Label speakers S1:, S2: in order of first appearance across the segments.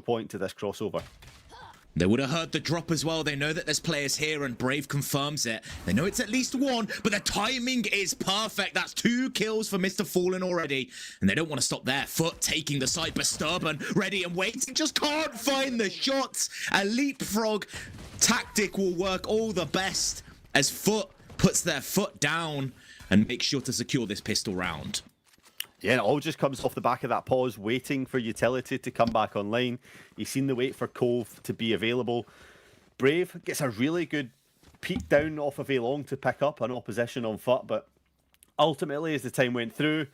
S1: point to this crossover.
S2: They would have heard the drop as well. They know that there's players here, and Brave confirms it. They know it's at least one, but the timing is perfect. That's 2 kills for Mr. Fallen already, and they don't want to stop there. FUT taking the side, but Stubborn ready and waiting. Just can't find the shots. A leapfrog tactic will work all the best as FUT puts their foot down and makes sure to secure this pistol round.
S1: Yeah, it all just comes off the back of that pause, waiting for utility to come back online. You've seen the wait for Cove to be available. Brave gets a really good peek down off of A long to pick up an opposition on FUT, but ultimately, as the time went through,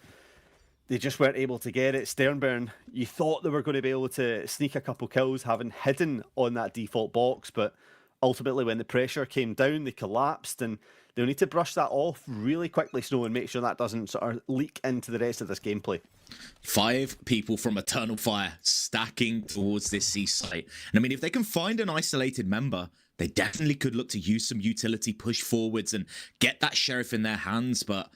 S1: they just weren't able to get it. Sternburn, you thought they were going to be able to sneak a couple kills, having hidden on that default box, but ultimately, when the pressure came down, they collapsed, and they'll need to brush that off really quickly, Snow, and make sure that doesn't sort of leak into the rest of this gameplay.
S2: 5 people from Eternal Fire stacking towards this C site. And I mean, if they can find an isolated member, they definitely could look to use some utility, push forwards, and get that sheriff in their hands. But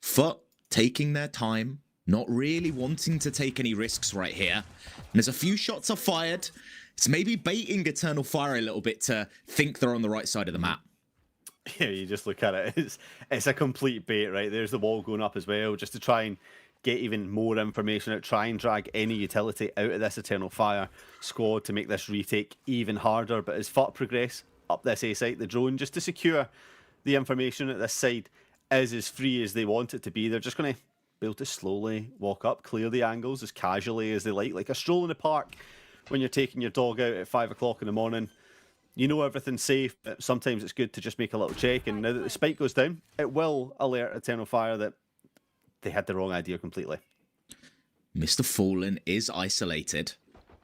S2: FUT taking their time, not really wanting to take any risks right here. And as a few shots are fired, it's maybe baiting Eternal Fire a little bit to think they're on the right side of the map.
S1: Yeah, you just look at it. It's a complete bait, right? There's the wall going up as well, just to try and get even more information out, try and drag any utility out of this Eternal Fire squad to make this retake even harder. But as FUT progress up this A site, the drone, just to secure the information at this side, is as free as they want it to be. They're just going to be able to slowly walk up, clear the angles as casually as they like a stroll in the park when you're taking your dog out at 5 o'clock in the morning. You know everything's safe, but sometimes it's good to just make a little check. And now that the spike goes down, it will alert Eternal Fire that they had the wrong idea completely.
S2: Mr. Fallen is isolated.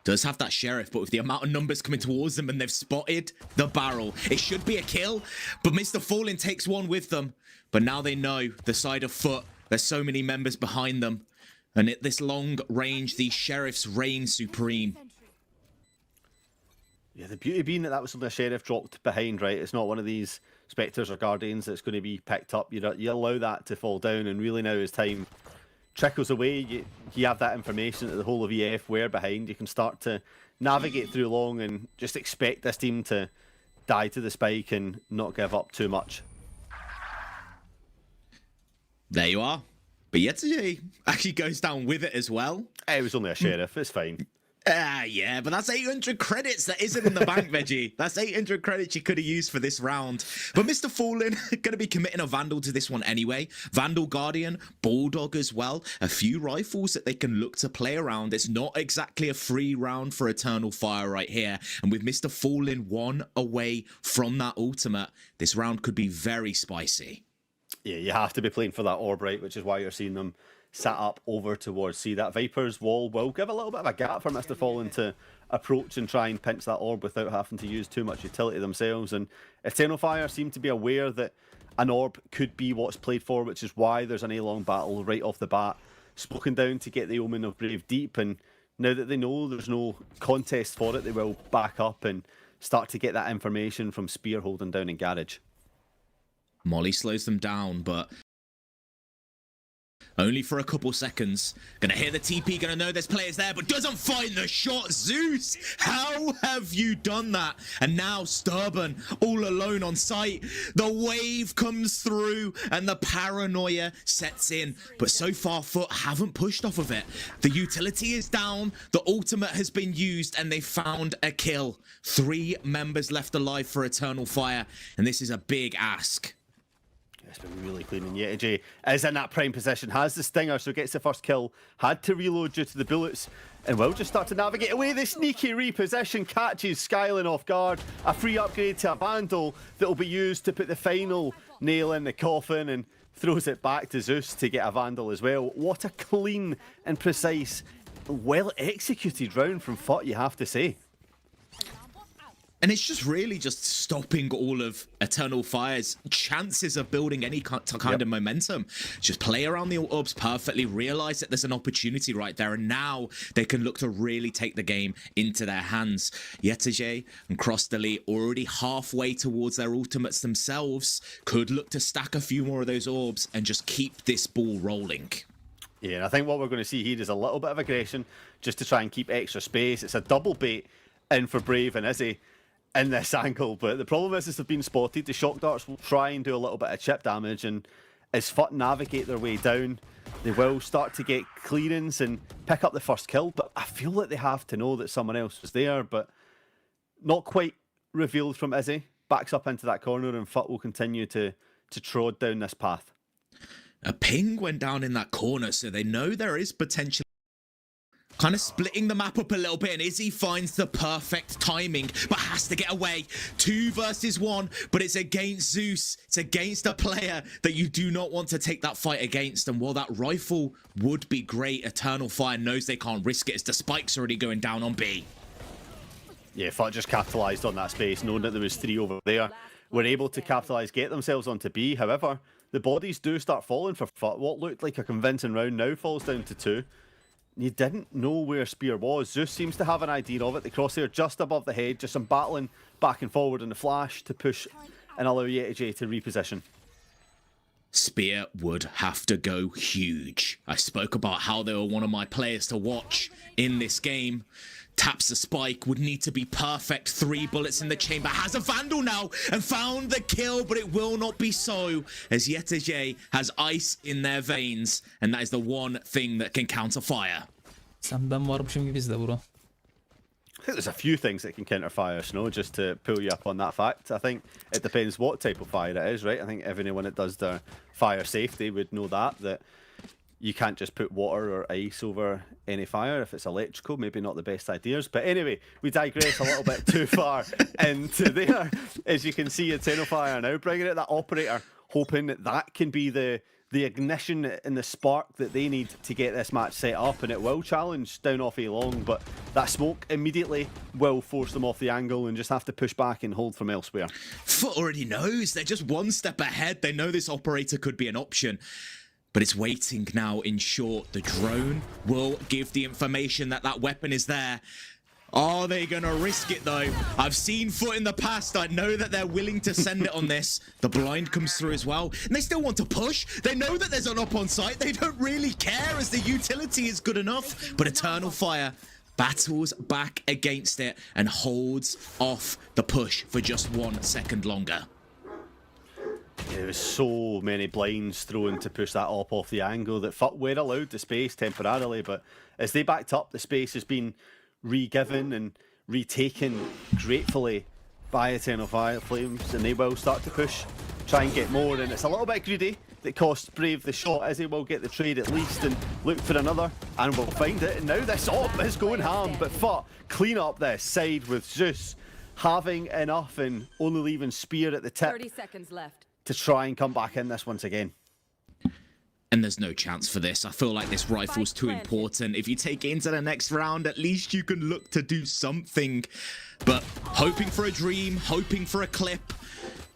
S2: Does have that sheriff, but with the amount of numbers coming towards them and they've spotted the barrel, it should be a kill. But Mr. Fallen takes one with them. But now they know the side of FUT, there's so many members behind them. And at this long range, these sheriffs reign supreme.
S1: Yeah, the beauty being that was something a sheriff dropped behind, right? It's not one of these specters or guardians that's going to be picked up. You allow that to fall down, and really now as time trickles away, you have that information that the whole of EF were behind. You can start to navigate through long and just expect this team to die to the spike and not give up too much.
S2: There you are. But Yetsuji actually goes down with it as well.
S1: It was only a sheriff, it's fine.
S2: Yeah, but that's 800 credits that isn't in the bank, Veggie. That's 800 credits you could have used for this round. But Mr. Fallen going to be committing a Vandal to this one anyway. Vandal Guardian, Bulldog as well. A few rifles that they can look to play around. It's not exactly a free round for Eternal Fire right here. And with Mr. Fallen 1 away from that ultimate, this round could be very spicy.
S1: Yeah, you have to be playing for that orb, right? Which is why you're seeing them sat up over towards C. That Viper's wall will give a little bit of a gap for Mr. Fallen to approach and try and pinch that orb without having to use too much utility themselves. And Eternal Fire seem to be aware that an orb could be what's played for, which is why there's an A-long battle right off the bat. Spoken down to get the Omen of Brave deep, and now that they know there's no contest for it, they will back up and start to get that information from Spear holding down in Garage.
S2: Molly slows them down, but only for a couple seconds. Gonna hear the TP, gonna know there's players there, but doesn't find the shot. Zeus, how have you done that? And now Stubborn all alone on site. The wave comes through and the paranoia sets in. But so far, FUT haven't pushed off of it. The utility is down, the ultimate has been used, and they found a kill. 3 members left alive for Eternal Fire, and this is a big ask.
S1: It's been really clean, and Yetsuji is in that prime position, has the stinger, so gets the first kill, had to reload due to the bullets, and will just start to navigate away. The sneaky reposition catches Skylin off guard, a free upgrade to a Vandal that will be used to put the final nail in the coffin, and throws it back to Zeus to get a Vandal as well. What a clean and precise, well executed round from FUT, you have to say.
S2: And it's just really just stopping all of Eternal Fire's chances of building any kind of momentum. Just play around the orbs perfectly, realize that there's an opportunity right there, and now they can look to really take the game into their hands. Yetsuji and Cross-Delete already halfway towards their ultimates themselves, could look to stack a few more of those orbs and just keep this ball rolling.
S1: Yeah, and I think what we're going to see here is a little bit of aggression, just to try and keep extra space. It's a double bait in for Brave and Izzy in this angle, but the problem is they've been spotted. The shock darts will try and do a little bit of chip damage, and as FUT navigate their way down, they will start to get clearance and pick up the first kill, but I feel like they have to know that someone else was there, but not quite revealed from Izzy. Backs up into that corner, and FUT will continue to trod down this path.
S2: A ping went down in that corner, so they know there is potential. Kind of splitting the map up a little bit, and Izzy finds the perfect timing, but has to get away. 2 versus 1, but it's against Zeus. It's against a player that you do not want to take that fight against. And while that rifle would be great, Eternal Fire knows they can't risk it as the spike's already going down on B.
S1: Yeah, FUT just capitalised on that space, knowing that there was 3 over there. Were able to capitalise, get themselves onto B. However, the bodies do start falling for FUT. What looked like a convincing round now falls down to 2. You didn't know where Spear was. Zeus seems to have an idea of it. The crosshair just above the head, just some battling back and forward in the flash to push and allow YetiJ to reposition.
S2: Spear would have to go huge. I spoke about how they were one of my players to watch in this game. Taps the spike, would need to be perfect. 3 bullets in the chamber. Has a Vandal now and found the kill, but it will not be so, as YetiJ has ice in their veins, and that is the one thing that can counter fire.
S3: Sen ben varmışım gibi izle bro.
S1: I think there's a few things that can counter fire, Snow, just to pull you up on that fact. I think it depends what type of fire it is, right? I think everyone that does their fire safety would know that you can't just put water or ice over any fire. If it's electrical, maybe not the best ideas. But anyway, we digress a little bit too far into there. As you can see, Eternal Fire now bringing it that operator, hoping that that can be the ignition and the spark that they need to get this match set up. And it will challenge down off A long, but that smoke immediately will force them off the angle and just have to push back and hold from elsewhere.
S2: FUT already knows. They're just one step ahead. They know this operator could be an option. But it's waiting now in short. The drone will give the information that that weapon is there. Are they going to risk it though? I've seen FUT in the past. I know that they're willing to send it on this. The blind comes through as well. And they still want to push. They know that there's an op on site. They don't really care as the utility is good enough. But Eternal Fire battles back against it and holds off the push for just 1 second longer.
S1: There was so many blinds thrown to push that op off the angle that FUT were allowed the space temporarily, but as they backed up, the space has been re-given and retaken gratefully by Eternal Fire Flames, and they will start to push, try and get more, and it's a little bit greedy that costs Brave the shot, as he will get the trade at least and look for another, and will find it, and now this op is going ham, but FUT clean up this side with Zeus having enough and only leaving Spear at the tip
S4: 30 seconds left
S1: to try and come back in this once again.
S2: And there's no chance for this. I feel like this rifle's too important. If you take it into the next round, at least you can look to do something. But hoping for a dream, hoping for a clip.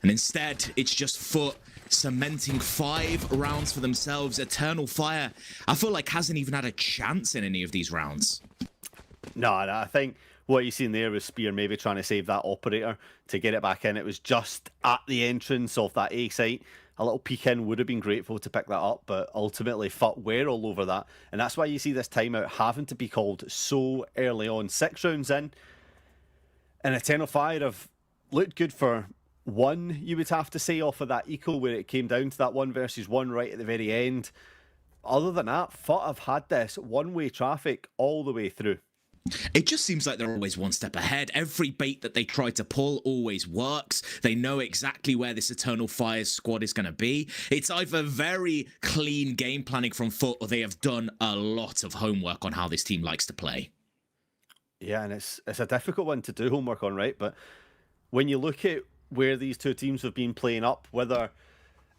S2: And instead, it's just FUT cementing 5 rounds for themselves. Eternal Fire, I feel like hasn't even had a chance in any of these rounds.
S1: No, I think what you've seen there was Spear maybe trying to save that operator to get it back in. It was just at the entrance of that A site. A little peek in would have been grateful to pick that up, but ultimately FUT were all over that. And that's why you see this timeout having to be called so early on. 6 rounds in, and Eternal Fire have looked good for 1, you would have to say, off of that eco where it came down to that 1 versus 1 right at the very end. Other than that, FUT have had this one-way traffic all the way through.
S2: It just seems like they're always one step ahead. Every bait that they try to pull always works. They know exactly where this Eternal Fire squad is going to be. It's either very clean game planning from FUT, or they have done a lot of homework on how this team likes to play.
S1: Yeah, and it's a difficult one to do homework on, right? But when you look at where these two teams have been playing up, whether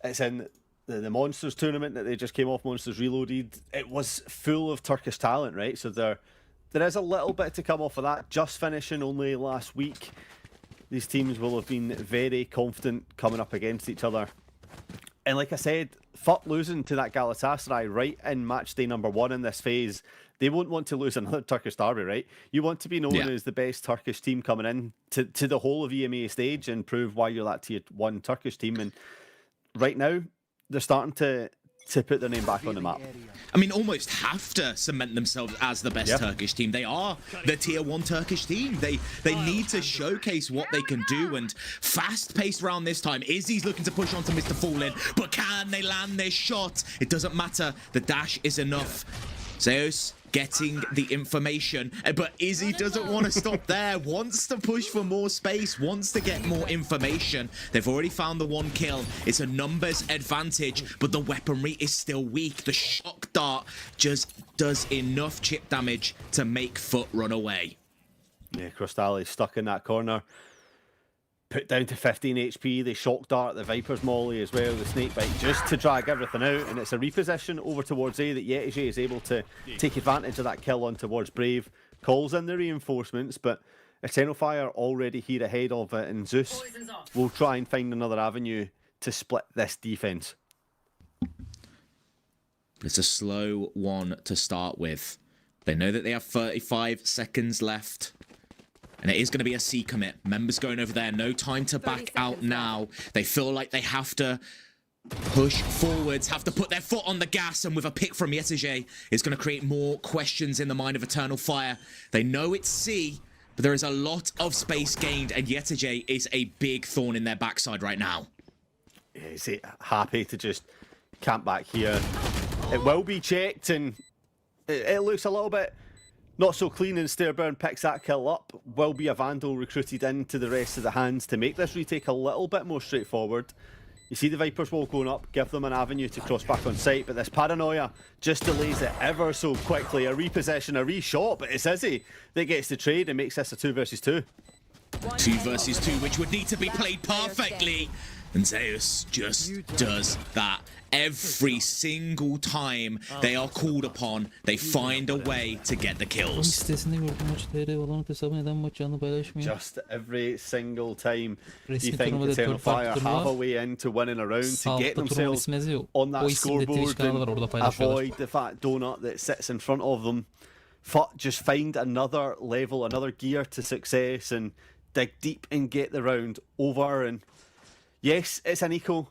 S1: it's in the Monsters tournament that they just came off, Monsters Reloaded, it was full of Turkish talent, right? So there is a little bit to come off of that. Just finishing only last week, these teams will have been very confident coming up against each other. And like I said, FUT losing to that Galatasaray right in match day number 1 in this phase, they won't want to lose another Turkish derby, right? You want to be known as the best Turkish team coming in to the whole of EMEA stage and prove why you're that tier 1 Turkish team. And right now, they're starting to to put their name back on the map.
S2: I mean, almost have to cement themselves as the best Turkish team. They are the tier 1 Turkish team. They need to showcase what they can do, and fast-paced round this time. Izzy's looking to push on to Mr. Fallen, but can they land this shot? It doesn't matter. The dash is enough. Zeus getting the information, but Izzy doesn't want to stop there, wants to push for more space, wants to get more information. They've already found the 1 kill. It's a numbers advantage, but the weaponry is still weak. The shock dart just does enough chip damage to make FUT run away.
S1: Yeah, Crystalli's stuck in that corner. Put down to 15 HP, they shock dart, the Viper's molly as well, the snake bite, just to drag everything out, and it's a reposition over towards A that YetiJ is able to take advantage of that kill on towards Brave, calls in the reinforcements, but Eternal Fire already here ahead of it, and Zeus will try and find another avenue to split this defense.
S2: It's a slow one to start with. They know that they have 35 seconds left. And it is going to be a C commit. Members going over there. No time to back out now. They feel like they have to push forwards, have to put their foot on the gas. And with a pick from YetiJ, it's going to create more questions in the mind of Eternal Fire. They know it's C, but there is a lot of space gained. And YetiJ is a big thorn in their backside right now.
S1: Yeah, is he happy to just camp back here? It will be checked, and it looks a little bit not so clean, and Stairburn picks that kill up. Will be a Vandal recruited into the rest of the hands to make this retake a little bit more straightforward. You see the Viper's wall going up, give them an avenue to cross back on site, but this paranoia just delays it ever so quickly. A repossession, a reshot, but it's Izzy that gets the trade and makes this a 2 versus 2.
S2: 2 versus 2, which would need to be played perfectly. And Zeus just does that. Every single time they are called upon, they find a way to get the kills.
S1: Just every single time you think Eternal Fire have a way into winning a round to get themselves on that scoreboard and avoid the fat donut that sits in front of them. FUT just find another level, another gear to success and dig deep and get the round over. And yes, it's an eco.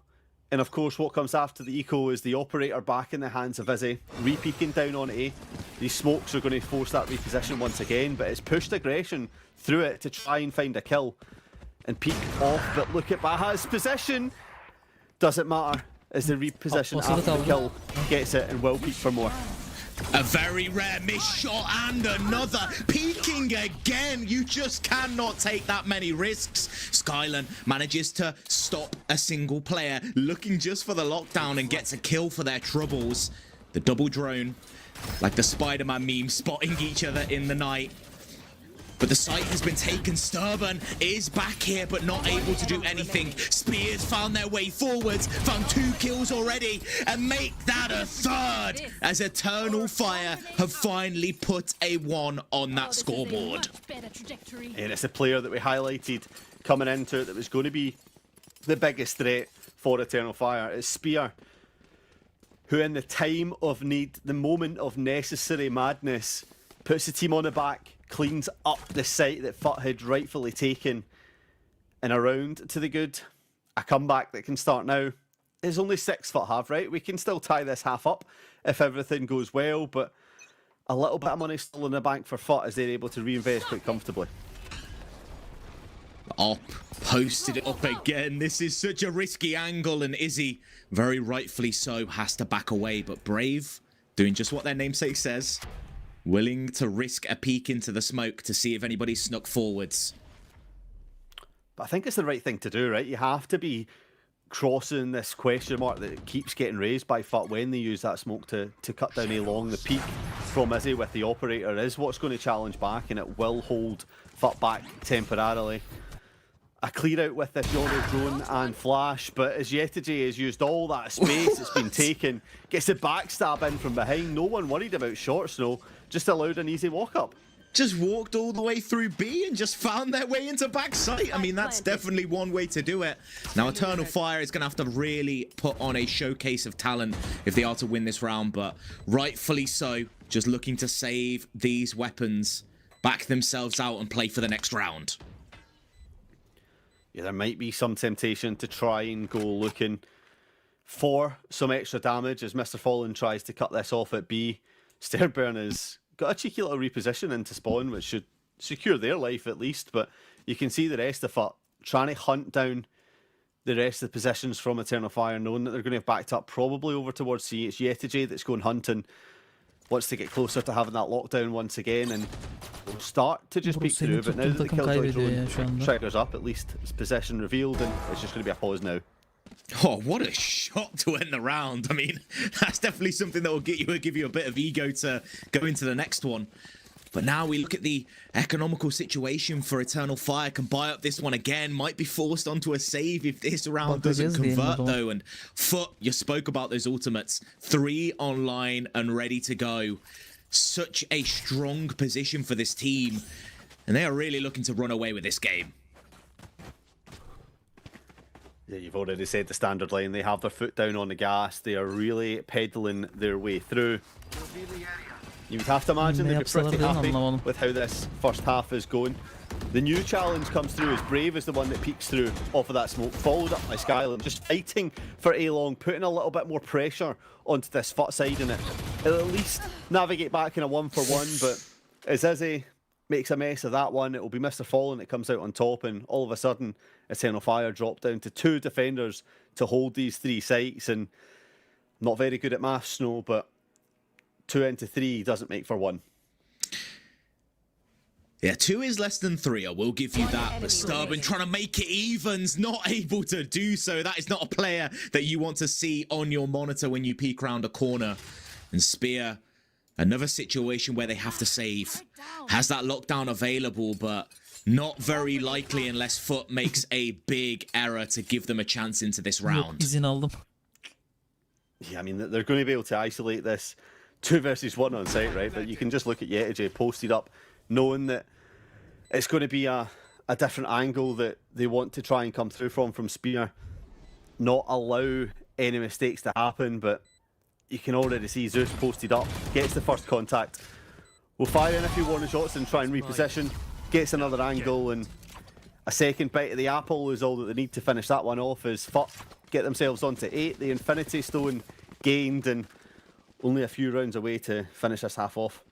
S1: And of course, what comes after the eco is the operator back in the hands of Izzy, re-peeking down on A. These smokes are going to force that reposition once again, but it's pushed aggression through it to try and find a kill and peek off. But look at Baha's position. Doesn't matter as the reposition after the kill gets it and will peek for more.
S2: A very rare missed shot and another. Peeking again. You just cannot take that many risks. Skylan manages to stop a single player, looking just for the lockdown, and gets a kill for their troubles. The double drone, like the Spider-Man meme, spotting each other in the night. But the site has been taken. Sturban is back here, but not able to do anything. Spears found their way forwards, found 2 kills already, and make that a 3rd, as Eternal Fire have finally put a 1 on that scoreboard.
S1: And it's a player that we highlighted coming into it that was going to be the biggest threat for Eternal Fire. It's Spear, who in the time of need, the moment of necessary madness, puts the team on the back, cleans up the site that FUT had rightfully taken, and around to the good. A comeback that can start now. There's only 6 FUT have, right? We can still tie this half up if everything goes well, but a little bit of money still in the bank for FUT as they're able to reinvest quite comfortably.
S2: Op posted it up again. This is such a risky angle, and Izzy, very rightfully so, has to back away, but Brave doing just what their namesake says. Willing to risk a peek into the smoke to see if anybody snuck forwards.
S1: But I think it's the right thing to do, right? You have to be crossing this question mark that keeps getting raised by FUT when they use that smoke to cut down A long. The peak from Izzy with the operator is what's going to challenge back, and it will hold FUT back temporarily. A clear out with this Yolo drone and flash, but as YetiJ has used all that space it's been taken, gets the backstab in from behind. No one worried about short snow, just allowed an easy walk up.
S2: Just walked all the way through B and just found their way into backside. I mean, that's definitely one way to do it. Now, Eternal Fire is going to have to really put on a showcase of talent if they are to win this round, but rightfully so, just looking to save these weapons, back themselves out and play for the next round.
S1: Yeah, there might be some temptation to try and go looking for some extra damage as Mr. Fallen tries to cut this off at B. Sternburn has got a cheeky little reposition into spawn, which should secure their life at least, but you can see the rest of FUT trying to hunt down the rest of the positions from Eternal Fire, knowing that they're going to have backed up probably over towards C. It's Yetijay that's going hunting, wants to get closer to having that lockdown once again, and will start to just peek through, but now that the Killjoy drone triggers up, at least its possession revealed, and it's just going to be a pause now.
S2: Oh, what a shot to end the round. I mean, that's definitely something that will give you a bit of ego to go into the next one. But now we look at the economical situation for Eternal Fire. Can buy up this one again. Might be forced onto a save if this round doesn't convert, though. And FUT, you spoke about those ultimates. 3 online and ready to go. Such a strong position for this team. And they are really looking to run away with this game.
S1: Yeah, you've already said the standard line. They have their foot down on the gas. They are really pedaling their way through. You would have to imagine they'd be pretty happy with how this first half is going. The new challenge comes through as Brave is the one that peeks through off of that smoke, followed up by Skyland, just fighting for A-Long, putting a little bit more pressure onto this FUT side in it. It'll at least navigate back in a 1-for-1, but as Izzy makes a mess of that one, it will be Mr. Fallen that comes out on top, and all of a sudden, Eternal Fire drop down to 2 defenders to hold these 3 sites, and not very good at maths, no, but 2 into 3 doesn't make for 1.
S2: Yeah, 2 is less than 3, I will give you that. But Stubborn trying to make it evens, not able to do so. That is not a player that you want to see on your monitor when you peek around a corner. And Spear, another situation where they have to save. Has that lockdown available, but not very likely unless FUT makes a big error to give them a chance into this round.
S3: İzin aldım.
S1: Yeah, I mean, they're going to be able to isolate this 2 versus 1 on site, right? But you can just look at Yetijay posted up, knowing that it's going to be a different angle that they want to try and come through from Spear. Not allow any mistakes to happen, but you can already see Zeus posted up, gets the first contact. Will fire in a few warning shots and try and reposition, gets another angle, and a second bite of the apple is all that they need to finish that one off as FUT get themselves onto 8. The Infinity Stone gained, and only a few rounds away to finish this half off.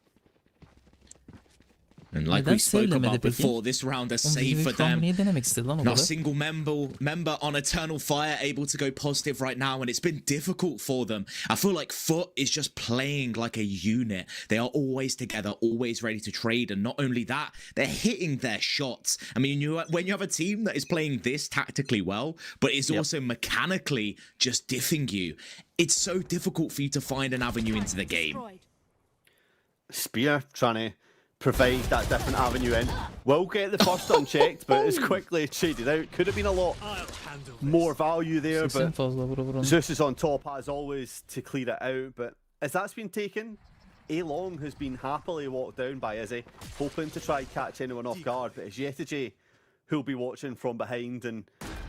S2: And like we spoke about before, this round a save for them. Not a single member on Eternal Fire able to go positive right now, and it's been difficult for them. I feel like FUT is just playing like a unit. They are always together, always ready to trade, and not only that, they're hitting their shots. I mean, when you have a team that is playing this tactically well, but is also mechanically just diffing you, it's so difficult for you to find an avenue into the game.
S1: Spear trying to provide that different avenue in. Will get the first unchecked, but it's quickly shaded out. Could have been a lot more value there, but Zeus is on top as always to clear it out. But as that's been taken, A-Long has been happily walked down by Izzy, hoping to try and catch anyone off guard, but it's Yetijay who'll be watching from behind, and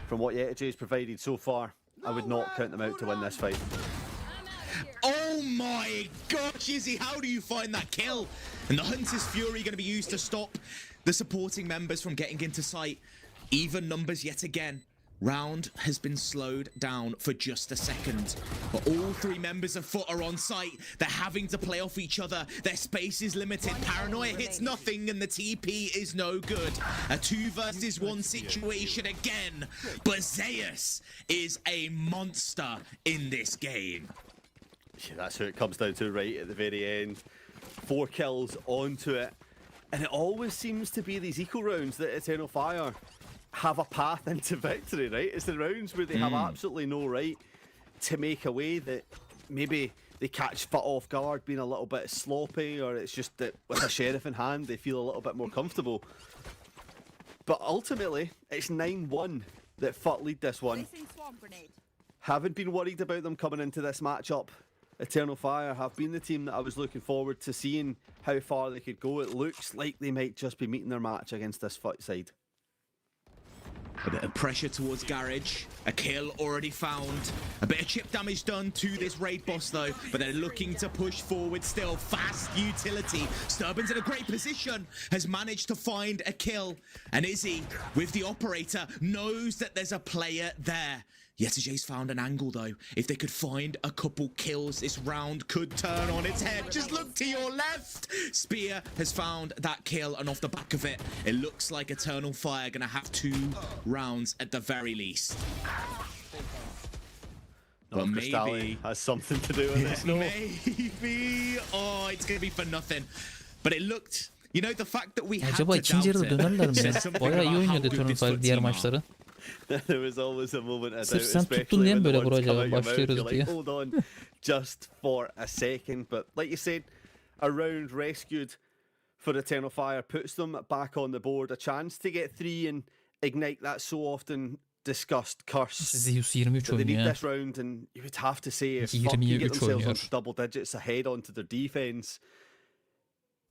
S1: from what Yetijay's provided so far, I would not count them out to win this fight.
S2: Oh my gosh, Izzy, how do you find that kill? And the Hunter's Fury going to be used to stop the supporting members from getting into sight. Even numbers yet again. Round has been slowed down for just a second. But all 3 members of FUT are on site. They're having to play off each other. Their space is limited. Paranoia hits nothing and the TP is no good. A 2 versus 1 situation again. But Zeus is a monster in this game.
S1: Yeah, that's who it comes down to right at the very end. 4 kills onto it. And it always seems to be these eco rounds that Eternal Fire have a path into victory, right? It's the rounds where they have absolutely no right to make a way, that maybe they catch FUT off guard being a little bit sloppy, or it's just that with a sheriff in hand they feel a little bit more comfortable. But ultimately, it's 9-1 that FUT lead this one. Haven't been worried about them coming into this matchup. Eternal Fire have been the team that I was looking forward to seeing how far they could go. It looks like they might just be meeting their match against this FUT side.
S2: A bit of pressure towards Garage. A kill already found. A bit of chip damage done to this raid boss though, but they're looking to push forward still. Fast utility. Sturbin's in a great position. Has managed to find a kill. And Izzy, with the operator, knows that there's a player there. Yetijay's found an angle though. If they could find a couple kills, this round could turn on its head. Just look to your left. Spear has found that kill, and off the back of it, it looks like Eternal Fire gonna have 2 rounds at the very least. But maybe
S1: has something to do with it.
S2: Maybe. Oh, it's gonna be for nothing. But it looked, you know, the fact that we had
S3: Acaba
S2: to
S3: ikinci
S2: doubt
S3: yarıda
S2: it
S3: dönerler mi
S2: says
S3: ya?
S2: something
S3: Bayağı iyi
S2: about how
S3: oynuyordu
S2: good
S3: Eternal
S2: this
S3: Fire
S2: FUT
S3: diğer
S2: team are.
S3: maçları.
S1: There was always a moment of
S3: Sırf
S1: doubt,
S3: sen tuttun
S1: especially
S3: diye mi
S1: when the
S3: böyle
S1: words come
S3: vuracağım?
S1: out your mouth.
S3: Başlıyoruz
S1: You're
S3: diye.
S1: like, hold on, just for a second. But like you said, a round rescued for Eternal Fire puts them back on the board. A chance to get 3 and ignite that so often discussed curse.
S3: Zeus 23
S1: But they need
S3: oynuyor ya.
S1: this round, and you would have to say if FUT
S3: 23
S1: can get themselves
S3: oynuyor.
S1: onto double digits ahead onto their defense,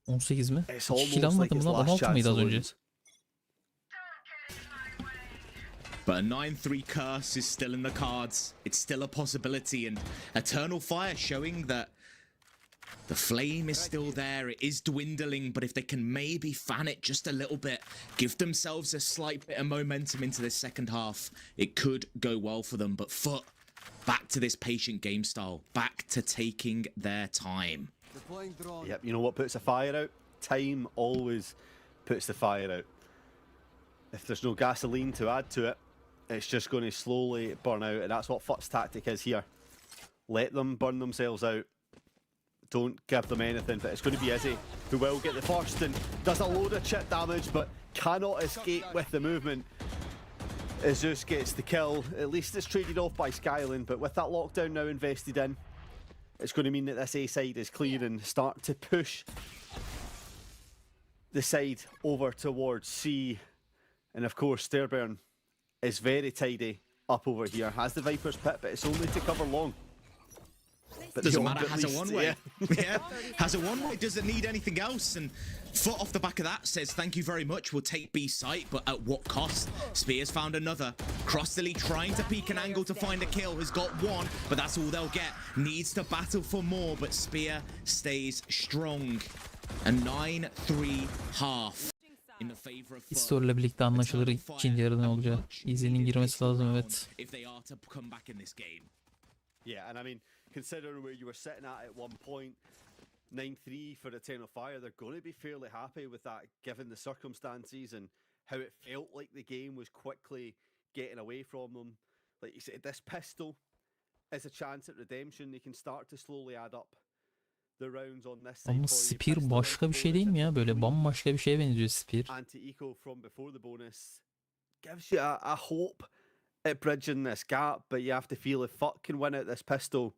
S3: 18 mi?
S1: it's
S3: 2 kill
S1: almost like
S3: almadı mı
S1: it's
S3: lan?
S1: last
S3: 16
S1: chance
S3: mıydı
S1: to
S3: az önce?
S1: lose.
S2: But a 9-3 curse is still in the cards. It's still a possibility, and Eternal Fire showing that the flame is still there. It is dwindling, but if they can maybe fan it just a little bit, give themselves a slight bit of momentum into this second half, it could go well for them. But FUT, back to this patient game style, back to taking their time.
S1: Yep, you know what puts a fire out? Time always puts the fire out. If there's no gasoline to add to it, it's just going to slowly burn out, and that's what FUT's tactic is here. Let them burn themselves out. Don't give them anything, but it's going to be Izzy who will get the first and does a load of chip damage, but cannot escape with the movement. Zeus gets the kill. At least it's traded off by Skyland, but with that lockdown now invested in, it's going to mean that this A side is clear and start to push the side over towards C. And of course, Stairburn is very tidy up over here. Has the Viper's pit, but it's only to cover long. But
S2: Doesn't
S1: beyond
S2: matter,
S1: at
S2: has a
S1: least,
S2: one-way.
S1: yeah.
S2: Yeah, has a one-way, doesn't need anything else. And FUT off the back of that says, thank you very much, we'll take B site, but at what cost? Spears found another. Crossley trying to peek an angle to find a kill, has got 1, but that's all they'll get. Needs to battle for more, but Spear stays strong. A 9-3 half. In the favor of FUT.
S3: History'le birlikte anlaşılır ikinci yarıda ne olacak. Easy'nin girmesi lazım, evet.
S2: If they are to come back in this game.
S1: Yeah, and I mean, considering where you were sitting at one point, 9-3 for Eternal Fire, they're going to be fairly happy with that given the circumstances and how it felt like the game was quickly getting away from them. Like you said, this pistol is a chance at redemption. They can start to slowly add up the rounds on this side.
S3: Ama Spear başka bir şey değil mi ya? Böyle bambaşka bir şeye benziyor Spear.
S1: Anti-eco from before the bonus gives you a hope at bridging this gap, but you have to feel if FUT can win out this pistol,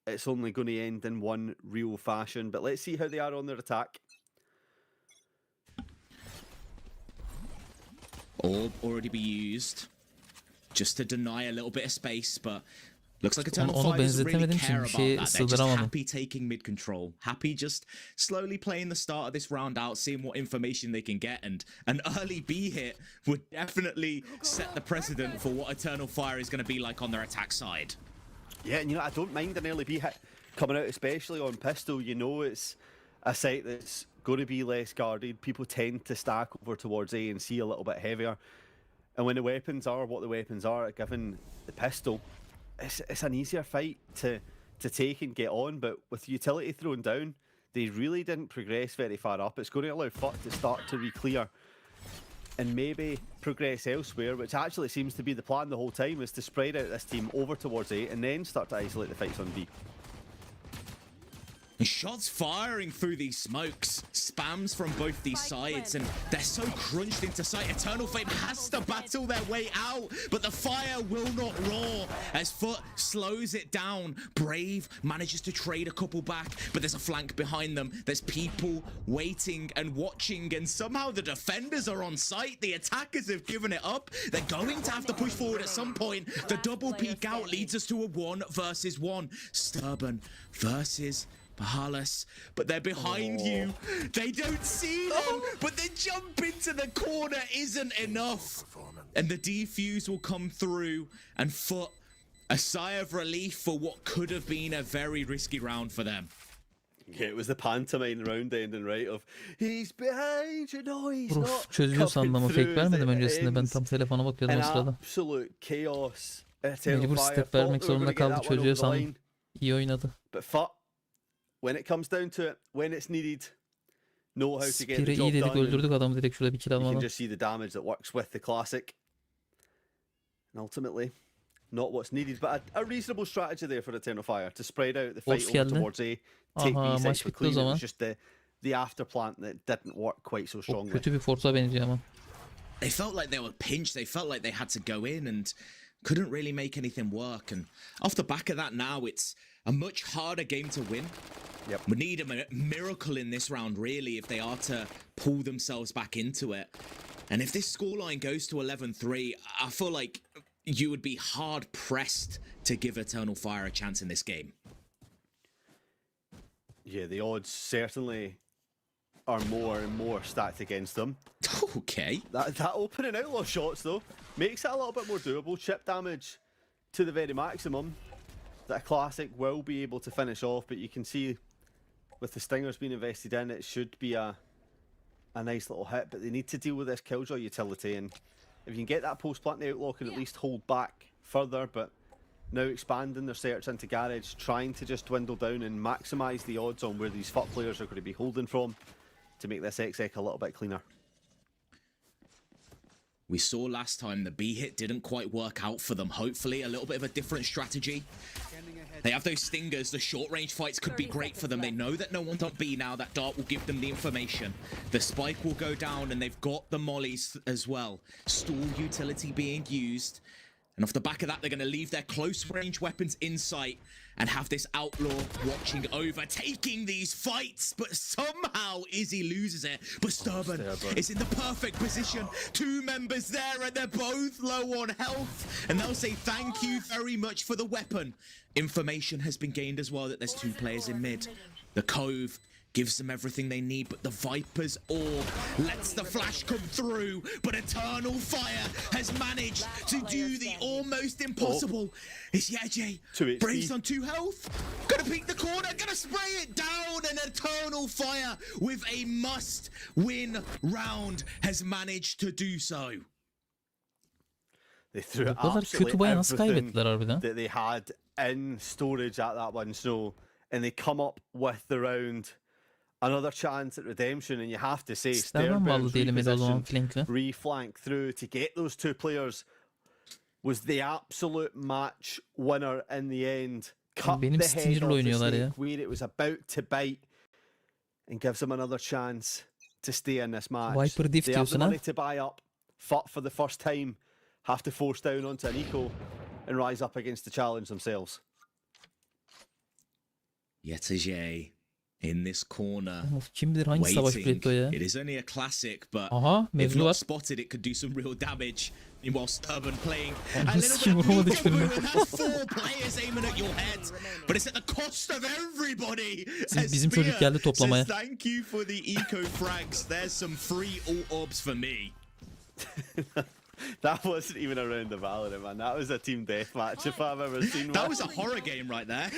S1: it's only going to end in one real fashion. But let's see how they are on their attack.
S2: Orb already be used just to deny a little bit of space, but looks like Eternal
S3: Onu
S2: Fire doesn't really
S3: benzetemedim
S2: care
S3: çünkü
S2: about
S3: şeye
S2: that. They're just
S3: sığdıramadım.
S2: happy taking mid control, happy just slowly playing the start of this round out, seeing what information they can get, and an early B hit would definitely set the precedent for what Eternal Fire is going to be like on their attack side.
S1: Yeah, and you know, I don't mind an early B hit coming out, especially on pistol. You know, it's a site that's going to be less guarded. People tend to stack over towards A and C a little bit heavier. And when the weapons are what the weapons are, given the pistol, it's an easier fight to take and get on. But with utility thrown down, they really didn't progress very far up. It's going to allow FUT to start to re-clear and maybe progress elsewhere, which actually seems to be the plan the whole time, is to spread out this team over towards A and then start to isolate the fights on B.
S2: Shots firing through these smokes, spams from both these sides, and they're so crunched into sight. Eternal Flame has to battle their way out, but the fire will not roar as FUT slows it down. Brave manages to trade a couple back, but there's a flank behind them. There's people waiting and watching, and somehow the defenders are on site. The attackers have given it up. They're going to have to push forward at some point. The double peek out leads us to a 1 versus 1. Stubborn versus Bahalas, but they're behind you. They don't see them, but the jump into the corner isn't enough. And the defuse will come through, and FUT, a sigh of relief for what could have been a very risky round for them.
S1: Yeah, it was the pantomime round ending, right? Of he's behind you, no, he's not.
S3: Çözüyor sandım ama fake vermedim öncesinde. Ben tam telefona bakıyordum o
S1: An
S3: sırada.
S1: absolute chaos Eternal
S3: Mecbur
S1: Fire
S3: step
S1: thought
S3: vermek
S1: they were
S3: zorunda
S1: gonna get
S3: kaldı
S1: that one
S3: çocuğa
S1: over the
S3: sandım.
S1: line.
S3: İyi oynadı.
S1: But FUT, when it comes down to it, when it's needed, know how to get the
S3: Spear'e iyi
S1: job
S3: dedik,
S1: done. And
S3: öldürdük adamı direkt şurada bir kill
S1: you can
S3: almadan.
S1: just see the damage that works with the classic. And ultimately, not what's needed, but a reasonable strategy there for Eternal Fire to spread out the fight
S3: Force
S1: over
S3: geldi.
S1: towards A, take
S3: Aha,
S1: B side
S3: maç
S1: for
S3: bitti o
S1: clean. It
S3: zaman.
S1: was just the after plant that didn't work quite so
S3: Çok
S1: strongly.
S3: kötü bir force'a benziyor ama.
S2: They felt like they were pinched. They felt like they had to go in and couldn't really make anything work. And off the back of that now, it's a much harder game to win.
S1: Yep.
S2: We need a miracle in this round, really, if they are to pull themselves back into it. And if this scoreline goes to 11-3, I feel like you would be hard-pressed to give Eternal Fire a chance in this game.
S1: Yeah, the odds certainly are more and more stacked against them.
S2: Okay.
S1: That opening outlaw shots, though, makes it a little bit more doable. Chip damage to the very maximum that a classic will be able to finish off, but you can see with the stingers being invested in, it should be a nice little hit, but they need to deal with this killjoy utility, and if you can get that post plant, the outlaw can at least hold back further, but now expanding their search into garage, trying to just dwindle down and maximise the odds on where these FUT players are going to be holding from to make this exec a little bit cleaner.
S2: We saw last time the B hit didn't quite work out for them. Hopefully a little bit of a different strategy. They have those stingers. The short range fights could be great for them. They know that no one's on B now. That dart will give them the information. The spike will go down and they've got the mollies as well. Stall utility being used. And off the back of that, they're going to leave their close range weapons in sight and have this outlaw watching over, taking these fights. But somehow Izzy loses it. But Sturban is in the perfect position. Two members there and they're both low on health. And they'll say thank you very much for the weapon. Information has been gained as well that there's two players in mid. The Cove gives them everything they need, but the Viper's orb lets the flash come through. But Eternal Fire has managed to do the almost impossible. It's Yeje.
S1: 2 HP.
S2: Braves on 2 health. Gonna peek the corner, gonna spray it down, and Eternal Fire with a must-win round has managed to do so.
S1: They threw
S3: Bu kadar
S1: absolutely
S3: kötü bayağı nasıl
S1: everything
S3: kaybettiler harbiden?
S1: that they had in storage at that one snow, and they come up with the round. Another chance at redemption, and you have to say,
S3: Sterben mi aldı
S1: Sternberg's
S3: diyelim o zaman
S1: reposition,
S3: flank'le?
S1: reflank through to get those two players was the absolute match winner in the end. Cut
S3: Benim
S1: the head
S3: Stinger'la
S1: off the
S3: oynuyorlar
S1: snake
S3: ya.
S1: where it was about to bite, and gives them another chance to stay in this match.
S3: Viper diff
S1: They have the
S3: diyorsun ha?
S1: money to buy up. FUT for the first time have to force down onto an eco and rise up against the challenge themselves.
S2: Yeteje in this corner.
S3: Of kim bilir hangi savaş
S2: Waiting.
S3: bileti o ya?
S2: It is only a classic, but
S3: Aha,
S2: if
S3: mevzu
S2: not
S3: var.
S2: spotted, it could do some real damage. Meanwhile, Sturban playing a
S3: Ananı
S2: little
S3: sikeyim,
S2: bit of
S3: vuramadı
S2: peekaboo,
S3: hiçbirini.
S2: and that's 4 players aiming at your head. But it's at the cost of everybody. As
S3: Bizim çocuk
S2: Spear
S3: geldi toplamaya.
S2: says, thank you for the eco frags. There's some free all orbs for me.
S1: That wasn't even a round of Valorant, man. That was a team deathmatch if I've ever seen one.
S2: That was a horror game right there.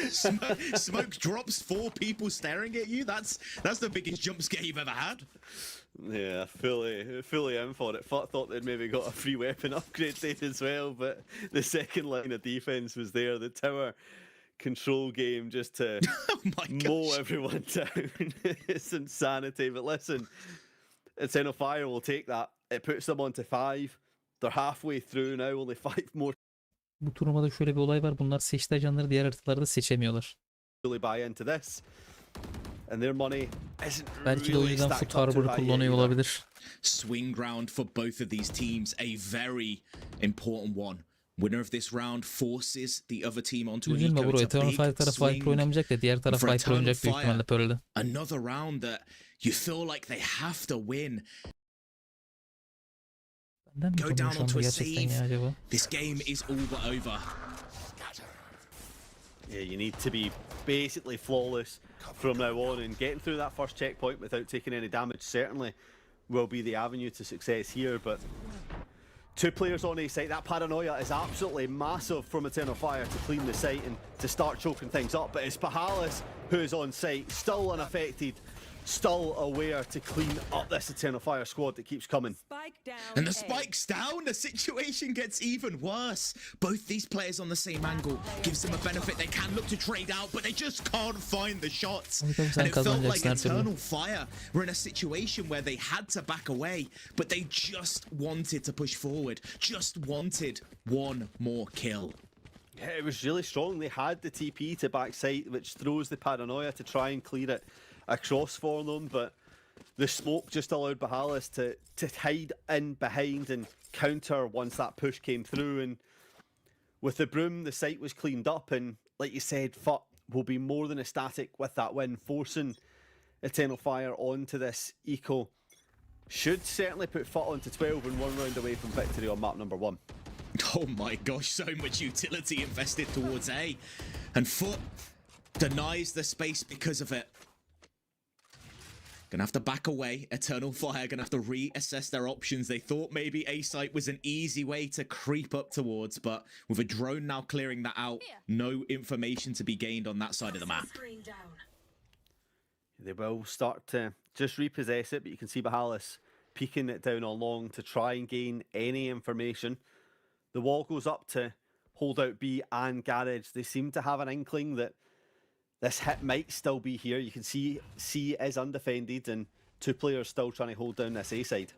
S2: Smoke drops 4 people staring at you. That's the biggest jump scare you've ever had.
S1: Yeah, fully in for it. Thought they'd maybe got a free weapon upgrade there as well, but the second line of defense was there. The tower control game just to
S2: Oh my
S1: mow
S2: gosh.
S1: everyone down. It's insanity. But listen, Eternal Fire will take that. It puts them on to 5. They're halfway through now, only 5 more
S3: Bu turnuvada şöyle bir olay var. Bunlar seçtiği ajanları diğer haritalarda seçemiyorlar.
S1: really buy into this. And their money isn't
S3: Belki de o
S1: really
S3: yüzden
S1: stacked
S3: FUT
S1: up too
S3: Harbor'ı
S1: high
S3: kullanıyor
S1: yet either.
S3: olabilir.
S2: Swing round for both of these teams, a very important one. Winner of this round forces the other team onto an
S3: Üzülme
S2: eco.
S3: bro.
S2: It's a
S3: Eternal
S2: big
S3: Fire tarafı
S2: swing.
S3: Viper oynamayacak da diğer taraf
S2: For
S3: Viper
S2: Eternal
S3: oynayacak büyük
S2: Fire.
S3: ihtimalle Pearl'de.
S2: Another round that you feel like they have to win.
S3: Benden mi
S2: Go
S3: utanıyor
S2: down
S3: şu anda
S2: onto a
S3: gerçekten
S2: save.
S3: ya acaba?
S2: This game is all but over.
S1: Yeah, you need to be basically flawless from now on, and getting through that first checkpoint without taking any damage certainly will be the avenue to success here. But 2 players on A site, that paranoia is absolutely massive from Eternal Fire to clean the site and to start choking things up. But it's Pahalis who's on site, still unaffected, still aware to clean up this Eternal Fire squad that keeps coming.
S4: Spike
S2: And the spike's down, the situation gets even worse. Both these players on the same angle gives them a benefit. They can look to trade out, but they just can't find the shots. And it felt like Eternal Fire were in a situation where they had to back away, but they just wanted to push forward, just wanted one more kill.
S1: Yeah, it was really strong. They had the TP to backside, which throws the paranoia to try and clear it across for them, but the smoke just allowed Bahalis to hide in behind and counter once that push came through. And with the broom, the site was cleaned up, and like you said, FUT will be more than ecstatic with that win, forcing Eternal Fire onto this eco. Should certainly put FUT onto 12 and 1 round away from victory on map number 1.
S2: Oh my gosh, so much utility invested towards A. And FUT denies the space because of it. Gonna have to back away. Eternal Fire gonna have to reassess their options. They thought maybe A site was an easy way to creep up towards, but with a drone now clearing that out, no information to be gained on that side of the map.
S1: They will start to just repossess it, but you can see Bahalis peeking it down along to try and gain any information. The wall goes up to hold out B and Garage. They seem to have an inkling that this hit might still be here. You can see C is undefended and 2 players still trying to hold down this A side.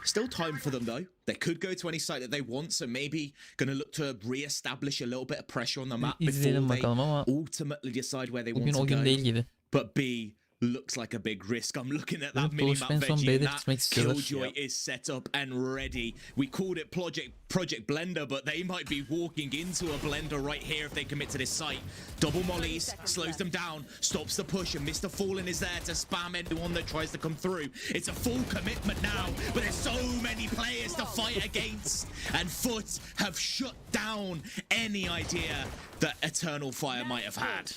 S2: Still time for them though. They could go to any site that they want, so maybe gonna look to re-establish a little bit of pressure on the map before they ultimately decide where they want to go. But B looks like a big risk. I'm looking at that mini-map veggie and that Killjoy is set up and ready. We called it Project Blender, but they might be walking into a blender right here if they commit to this site. Double mollies, slows them down, stops the push, and Mr. Fallen is there to spam anyone that tries to come through. It's a full commitment now, but there's so many players to fight against, and FUT have shut down any idea that Eternal Fire might have had.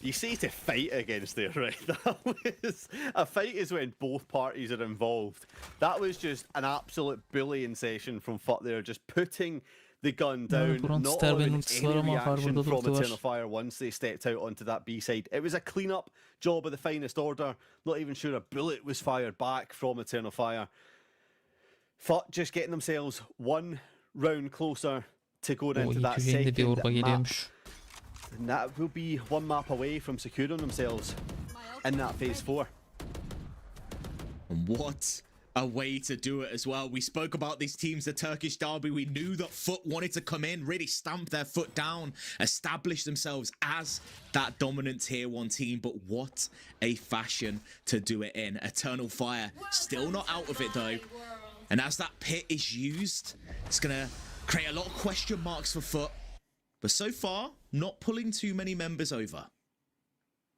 S1: You say to fight against there, right? That was a fight is when both parties are involved. That was just an absolute bullying session from FUT there, just putting the gun down, not allowing any reaction from Eternal Fire once they stepped out onto that B side. It was a clean-up job of the finest order. Not even sure a bullet was fired back from Eternal Fire. FUT just getting themselves 1 round closer to going into that second map. And that will be 1 map away from securing themselves in that phase 4.
S2: And what a way to do it as well. We spoke about these teams, the Turkish derby. We knew that FUT wanted to come in, really stamp their foot down, establish themselves as that dominant tier 1 team. But what a fashion to do it in. Eternal Fire still not out of it though. And as that pit is used, it's going to create a lot of question marks for FUT. But so far, not pulling too many members over.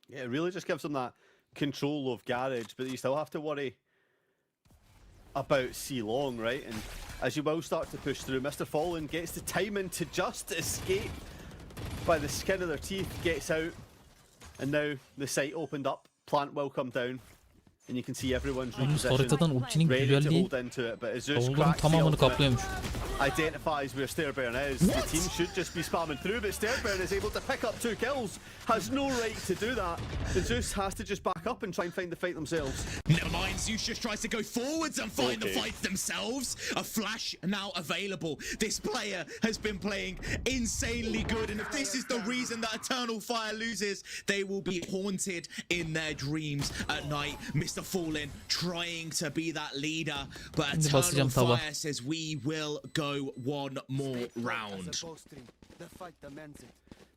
S1: Yeah, it really just gives them that control of Garage, but you still have to worry about C Long, right? And as you will start to push through, Mr. Fallen gets the timing to just escape by the skin of their teeth, gets out, and now the site opened up. Plant will come down, and you can see everyone's repositioned, ready to hold into it. But as Zeus cracks the ultimate, identifies where Stairburn is, the team should just be spamming through, but Stairburn is able to pick up 2 kills, has no right to do that, and Zeus has to just back up and try and find the fight themselves.
S2: Never mind, Zeus just tries to go forwards and find the fight themselves. A flash now available. This player has been playing insanely good, and if this is the reason that Eternal Fire loses, they will be haunted in their dreams at night. Mr. Fallen trying to be that leader, but Eternal Fire says we will go 1 more round.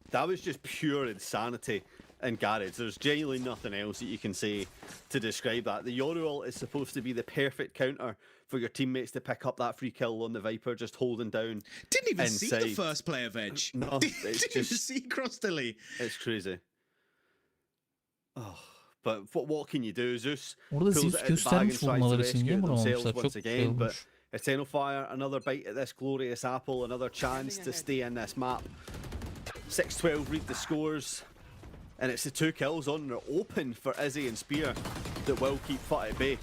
S1: That was just pure insanity in Garage. There's genuinely nothing else that you can say to describe that. The Yoruel is supposed to be the perfect counter for your teammates to pick up that free kill on the Viper, just holding down.
S2: Didn't even
S1: inside.
S2: See the first player veg.
S1: No,
S2: didn't even see Crostily.
S1: It's crazy. Oh. But what can you do? Zeus
S3: Orada
S1: pulls
S3: Zeus
S1: it out the bag and
S3: göstermiş
S1: tries to
S3: vurmaları için
S1: rescue
S3: niye
S1: it themselves
S3: vuramamışlar?
S1: once
S3: Çok
S1: again. But
S3: olmuş.
S1: Eternal Fire, another bite at this glorious apple, another chance to stay in this map. 6-12 read the scores, and it's the 2 kills on their open for Izzy and Spear that will keep FUT at bay.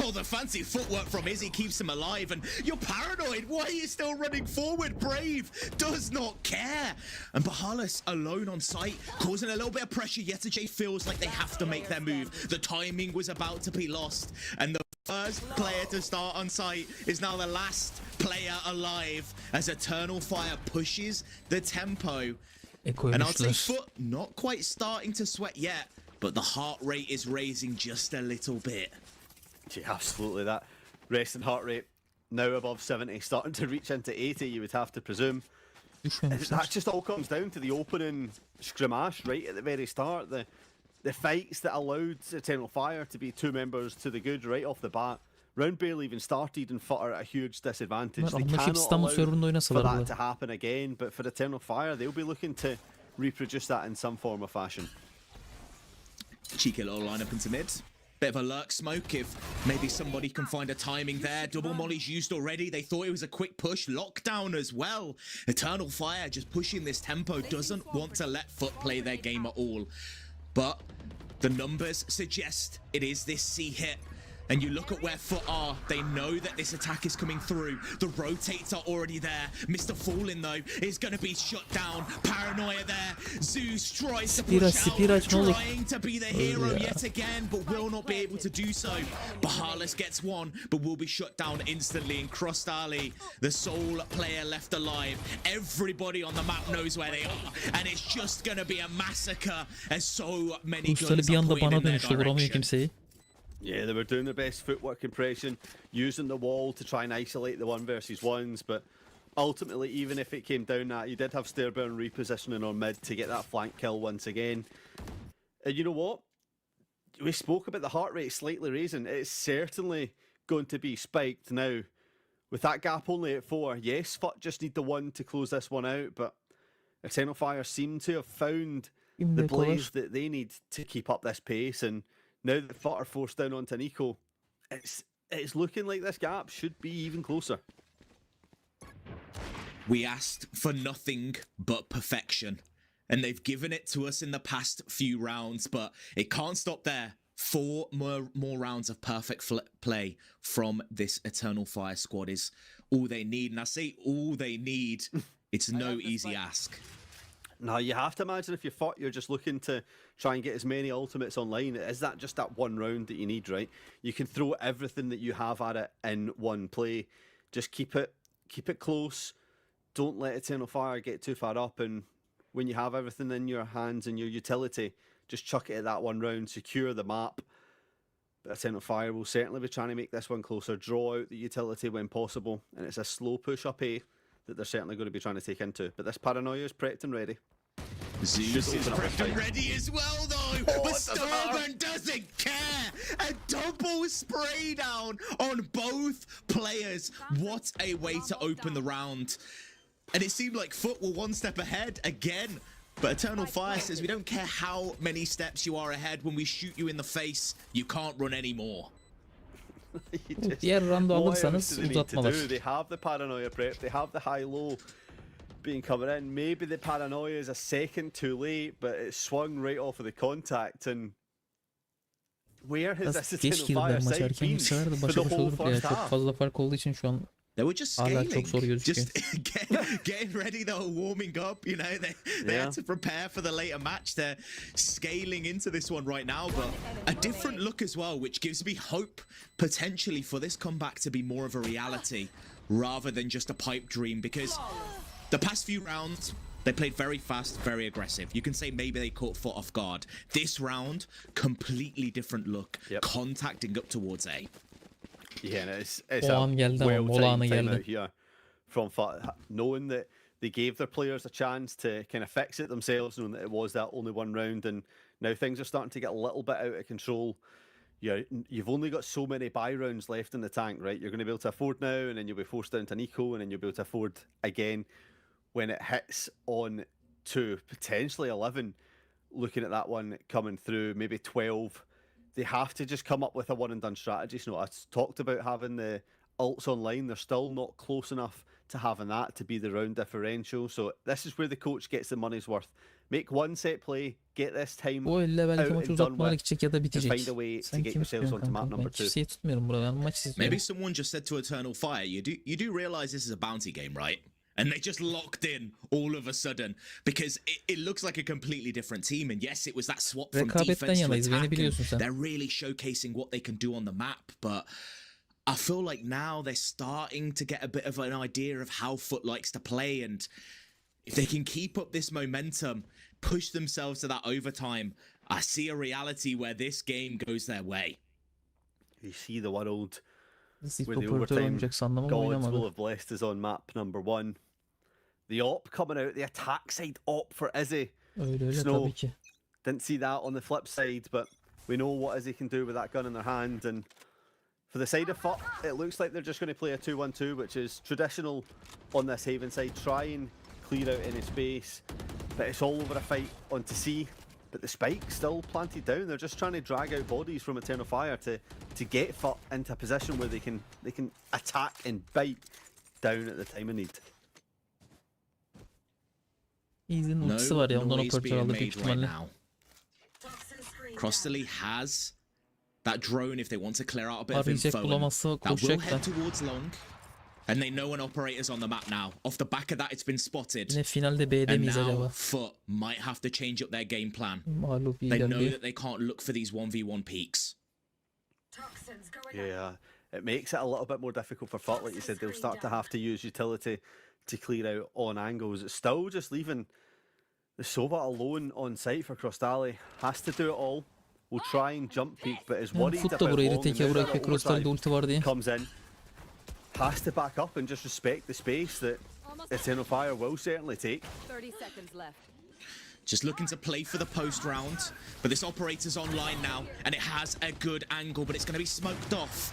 S2: Oh, the fancy footwork from Izzy keeps him alive, and you're paranoid. Why are you still running forward? Brave does not care. And Bahalis alone on site, causing a little bit of pressure. Yet feels like they have to make their move. The timing was about to be lost, and the First player to start on site is now the last player alive as Eternal Fire pushes the tempo. And I'll say
S3: Koymuşlar.
S2: FUT not quite starting to sweat yet, but the heart rate is raising just a little bit.
S1: Yeah, absolutely. That resting heart rate now above 70, starting to reach into 80, you would have to presume.
S3: Düşmemişler.
S1: That just all comes down to the opening scrimmage right at the very start. The fights that allowed Eternal Fire to be 2 members to the good right off the bat. Round barely even started and FUT are at a huge disadvantage.
S3: Bunlar
S1: They
S3: anlaşıp
S1: cannot
S3: İstanbul
S1: allow
S3: serverında
S1: for
S3: oynasalar
S1: that
S3: burada.
S1: to happen again, but for Eternal Fire, they'll be looking to reproduce that in some form or fashion.
S2: Cheeky little lineup into mid. Bit of a lurk smoke if maybe somebody can find a timing there. Double molly's used already. They thought it was a quick push. Lockdown as well. Eternal Fire just pushing this tempo. Doesn't want to let FUT play their game at all. But the numbers suggest it is this C hit. And you look at where FUT are, they know that this attack is coming through. The rotates are already there. Mr. Fallen, though, is going to be shut down. Paranoia there. Zeus tries to push out, trying to be the hero yet again, but will not be able to do so. Bahalis gets one, but will be shut down instantly. And Crossed Ali, the sole player left alive. Everybody on the map knows where they are. And it's just going to be a massacre as so many
S3: Rusları
S2: guns
S3: bir
S2: are
S3: anda
S2: pointing
S3: bana
S2: in their
S3: dönüştü. Vuramıyor
S2: direction.
S3: kimseyi.
S1: Yeah, they were doing their best footwork compression, using the wall to try and isolate the 1v1s, but ultimately, even if it came down that, you did have Stairburn repositioning on mid to get that flank kill once again. And you know what? We spoke about the heart rate slightly raising. It's certainly going to be spiked now. With that gap only at 4, yes, FUT just need the 1 to close this one out, but Eternal Fire seem to have found
S3: Şimdi
S1: the
S3: kolay.
S1: blaze that they need to keep up this pace, and now that FUT are forced down onto Nico, it's looking like this gap should be even closer.
S2: We asked for nothing but perfection, and they've given it to us in the past few rounds, but it can't stop there. 4 more rounds of perfect play from this Eternal Fire squad is all they need, and I say all they need. It's no easy ask.
S1: Now, you have to imagine if you're FUT, you're just looking to try and get as many ultimates online. Is that just that one round that you need, right? You can throw everything that you have at it in one play. Just keep it close. Don't let Eternal Fire get too far up, and when you have everything in your hands and your utility, just chuck it at that one round, secure the map. But Eternal Fire will certainly be trying to make this one closer, draw out the utility when possible, and it's a slow push up A that they're certainly going to be trying to take into. But this Paranoia is prepped and ready.
S2: Zeus is
S1: open up
S2: prepped
S1: the
S2: and
S1: fight.
S2: ready as well, though.
S1: Oh,
S2: But
S1: it doesn't
S2: Starburn doesn't care. A double spray down on both players. What a way to open the round. And it seemed like FUT were one step ahead again. But Eternal Fire says we don't care how many steps you are ahead. When we shoot you in the face, you can't run anymore.
S3: Diğer roundu
S1: What else
S3: alırsanız
S1: do they need to
S3: uzatmalar.
S1: do? They have the Paranoia prep, they have the high-low being coming in. Maybe the Paranoia is a second too late, but it swung right off of the contact. And where has
S3: Biraz
S1: this
S3: geç
S1: Eternal Fire
S3: girdiler maç
S1: side
S3: erken
S1: been
S3: girselerdi
S1: for
S3: başa
S1: the
S3: baş
S1: whole
S3: olurdu ya.
S1: first
S3: Çok
S1: half?
S3: fazla fark olduğu için şu an
S2: They were just
S3: Hala
S2: scaling,
S3: çok zor gözüküyor.
S2: just getting ready. They were warming up. You know, they
S1: Yeah.
S2: had to prepare for the later match. They're scaling into this one right now, but a different look as well, which gives me hope potentially for this comeback to be more of a reality rather than just a pipe dream. Because the past few rounds, they played very fast, very aggressive. You can say maybe they caught FUT off guard. This round, completely different look,
S1: Yep.
S2: contacting up towards A.
S1: Yeah, and it's
S3: O an geldi ama, mola anı
S1: well-timed
S3: geldi.
S1: timeout here from FUT, knowing that they gave their players a chance to kind of fix it themselves, knowing that it was that only one round, and now things are starting to get a little bit out of control. You've only got so many buy rounds left in the tank, right? You're going to be able to afford now, and then you'll be forced down to Nico, and then you'll be able to afford again when it hits on to potentially 11. Looking at that one coming through, maybe 12. They have to just come up with a one and done strategy. So I talked about having the ults online. They're still not close enough to having that to be the round differential. So this is where the coach gets the money's worth. Make one set play, get this time
S3: o elle belki
S1: out
S3: maç
S1: and done
S3: uzatmalara
S1: with,
S3: gidecek ya da
S1: and
S3: bitecek.
S1: find a way to
S3: Sen
S1: get
S3: kimi
S1: yourselves
S3: tutuyorsun
S1: onto map
S3: kanka? Ben
S1: number 2.
S3: kimseyi tutmuyorum burada. Ben maç izliyorum.
S2: Maybe someone just said to Eternal Fire, you do realize this is a bounty game, right? And they just locked in all of a sudden because it looks like a completely different team. And yes, it was that swap from
S3: Rekabetten
S2: defense to
S3: yanayız, beni
S2: attack.
S3: biliyorsun sen.
S2: They're really showcasing what they can do on the map. But I feel like now they're starting to get a bit of an idea of how FUT likes to play. And if they can keep up this momentum, push themselves to that overtime, I see a reality where this game goes their way.
S1: You see the world
S3: Siz
S1: where the
S3: operatör
S1: overtime
S3: oynayacak sandım ama
S1: gods will
S3: oynamadı.
S1: have blessed us on map number 1. The op coming out, the attack side op for Izzy.
S3: Öyle
S1: Snow.
S3: tabii ki.
S1: Didn't see that on the flip side, but we know what Izzy can do with that gun in their hand. And for the side of FUT, it looks like they're just going to play a 2-1-2, which is traditional on this Haven side. Try and clear out any space, but it's all over a fight onto C. But the spike's still planted down. They're just trying to drag out bodies from Eternal Fire to get FUT into a position where they can attack and bite down at the time of need.
S3: Easy'nin ultisi var ya, ondan
S2: noise
S3: operatör
S2: being
S3: aldı büyük
S2: made right
S3: ihtimalle.
S2: now. Crossley has that drone if they want to clear out a bit of
S3: Arayacak,
S2: info.
S3: bulamazsa
S2: That will
S3: koşacak
S2: head
S3: da.
S2: towards long. And they know an operator's on the map now. Off the back of that, it's been spotted.
S3: Yine finalde B'de
S2: And
S3: miyiz
S2: now
S3: acaba?
S2: FUT might have to change up their game plan.
S3: Mağlup
S2: They know
S3: ilerliyor.
S2: that they can't look for these 1v1 peaks.
S1: Yeah, it makes it a little bit more difficult for FUT. Like you said, they'll start to have to use utility to clear out on angles. It's still just leaving the Sova alone on site for Crosstally. Has to do it all. Will try and jump peak, but is
S3: Yani
S1: worried
S3: FUT da
S1: about
S3: burayı
S1: long. And
S3: teke
S1: now
S3: bırakıyor.
S1: that
S3: Crosstal'de
S1: overdrive
S3: ulti var diye.
S1: comes in. Has to back up and just respect the space that Eternal Fire will certainly take.
S4: 30 seconds left.
S2: Just looking to play for the post round. But this operator's online now, and it has a good angle, but it's going to be smoked off.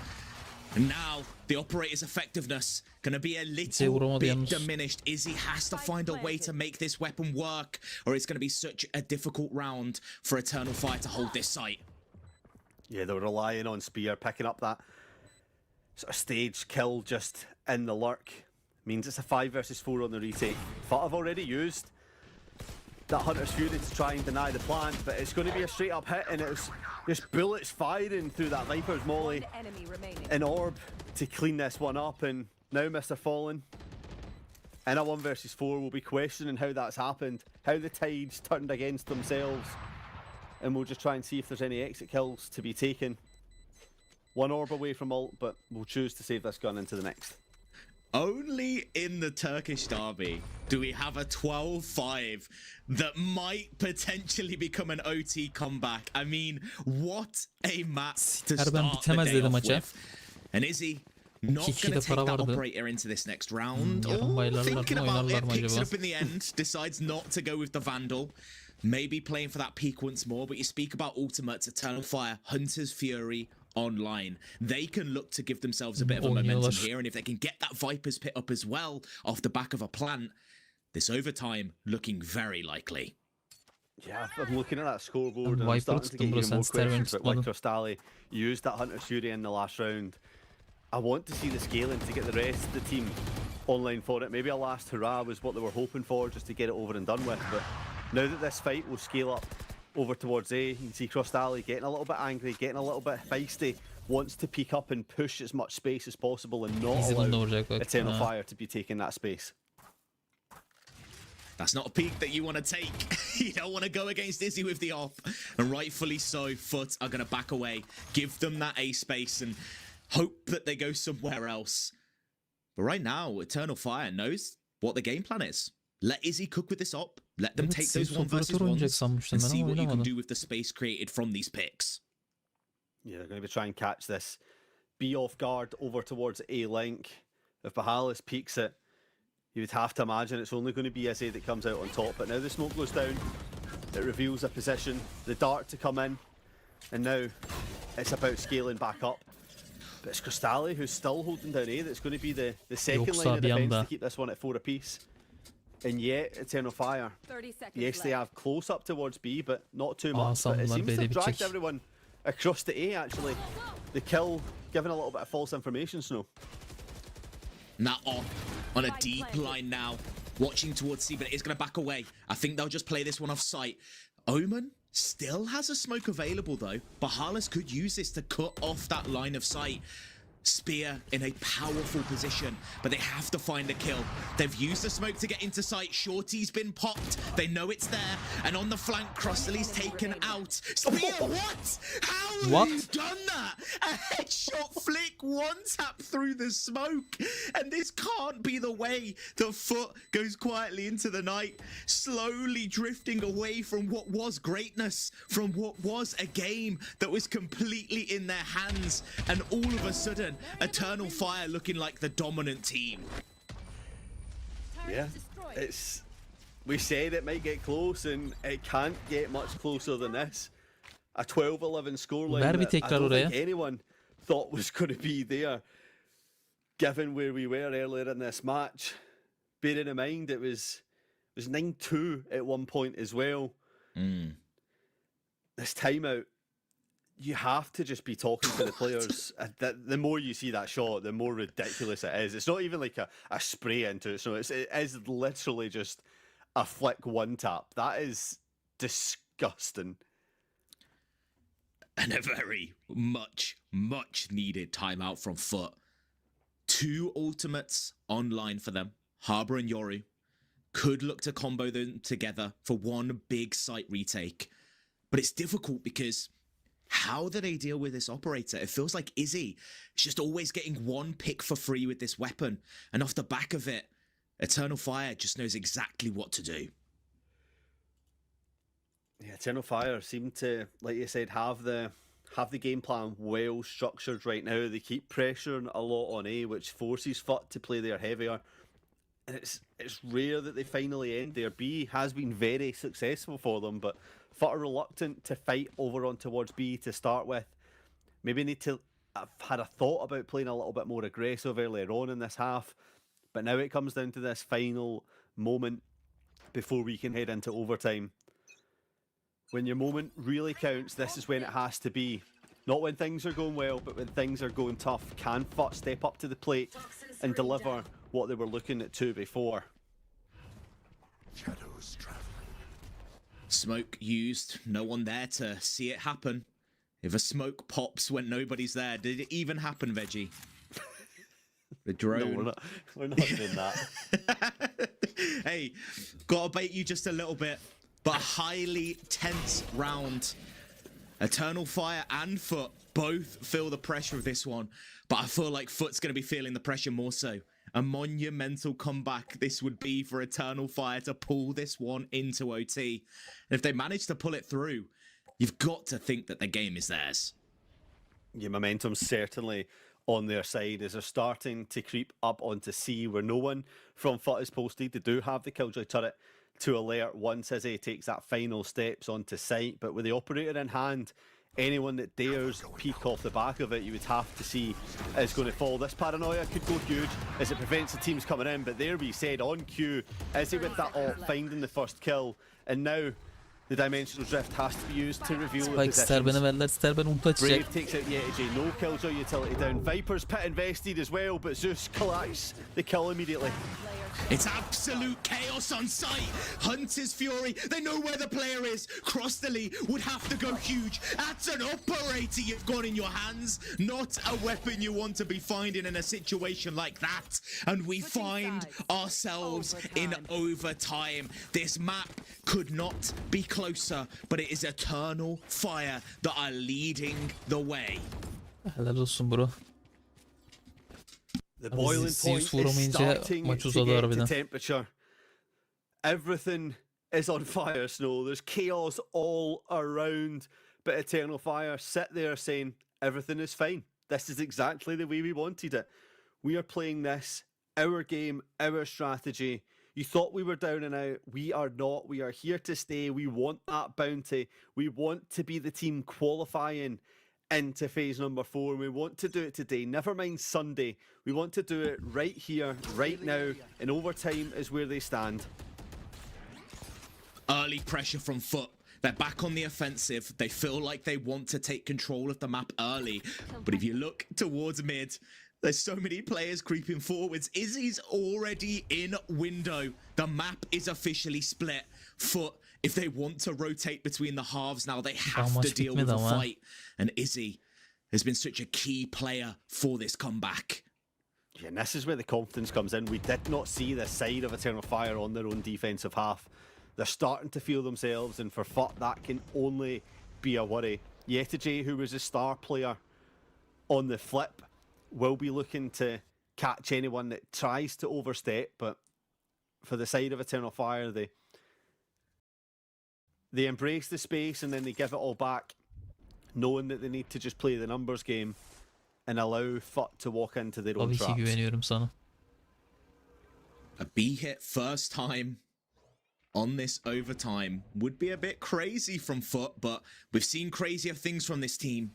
S2: And now, the operator's effectiveness going to be a little
S3: vuramadı
S2: bit
S3: yalnız.
S2: diminished. Izzy has to find a way to make this weapon work, or it's going to be such a difficult round for Eternal Fire to hold this site.
S1: Yeah, they were relying on Spear picking up that sort of stage kill just in the lurk. Means it's a 5 versus 4 on the retake. FUT have already used that Hunter's Fury to try and deny the plant, but it's going to be a straight up hit, and it was just bullets firing through that Viper's molly.
S4: One enemy remaining.
S1: An orb to clean this one up, and now Mr. Fallen in a 1 versus 4 will be questioning how that's happened, how the tides turned against themselves, and we'll just try and see if there's any exit kills to be taken. One orb away from ult, but we'll choose to save this gun into the next.
S2: Only in the Turkish derby do we have a 12-5 that might potentially become an OT comeback. I mean, what a map to
S3: Ben
S2: start the
S3: bitemez
S2: day
S3: dedim
S2: off
S3: maça.
S2: with. And Izzy not
S3: İki
S2: going
S3: de
S2: to take
S3: para
S2: that
S3: vardı.
S2: operator into this next round.
S3: Yarın baylarlar
S2: Thinking
S3: mı,
S2: about
S3: oynarlar
S2: it,
S3: mı
S2: picks it
S3: acaba?
S2: up in the end, decides not to go with the Vandal. Maybe playing for that peak once more, but you speak about ultimates, Eternal Fire, Hunter's Fury online. They can look to give themselves a bit of a momentum
S3: Oynuyorlar.
S2: here, and if they can get that Viper's pit up as well off the back of a plant, this overtime looking very likely.
S1: Yeah, I'm looking at that scoreboard and I'm
S3: Viper
S1: starting to
S3: tuttum
S1: get
S3: bro,
S1: even
S3: sen
S1: more
S3: Sterling
S1: questions about why
S3: tutmadın.
S1: Crosstally used that Hunter's Fury in the last round. I want to see the scaling to get the rest of the team online for it. Maybe a last hurrah was what they were hoping for, just to get it over and done with. But now that this fight will scale up over towards A, you can see Crosstally getting a little bit angry, getting a little bit feisty, wants to peek up and push as much space as possible and not
S3: Easy bunda
S1: allow
S3: vuracak bak.
S1: Eternal
S3: Ha.
S1: Fire to be taking that space.
S2: That's not a peak that you want to take. You don't want to go against Izzy with the op. And rightfully so, FUT are going to back away, give them that A space and hope that they go somewhere else. But right now, Eternal Fire knows what the game plan is. Let Izzy cook with this op. Let them
S3: Evet,
S2: take those
S3: Sims
S2: 1 versus
S3: operatör oynayacak
S2: 1s
S3: sanmıştım
S2: and
S3: ben
S2: see
S3: ama
S2: what you can
S3: oynamadı.
S2: do with the space created from these picks.
S1: Yeah, they're going to be trying to catch this. Be off guard over towards A link. If Bahalis peeks it, you would have to imagine it's only going to be SA that comes out on top. But now the smoke goes down. It reveals a position. The dart to come in. And now it's about scaling back up. But it's Crosstally who's still holding down A. That's going to be the second
S3: Yoksa
S1: line of
S3: bir
S1: defense
S3: anda.
S1: to keep this one at 4 apiece. And yet, Eternal Fire.
S4: 30 seconds
S1: Yes, they
S4: left.
S1: have close up towards B, but not too
S3: Aa,
S1: much. But it
S3: sandılar
S1: seems to
S3: B'de
S1: have dragged
S3: bitecek.
S1: everyone across to A, actually. The kill, giving a little bit of false information, Snow.
S2: Now on a deep line now, watching towards C, but it is going to back away. I think they'll just play this one off sight. Omen still has a smoke available though. Bahalis could use this to cut off that line of sight. Spear in a powerful position, but they have to find a kill. They've used the smoke to get into sight. Shorty's been popped. They know it's there. And on the flank, Crossley's taken out. Spear, what? How have you done that? A headshot flick, one tap through the smoke. And this can't be the way the FUT goes quietly into the night, slowly drifting away from what was greatness, from what was a game that was completely in their hands. And all of a sudden, Eternal Fire looking like the dominant team.
S1: Yeah, it's. We said it might get close, and it can't get much closer than this. A 12-11 scoreline
S3: Ver bir
S1: that I
S3: tekrar
S1: don't
S3: oraya.
S1: think anyone thought was going to be there, given where we were earlier in this match. Bearing in mind it was 9-2 at one point as well. This timeout, you have to just be talking to the players. The more you see that shot, the more ridiculous it is. It's not even like a spray into it. So it is literally just a flick one tap. That is disgusting.
S2: And a very much needed timeout from FUT. 2 ultimates online for them. Harbor and Yoru could look to combo them together for one big site retake. But it's difficult because how do they deal with this operator? It feels like Izzy is just always getting one pick for free with this weapon. And off the back of it, Eternal Fire just knows exactly what to do.
S1: Yeah, Eternal Fire seem to, like you said, have the game plan well structured right now. They keep pressuring a lot on A, which forces FUT to play there heavier. And it's rare that they finally end there. B has been very successful for them, but FUT are reluctant to fight over on towards B to start with. Maybe need to have had a thought about playing a little bit more aggressive earlier on in this half. But now it comes down to this final moment before we can head into overtime. When your moment really counts, this is when it has to be. Not when things are going well, but when things are going tough. Can FUT step up to the plate and deliver what they were looking at to before?
S5: Shadows traveling.
S2: Smoke used, no one there to see it happen. If a smoke pops when nobody's there, did it even happen, Veggie? The drone.
S1: No, we're not doing that.
S2: Hey, gotta bait you just a little bit, but a highly tense round. Eternal Fire and FUT both feel the pressure of this one, but I feel like FUT's gonna be feeling the pressure more so. A monumental comeback this would be for Eternal Fire to pull this one into OT. And if they manage to pull it through, you've got to think that the game is theirs.
S1: Yeah, momentum's certainly on their side as they're starting to creep up onto C, where no one from FUT is posted. They do have the Killjoy turret to alert once Izzy takes that final steps onto site, but with the operator in hand, anyone that dares peek off the back of it, you would have to see is going to fall. This paranoia could go huge as it prevents the teams coming in, but there we said on cue, Izzy with that ult, finding the first kill, and now the dimensional drift has to be used to reveal the
S3: Spike Sterben'e
S1: positions.
S3: verdiler. Sterben ulti açacak.
S1: Brave takes out Yetiji, no Killjoy utility down. Viper's pit invested as well, but Zeus collects the kill immediately.
S2: It's absolute chaos on site. Hunter's Fury, they know where the player is. Crossley would have to go huge. That's an operator you've got in your hands, not a weapon you want to be finding in a situation like that. And we find ourselves in overtime. This map could not be closer, but it is Eternal Fire that are leading the way.
S3: Helal olsun bro.
S1: The boiling point is starting
S3: maç
S1: to
S3: uzadı
S1: get to
S3: harbiden.
S1: temperature. Everything is on fire, Snow. There's chaos all around. But Eternal Fire sit there saying, everything is fine. This is exactly the way we wanted it. We are playing this, our game, our strategy. You thought we were down and out. We are not. We are here to stay. We want that bounty. We want to be the team qualifying into phase number 4. We want to do it today. Never mind Sunday. We want to do it right here, right now. And overtime is where they stand.
S2: Early pressure from FUT. They're back on the offensive. They feel like they want to take control of the map early. But if you look towards mid, there's so many players creeping forwards. Izzy's already in window. The map is officially split. FUT, if they want to rotate between the halves now, they have to deal with the fight. And Izzy, has been such a key player for this comeback.
S1: Yeah, and this is where the confidence comes in. We did not see this side of Eternal Fire on their own defensive half. They're starting to feel themselves, and for FUT, that can only be a worry. Yetijay, who was a star player on the flip, will be looking to catch anyone that tries to overstep, but for the side of Eternal Fire, they embrace the space and then they give it all back, knowing that they need to just play the numbers game and allow FUT to walk into their own
S3: Tabii ki
S1: traps.
S3: güveniyorum sana.
S2: A B hit first time on this overtime would be a bit crazy from FUT, but we've seen crazier things from this team.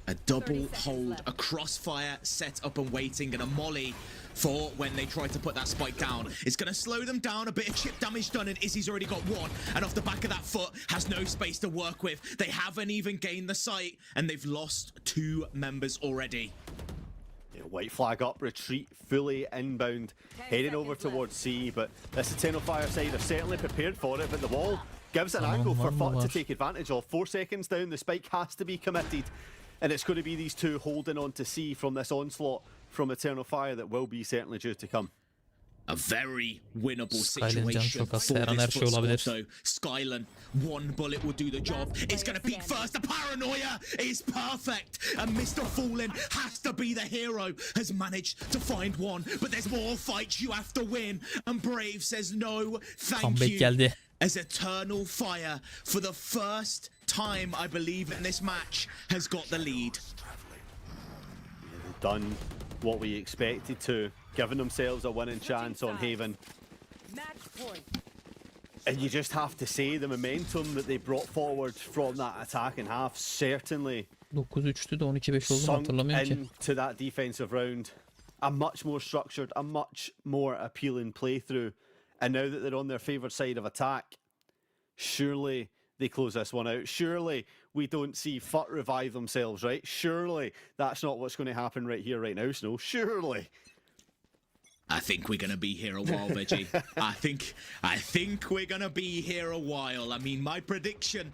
S2: A double hold, a crossfire set up and waiting, and a molly for when they try to put that spike down. It's going to slow them down, a bit of chip damage done, and Izzy's already got one, and off the back of that FUT has no space to work with. They haven't even gained the site, and they've lost 2 members already.
S1: Yeah, white flag up, retreat fully inbound, heading over towards C, but this Eternal Fire side are certainly prepared for it, but the wall gives an angle for FUT to take advantage of. 4 seconds down, the spike has to be committed, and it's going to be these two holding on to C from this onslaught from Eternal Fire that will be certainly due to come.
S2: A very winnable
S3: Skylin'in canı
S2: situation
S3: çok az.
S2: for
S3: Her an
S2: this
S3: her şey
S2: FUT squad,
S3: olabilir.
S2: though. Skylin, 1 bullet will do the job. It's going to peek first. The paranoia is perfect. And Mr. Fallen has to be the hero. Has managed to find one. But there's more fights you have to win. And Brave says no, thank
S3: Comeback
S2: you.
S3: geldi.
S2: As Eternal Fire, for the first time, I believe, in this match, has got the lead.
S1: They've done what we expected to, giving themselves a winning chance on Haven.
S4: Match point.
S1: And you just have to say the momentum that they brought forward from that attacking half certainly
S3: 9-3'tü de 12-5 oldu mu
S1: sunk
S3: hatırlamıyorum ki.
S1: into that defensive round. A much more structured, a much more appealing playthrough. And now that they're on their favoured side of attack, surely they close this one out. Surely we don't see FUT revive themselves, right? Surely that's not what's going to happen right here, right now, Snow. Surely.
S2: I think we're gonna be here a while, Veggie. I think we're gonna be here a while. I mean, my prediction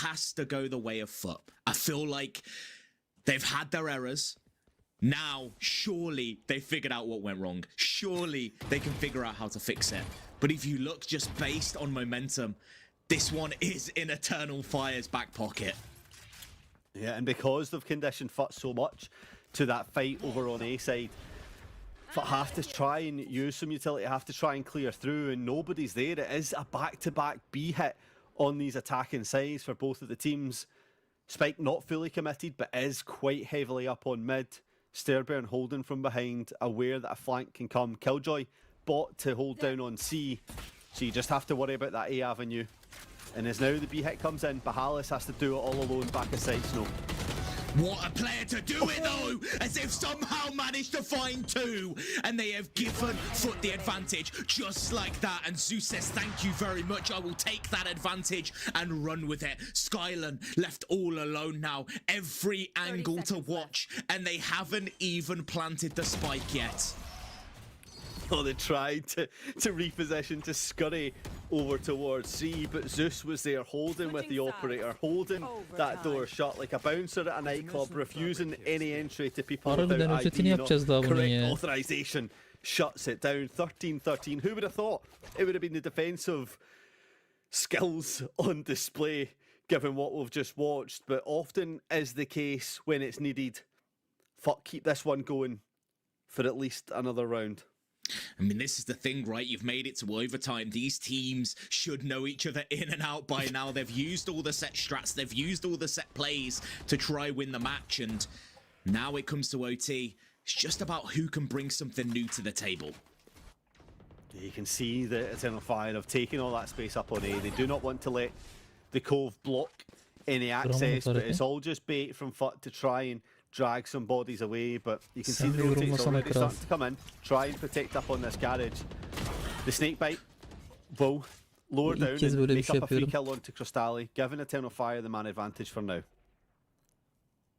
S2: has to go the way of FUT. I feel like they've had their errors. Now, surely they figured out what went wrong. Surely they can figure out how to fix it. But if you look just based on momentum, this one is in Eternal Fire's back pocket.
S1: Yeah, and because they've conditioned FUT so much to that fight over on A side, FUT have to try and use some utility, have to try and clear through, and nobody's there. It is a back-to-back B hit on these attacking sides for both of the teams. Spike not fully committed, but is quite heavily up on mid. Stairburn holding from behind, aware that a flank can come. Killjoy bot to hold down on C, so you just have to worry about that A avenue. And as now the B hit comes in, Bahalis has to do it all alone back aside Snow.
S2: What a player to do it though, as if somehow managed to find 2, and they have given FUT the advantage just like that. And Zeus says, thank you very much, I will take that advantage and run with it. Skylin left all alone now, every angle to watch, and they haven't even planted the spike yet.
S1: Oh, they tried to reposition, to scurry over towards C, but Zeus was there holding with the operator, holding that door shut like a bouncer at a nightclub, refusing any entry to people
S3: Harbiden
S1: without
S3: özetini
S1: ID, not
S3: yapacağız daha bunun
S1: correct
S3: ya.
S1: authorization. Shuts it down, 13-13. Who would have thought it would have been the defensive skills on display, given what we've just watched, but often is the case when it's needed. FUT keep this one going for at least another round.
S2: I mean, this is the thing, right? You've made it to overtime. These teams should know each other in and out by now. They've used all the set strats. They've used all the set plays to try win the match. And now it comes to OT. It's just about who can bring something new to the table.
S1: You can see the Eternal Fire have taken all that space up on A. They do not want to let the Cove block any access, but it's all just bait from FUT to try and drag some bodies away, but you can see the rotates already starting to come in, try and protect up on this garage. The snake bite will lower down and make up a free kill onto Crystalli, giving Eternal Fire the man advantage for now.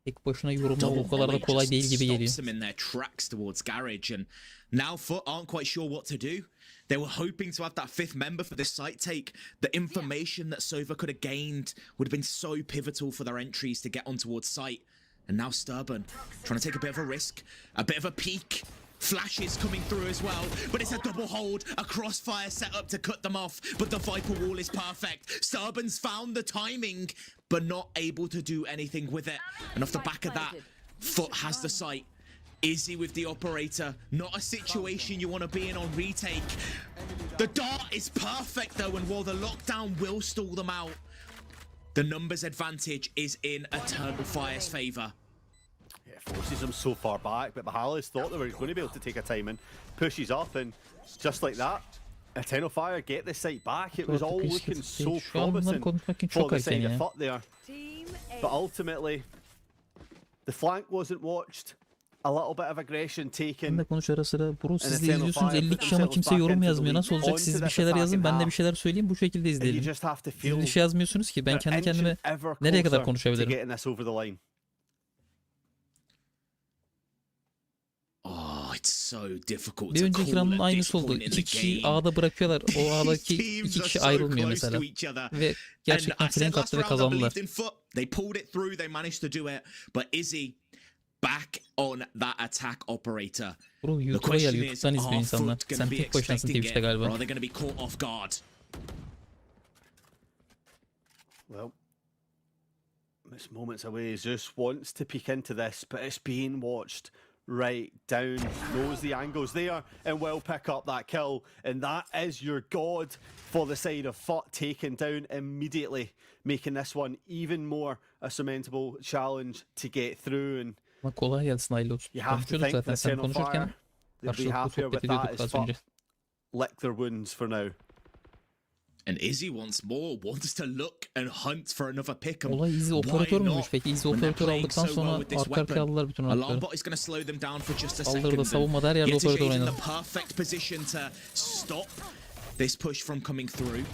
S3: Tek başına yorumlamak o kadar da kolay değil gibi geliyor.
S2: Stops them in their tracks towards garage, and now FUT aren't quite sure what to do. They were hoping to have that 5th member for this site take. The information that Sova could have gained would have been so pivotal for their entries to get on towards site. And now Sturban trying to take a bit of a risk, a bit of a peek. Flashes coming through as well, but it's a double hold, a crossfire set up to cut them off, but the Viper wall is perfect. Sturban's found the timing, but not able to do anything with it. And off the back of that, FUT has the sight. Izzy with the operator, not a situation you want to be in on retake. The dart is perfect though, and while the lockdown will stall them out, the numbers advantage is in Eternal Fire's favor.
S1: It forces them so far back, but Mahala's thought they were going to be able to take a time and pushes up, and just like that, Eternal Fire get the site back. It was all looking so promising for the side of FUT there,
S4: Team
S1: but ultimately the flank wasn't watched. A little bit of aggression taken.
S3: Ben de konuş ara sıra. Bro siz de izliyorsunuz 50 kişi ama kimse yorum yazmıyor. Nasıl olacak? Siz bir şeyler yazın, ben de bir şeyler söyleyeyim, bu şekilde izleyelim. Siz bir şey yazmıyorsunuz ki. Ben kendi kendime nereye kadar konuşabilirim?
S2: Oh, it's so difficult
S3: Bir
S2: to
S3: önceki
S2: call
S3: round'un
S2: at this
S3: aynısı oldu.
S2: point in the
S3: İki kişi
S2: game.
S3: A'da bırakıyorlar. O A'daki
S2: Teams
S3: iki
S2: are
S3: kişi
S2: so
S3: ayrılmıyor
S2: close
S3: mesela.
S2: to each other.
S3: Ve gerçekten
S2: And I said
S3: flank
S2: last
S3: attı ve
S2: round I
S3: kazandılar.
S2: believed in FUT. They pulled it through. They managed to do it. But Izzy back on that attack operator.
S3: Bro
S2: The
S3: YouTube'a gel,
S2: question is,
S3: YouTube'dan izliyor
S2: are
S3: insanlar.
S2: FUT going
S3: Sen
S2: to be
S3: tek başınasın
S2: expecting
S3: Twitch'te
S2: it, or
S3: galiba.
S2: are they going to be caught off guard?
S1: Well, it's moments away. Zeus wants to peek into this, but it's being watched right down. Knows the angles there and will pick up that kill. And that is your god for the side of FUT, taken down immediately, making this one even more a surmountable challenge to get through. And
S3: Ama kolay gelsin hayırlı olsun.
S1: you have to
S3: Konuşuyorduk
S1: think
S3: zaten.
S1: the
S3: Sen
S1: Eternal
S3: konuşurken
S1: Fire, they'll be
S3: karşılıklı
S1: happier
S3: sohbet
S1: with that
S3: ediyorduk
S1: as
S3: az
S1: FUT
S3: önce.
S1: lick their wounds for now.
S2: And Izzy wants more, wants to look and hunt for another pick. And
S3: Olay Izzy
S2: why
S3: operatör müymüş
S2: not?
S3: peki? Izzy
S2: When they're
S3: operatör
S2: playing
S3: aldıktan
S2: so well
S3: sonra
S2: with this
S3: arka arkaya
S2: weapon.
S3: aldılar bütün
S2: Alarm
S3: oyuncuları.
S2: bot is going to slow them down for just a
S3: Saldırıda,
S2: second.
S3: savunmada her yerde
S2: Yetişeh's
S3: operatör
S2: in
S3: oynadı.
S2: the perfect position to stop this push from coming through.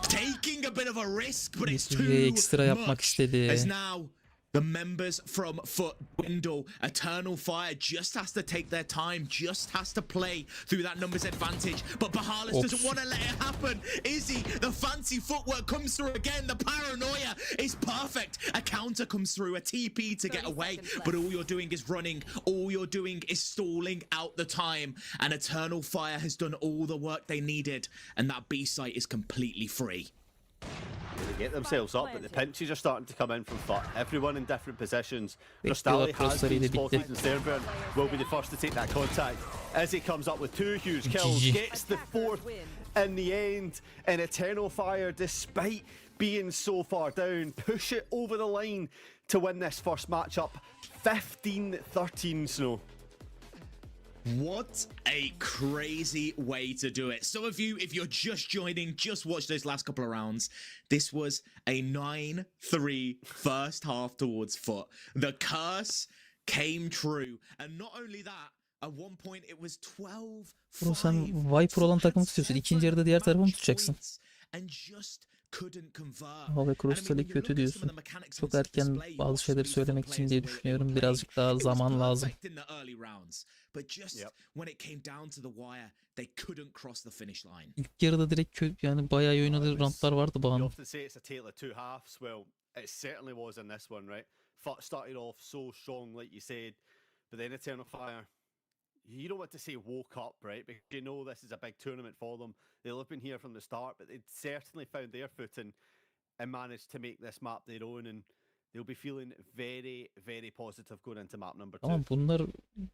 S2: Taking a bit of a risk, but it's too
S3: Izzy'ye ekstra yapmak
S2: much.
S3: istedi.
S2: As now the members from FUT dwindle. Eternal Fire just has to take their time, just has to play through that numbers advantage. But Bahalis doesn't want to let it happen. Izzy, the fancy footwork comes through again. The paranoia is perfect. A counter comes through, a TP to get away. But all you're doing is running. All you're doing is stalling out the time. And Eternal Fire has done all the work they needed. And that B site is completely free.
S1: They get themselves up, but the pinches are starting to come in from FUT. Everyone in different positions.
S3: Bekliyorlar,
S1: Rostali has
S3: crossları
S1: been
S3: da bitti.
S1: spotted, and Sternburn will be the first to take that contact as he comes up with two huge kills.
S3: GG.
S1: Gets the fourth in the end, and Eternal Fire, despite being so far down, push it over the line to win this first matchup. 15-13, Snow.
S2: What a crazy way to do it. Some of you, if you're just joining, just watch those last couple of rounds. This was a 9-3 first half towards FUT. The curse came true. And not only that, at one point it was 12-5.
S3: Bro sen Viper olan takımı tutuyorsun. İkinci yarıda diğer tarafı mı tutacaksın?
S2: And just couldn't convert.
S3: Hava ve Crystal'i kötü diyorsun. Çok erken bazı şeyleri söylemek için diye düşünüyorum. Birazcık daha zaman lazım.
S2: But just when it came down to the wire, they couldn't cross the finish line.
S3: İlk yarıda direkt yani bayağı iyi oynadığı roundlar vardı
S1: You
S3: Bağ'ın.
S1: often say it's a tale of two halves. Well, it certainly was in this one, right? FUT started off so strong, like you said, but then Eternal Fire, you don't want to say woke up, right? Because you know this is a big tournament for them. They'll have been here from the start, but they'd certainly found their footing and managed to make this map their own, and they'll be feeling very, very positive going into map number 2.
S3: Tamam bunlar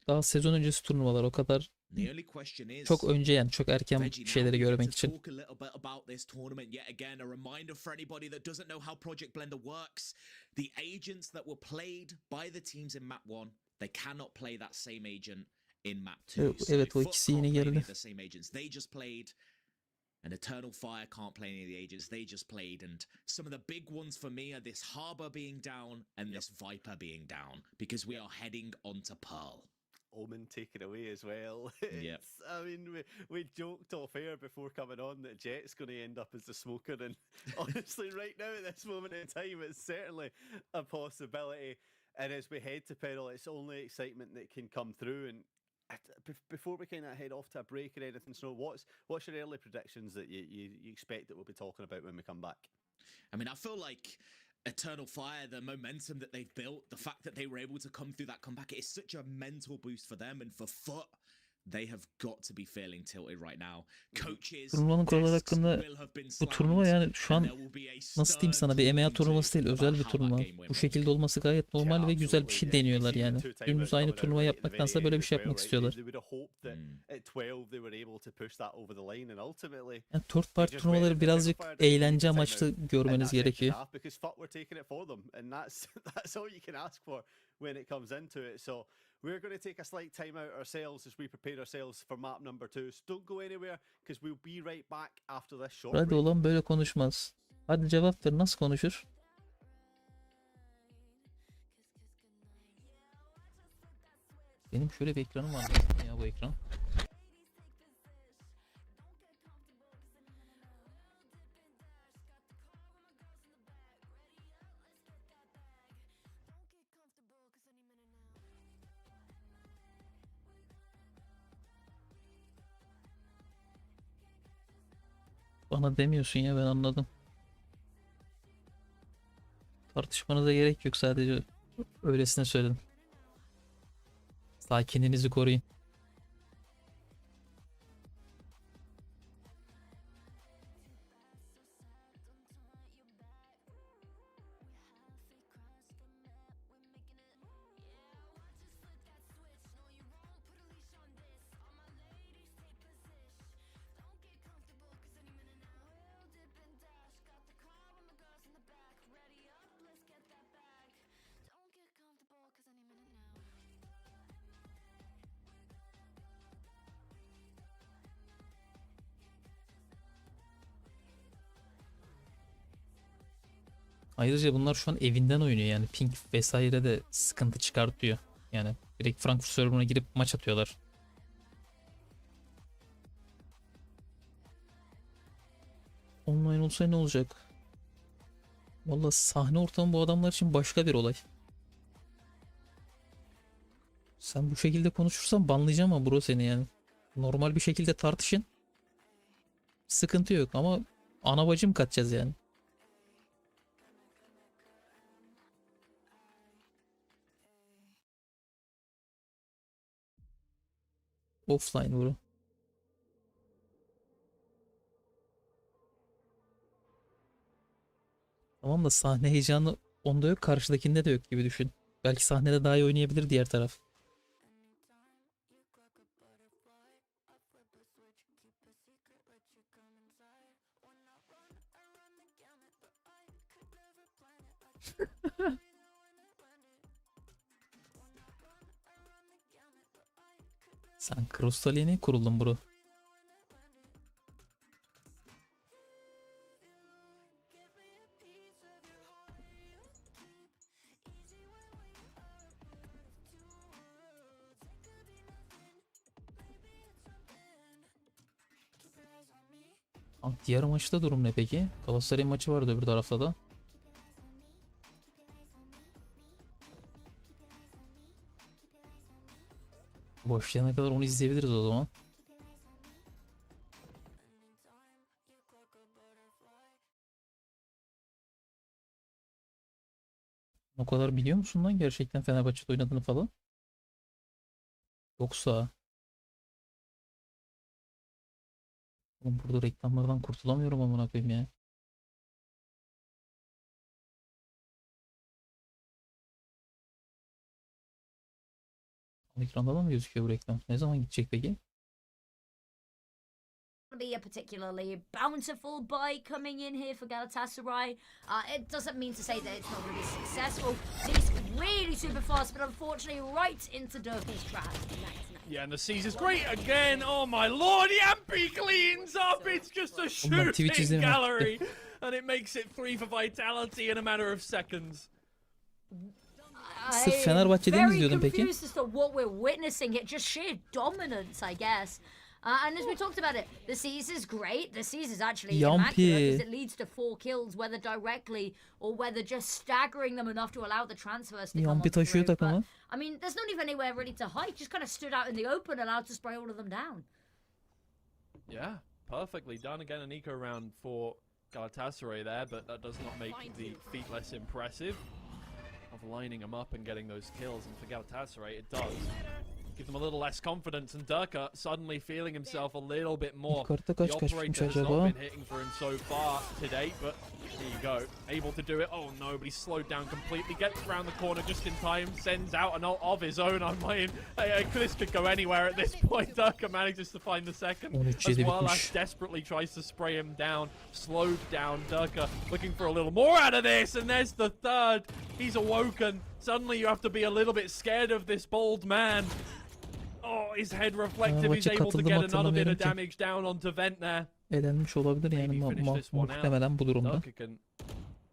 S3: daha sezon öncesi turnuvalar, o kadar
S2: The only question is,
S3: çok önce yani çok erken
S2: Veggie, now
S3: şeyleri
S2: we get
S3: görmek
S2: to
S3: için.
S2: talk a little bit about this tournament yet again. A reminder for anybody that doesn't know how Project Blender works. The agents that were played by the teams in map 1, they cannot play that same agent in map 2.
S3: Evet, o
S2: FUT
S3: ikisi
S2: can't
S3: yeni
S2: play any
S3: geldi.
S2: of the same agents. They just played. And Eternal Fire can't play any of the agents. They just played. And some of the big ones for me are this Harbor being down and this Viper being down. Because we are heading onto Pearl.
S1: Omen taken away as well.
S2: Yep.
S1: I mean, we joked off air before coming on that Jet's going to end up as the smoker, and honestly, right now at this moment in time, it's certainly a possibility. And as we head to Peril, it's only excitement that can come through. And before we kind of head off to a break or anything, so what's your early predictions that you expect that we'll be talking about when we come back?
S2: I mean, I feel like Eternal Fire, the momentum that they've built, the fact that they were able to come through that comeback, it is such a mental boost for them and for FUT. They have got to be feeling tilted right now. Coaches,
S3: Turnuvanın kuralları hakkında bu turnuva yani şu an nasıl diyeyim sana bir EMEA turnuvası değil, özel bir turnuva. Bu şekilde olması gayet normal ve güzel bir şey deniyorlar yani. Dümdüz aynı turnuva yapmaktansa böyle bir şey yapmak istiyorlar. Yani third party turnuvaları birazcık eğlence amaçlı görmeniz gerekiyor.
S1: We're going to take a slight time out ourselves as we prepare ourselves for map number 2. So don't go anywhere because we'll be right back after this short
S3: Hadi olan böyle konuşmaz. Hadi cevap ver, nasıl konuşur? Benim şöyle bir ekranım var ya, bu ekran. Bana demiyorsun ya, ben anladım. Tartışmanıza gerek yok, sadece öylesine söyledim. Sakinliğinizi koruyun. Ayrıca bunlar şu an evinden oynuyor yani ping vesaire de sıkıntı çıkartıyor. Yani direkt Frankfurt serverına girip maç atıyorlar. Online olsa ne olacak? Vallahi sahne ortamı bu adamlar için başka bir olay. Sen bu şekilde konuşursan banlayacağım ama bro seni yani. Normal bir şekilde tartışın. Sıkıntı yok ama ana bacım kaçacağız yani. Offline bro. Tamam da sahne heyecanı onda yok, karşıdakinde de yok gibi düşün. Belki sahnede daha iyi oynayabilir diğer taraf. Sen Krustali'ye ne kuruldun bro? Diğer maçta durum ne peki? Galatasaray maçı vardı öbür tarafta da. Başlayana kadar onu izleyebiliriz o zaman. O kadar biliyor musun lan gerçekten Fenerbahçe'de oynadığını falan? Yoksa oğlum burada reklamlardan kurtulamıyorum amına koyayım ya. Ekranda da mı gözüküyor bu reklam? Ne zaman gidecek peki?
S5: Be a particularly bountiful buy coming in here for Galatasaray. It doesn't mean to say that it's not going to be successful. It's really super fast, but unfortunately right into Durkin's trap.
S6: Yeah, and the Caesar's great again. Oh my lord, Yampi cleans up. It's just a shooting gallery. And it makes it 3 for vitality in a matter of seconds.
S3: Sırf Fenerbahçe'den izliyordum peki.
S5: Very confused as to what we're witnessing. It just sheer dominance, I guess. And as we talked about it, the Caesar's great. The Caesar's actually immaculate because it leads to 4 kills, whether directly or whether just staggering them enough to allow the transfers to come on through. But, I mean, there's not even anywhere really to hide. Just kind of stood out in the open, allowed to spray all of them down.
S6: Yeah, perfectly done. Again, an eco round for Galatasaray there, but that does not make the feat less impressive of lining them up and getting those kills. And for Galatasaray, it does give them a little less confidence, and Durka suddenly feeling himself a little bit more.
S3: Yukarıda
S6: The
S3: kaç
S6: operator has
S3: acaba?
S6: not been hitting for him so far to date, but here you go. Able to do it. Oh no, but he's slowed down completely. Gets around the corner just in time. Sends out an ult of his own. I'm like, this could go anywhere at this point. Durka manages to find the second,
S3: 13
S6: as well as
S3: bitmiş.
S6: desperately tries to spray him down. Slowed down. Durka looking for a little more out of this, and there's the third. He's awoken. Suddenly you have to be a little bit scared of this bold man. Oh, his head reflective. He's able to get another bit of damage down onto Vent there.
S3: Elenmiş olabilir yani muhtemelen bu durumda.
S6: Durka can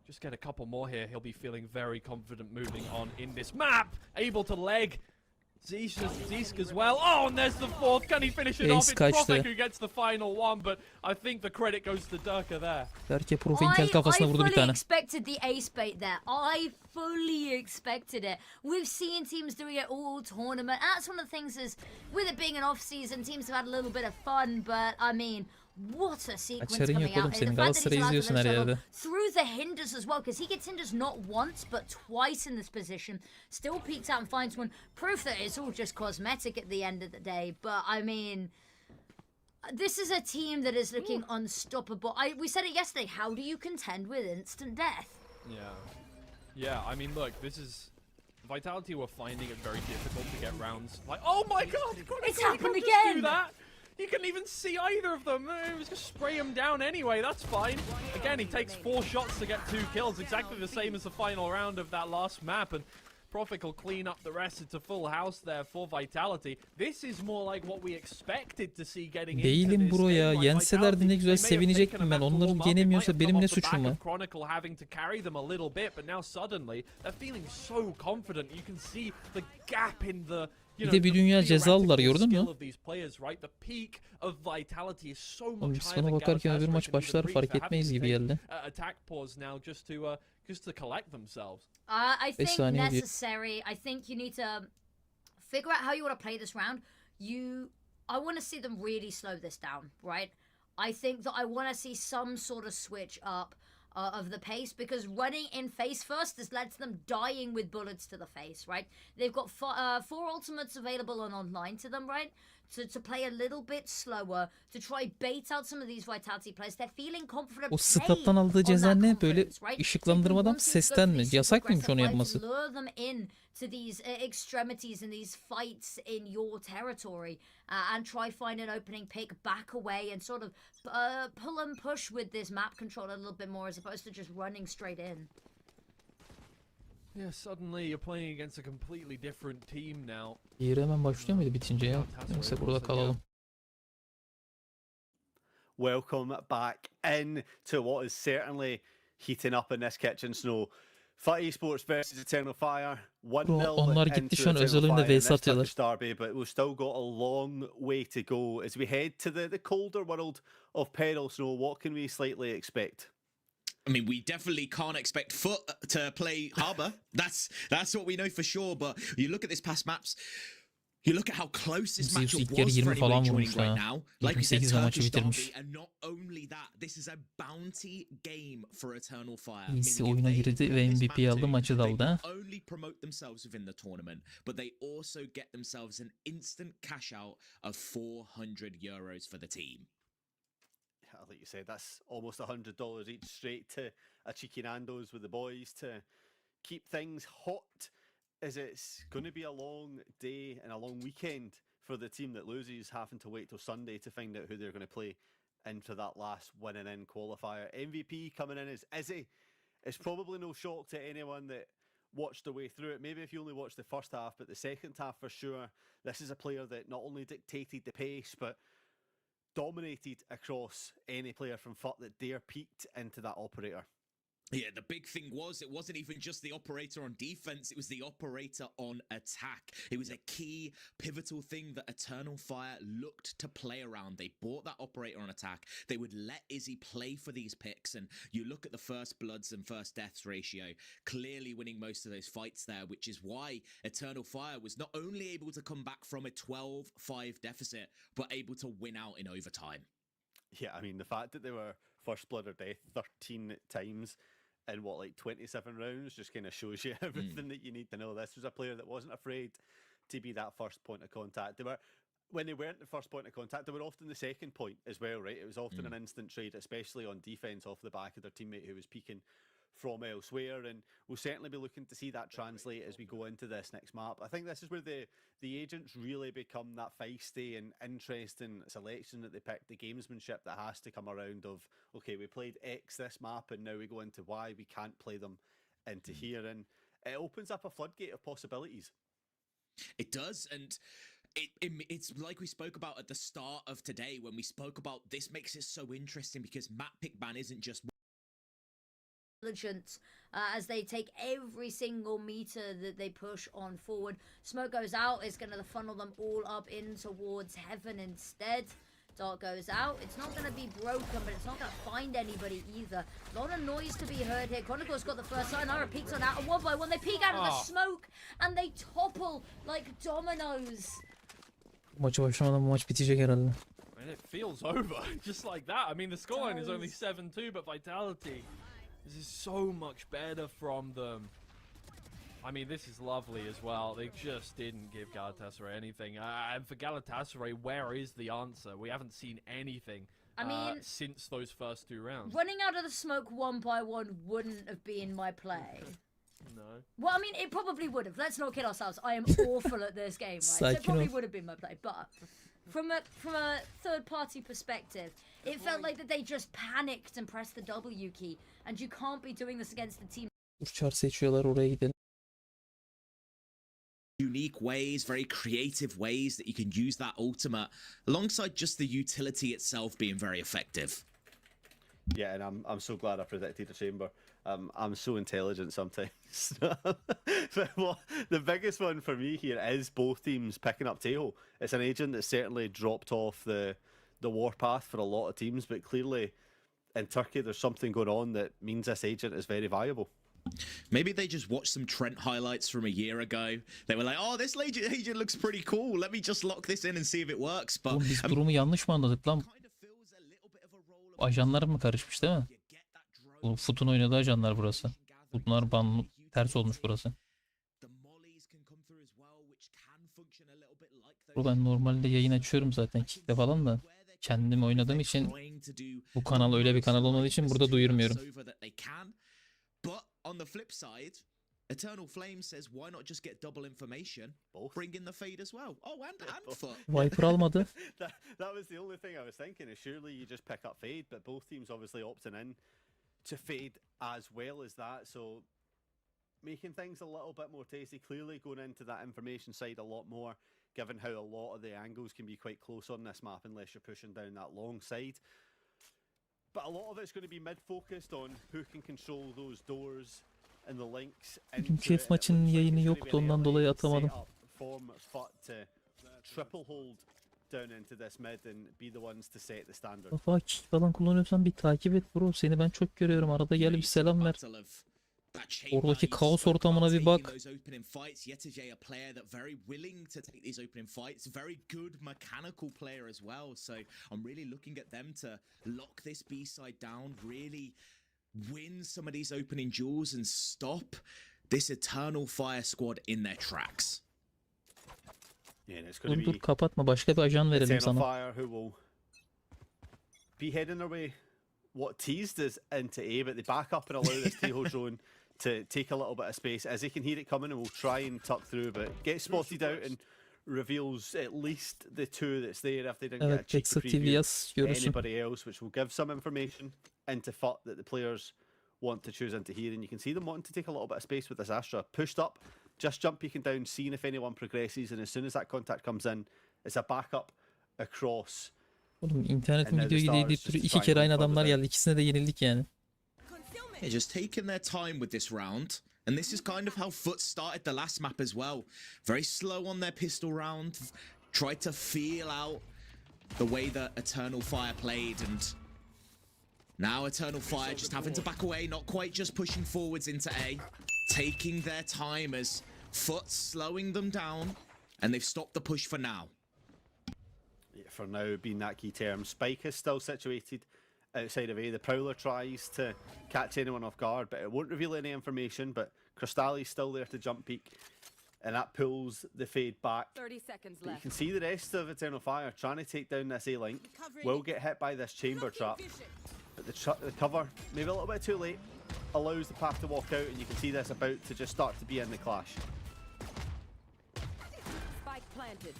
S6: just get a couple more here. He'll be feeling very confident moving on in this map. Able to leg Zesk as well. Oh, and there's the fourth. Can he finish it off? It's Profek who gets the final one, but I think the credit goes to Durka there.
S3: Berke Profek'in kafasına vurdu bir
S5: I
S3: tane.
S5: fully expected the ace bait there. I fully expected it. We've seen teams doing it all tournament. That's one of the things is, with it being an off season, teams have had a little bit of fun, but I mean, what a sequence
S3: Açarın
S5: coming
S3: yok oğlum
S5: out. The
S3: senin.
S5: fact that
S3: Galatasaray'ı
S5: he's allowed to
S3: izliyorsun her
S5: live solo
S3: yerde.
S5: through the hinders as well, because he gets hinders not once but twice in this position. Still peeks out and finds one. Proof that it's all just cosmetic at the end of the day. But I mean, this is a team that is looking unstoppable. We said it yesterday. How do you contend with instant death?
S6: Yeah, I mean, look, this is... Vitality were finding it very difficult to get rounds. Like, oh my god!
S5: It's
S6: you
S5: happened
S6: couldn't just
S5: again!
S6: do that! You couldn't even see either of them. It was just spray him down anyway. That's fine. Again, he takes 4 shots to get 2 kills. Exactly the same as the final round of that last map. And Profik will clean up the rest. It's a full house there for Vitality. This is more like what we expected to see getting into
S3: Değilim
S6: this
S3: bro ya.
S6: game. Like
S3: Yenselerdi ne güzel
S6: Vitality, they may have
S3: sevinecektim
S6: taken a
S3: ben.
S6: map to
S3: Onların
S6: warm up. It might
S3: yenemiyorsa
S6: have
S3: benim
S6: come
S3: ne
S6: off the
S3: suçum
S6: back
S3: var?
S6: of Chronicle having to carry them a little bit, but now suddenly they're feeling so confident. You can see the gap in the
S3: Bir de bir dünya cezalılar gördün mü?
S6: Oğlum
S3: biz sana bakarken öbür maç başlar fark etmeyiz gibi geldi.
S5: I think necessary. I think you need to figure out how you want to play this round. I want to see them really slow this down, right? I think that I want to see some sort of switch up of the pace, because running in face first has led to them dying with bullets to the face, right? They've got 4 ultimates available on online to them, right? To play a little bit slower, to try bait out some of these Vitality players. They're feeling confident.
S3: O stat'tan aldığı ceza ne? Böyle ışıklandırmadan sesten mi? Yasak mıymış onu yapması?
S5: Lure them in to these extremities and these fights in your territory, and try find an opening, pick back away, and sort of pull and push with this map control a little bit more, as opposed to just running straight in.
S6: Yeah, suddenly you're playing against a completely different team now.
S3: Diğeri hemen başlıyor muydu bitince ya? Neyse burada kalalım.
S1: Welcome back in to what is certainly heating up in this kitchen snow. FUT Esports versus Eternal Fire. 1-0
S3: Onlar gitti
S1: into
S3: şu an
S1: Eternal
S3: özel oyunda
S1: Fire in
S3: vs
S1: this
S3: atıyorlar.
S1: Turkish derby, but we've still got a long way to go as we head to the colder world of Peril Snow. What can we slightly expect?
S2: I mean, we definitely can't expect FUT to play Harbour. That's what we know for sure. But you look at this past maps, you look at how close this matchup was for anybody joining right now. Like we said, Turkish derby, and not only that, this is a bounty game for Eternal Fire.
S3: İyisi oyuna girdi ve MVP aldı, maçı da aldı ha.
S2: They only promote themselves within the tournament, but they also get themselves an instant cash out of €400 for the team.
S1: Like you said, that's almost $100 each straight to a cheeky Nando's with the boys to keep things hot, as it's going to be a long day and a long weekend for the team that loses, having to wait till Sunday to find out who they're going to play into that last winning in qualifier. MVP coming in as Izzy. It's probably no shock to anyone that watched the way through it. Maybe if you only watched the first half, but the second half for sure. This is a player that not only dictated the pace, but dominated across any player from FUT that dare peeked into that operator.
S2: Yeah, the big thing was, it wasn't even just the operator on defense, it was the operator on attack. It was a key, pivotal thing that Eternal Fire looked to play around. They bought that operator on attack. They would let Izzy play for these picks, and you look at the first bloods and first deaths ratio, clearly winning most of those fights there, which is why Eternal Fire was not only able to come back from a 12-5 deficit, but able to win out in overtime.
S1: Yeah, I mean, the fact that they were first blood or death 13 times in what, like 27 rounds, just kind of shows you everything that you need to know. This was a player that wasn't afraid to be that first point of contact. They were, when they weren't the first point of contact, they were often the second point as well, right? It was often an instant trade, especially on defense off the back of their teammate who was peeking from elsewhere, and we'll certainly be looking to see that translate as we go into this next map. I think this is where the agents really become that feisty and interesting selection that they pick, the gamesmanship that has to come around of, okay, we played X this map and now we go into Y, we can't play them into here, and it opens up a floodgate of possibilities.
S2: It does, and it's like we spoke about at the start of today when we spoke about this makes it so interesting because map pick ban isn't just
S5: as they take every single meter that they push on forward. Smoke goes out, it's going to funnel them all up in towards heaven instead. Dart goes out, it's not going to be broken, but it's not going to find anybody either. A lot of noise to be heard here. Chronicle's got the first sign, Ira peeks on out, and one by one they peek out of the smoke, and they topple like dominoes.
S3: Maçı başlamadan bu maç bitecek herhalde.
S6: And it feels over, just like that. I mean, the scoreline is only 7-2, but Vitality, this is so much better from them. I mean, this is lovely as well. They just didn't give Galatasaray anything. And for Galatasaray, where is the answer? We haven't seen anything since those first 2 rounds.
S5: Running out of the smoke one by one wouldn't have been my play.
S6: No.
S5: Well, I mean, it probably would have. Let's not kid ourselves. I am awful at this game, right? So it probably would have been my play. But from a third-party perspective, it felt like that they just panicked and pressed the W key. And you can't be doing this against the team.
S3: Uçar seçiyorlar, oraya gidelim.
S2: Unique ways, very creative ways that you can use that ultimate alongside just the utility itself being very effective.
S1: Yeah, and I'm so glad I predicted a chamber. I'm so intelligent sometimes. But well, the biggest one for me here is both teams picking up Tejo. It's an agent that certainly dropped off the warpath for a lot of teams, but clearly in Turkey there's something going on that means this agent is very viable.
S2: Maybe they just watched some Trent highlights from a year ago. They were like, oh, this agent looks pretty cool. Let me just lock this in and see if it works. But
S3: Oğlum biz durumu yanlış mı anladık lan? Ajanlar mı karışmış değil mi? Bu FUT'un oynadığı ajanlar burası. Bunlar ban ters olmuş burası. Ben normalde yayın açıyorum zaten kitle falan da. Kendim oynadığım için bu kanal öyle bir kanal olmadığı için burada duyurmuyorum.
S2: But on the flip side, Eternal Flame says, why not just get double information? Bring in the feed as well. Oh, and FUT.
S3: Viper almadı.
S1: that was the only thing I was thinking. Is surely you just pick up fade, but both teams obviously opting in to fade as well as that. So making things a little bit more tasty. Clearly going into that information side a lot more, given how a lot of the angles can be quite close on this map unless you're pushing down that long side. But a lot of it's going to be mid-focused on who can control those doors and the links.
S3: Bugün Chef maçının yayını yoktu, ondan dolayı atamadım.
S1: Form FUT to triple hold down into this mid and be the ones to set the standard.
S3: Kafa kick falan kullanıyorsan bir takip et bro. Seni ben çok görüyorum. Arada gel bir selam ver. Oradaki kaos ortamına bir bak.
S2: A player that very willing to take these opening fights, very good mechanical player as well. So I'm really looking at them to lock this B side down, really win some of these opening duels and stop this Eternal Fire squad in their tracks.
S1: Yeah, and it's going to
S3: Dur
S1: be
S3: kapatma, başka bir ajan verelim
S1: Eternal
S3: sana.
S1: Fire who will be heading their way. What teased us into A, but they back up and allow this Tejo drone to take a little bit of space as they can hear it coming and will try and tuck through, but gets spotted out and reveals at least the two that's there if they didn't get a cheeky
S3: Pexa
S1: preview anybody else, which will give some information into FUT that the players want to choose into here, and you can see them wanting to take a little bit of space with this Astra. Pushed up, just jump peeking down, seeing if anyone progresses, and as soon as that contact comes in, it's a backup across.
S3: Oğlum internetin videoyu deyip duruyor. 2 kere aynı adamlar geldi. İkisine de yenildik yani.
S2: Yeah, just taking their time with this round. And this is kind of how FUT started the last map as well. Very slow on their pistol round. Tried to feel out the way that Eternal Fire played. And now Eternal Fire just having to back away. Not quite just pushing forwards into A. Taking their time as FUT slowing them down. And they've stopped the push for now.
S1: For now being that key term. Spike is still situated outside of A. The Prowler tries to catch anyone off guard, but it won't reveal any information. But Crystalli's still there to jump peek, and that pulls the fade back.
S4: 30 seconds
S1: But you
S4: left.
S1: can see the rest of Eternal Fire trying to take down this A-Link. Will get hit by this chamber trap, but the cover, maybe a little bit too late, allows the path to walk out, and you can see this about to just start to be in the clash.
S4: Spike planted.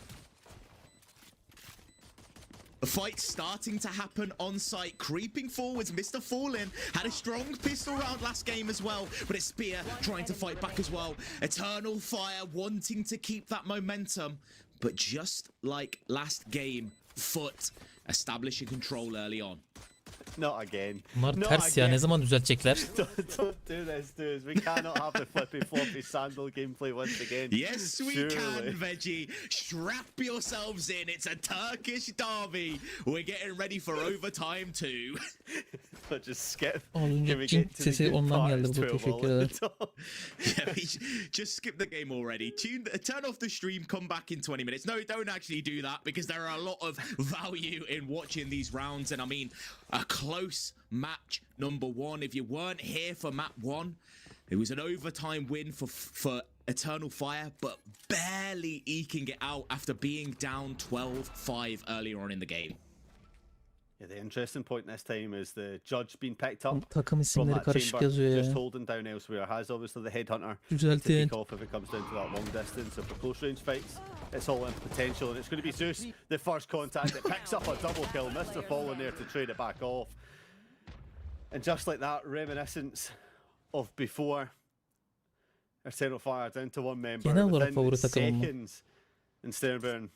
S2: The fight's starting to happen on site, creeping forwards. Mr. Fallen had a strong pistol round last game as well, but it's Spear trying to fight back as well. Eternal Fire wanting to keep that momentum, but just like last game, FUT establishing control early on.
S1: Not again.
S3: Bunlar
S1: Not
S3: ters ya,
S1: again.
S3: ne zaman düzeltecekler?
S1: Don't do this to us. We cannot have the flippy floppy sandal gameplay once again.
S2: Yes, we
S1: Surely.
S2: can, Veggie. Strap yourselves in. It's a Turkish derby. We're getting ready for overtime too.
S1: But just skip.
S3: Az
S1: Can
S3: önce
S1: we
S3: cink
S1: get to the
S3: sesi
S1: good
S3: ondan
S1: parts
S3: geldi
S1: to
S3: burada,
S1: a
S3: teşekkür
S1: wall
S3: ederim.
S1: at the top?
S2: Yeah, just skip the game already. Turn off the stream, come back in 20 minutes. No, don't actually do that because there are a lot of value in watching these rounds. And I mean, a close match number one. If you weren't here for map one, it was an overtime win for Eternal Fire, but barely eking it out after being down 12-5 earlier on in the game.
S1: Yeah, the interesting point this time is the judge being picked up
S3: Takım
S1: from
S3: isimleri
S1: that
S3: karışık
S1: chamber,
S3: yazıyor
S1: just
S3: ya.
S1: holding down elsewhere. Has obviously the headhunter to
S3: Düzeltin.
S1: take off if it comes down to that long distance. So for close range fights, it's all in potential, and it's going to be Zeus, the first contact that picks up a double kill. Mr. Fallen there to trade it back off, and just like that, reminiscence of before. Eternal Fire down to one member
S3: Genel olarak
S1: within
S3: favori takımım mı?
S1: seconds, and Sternburn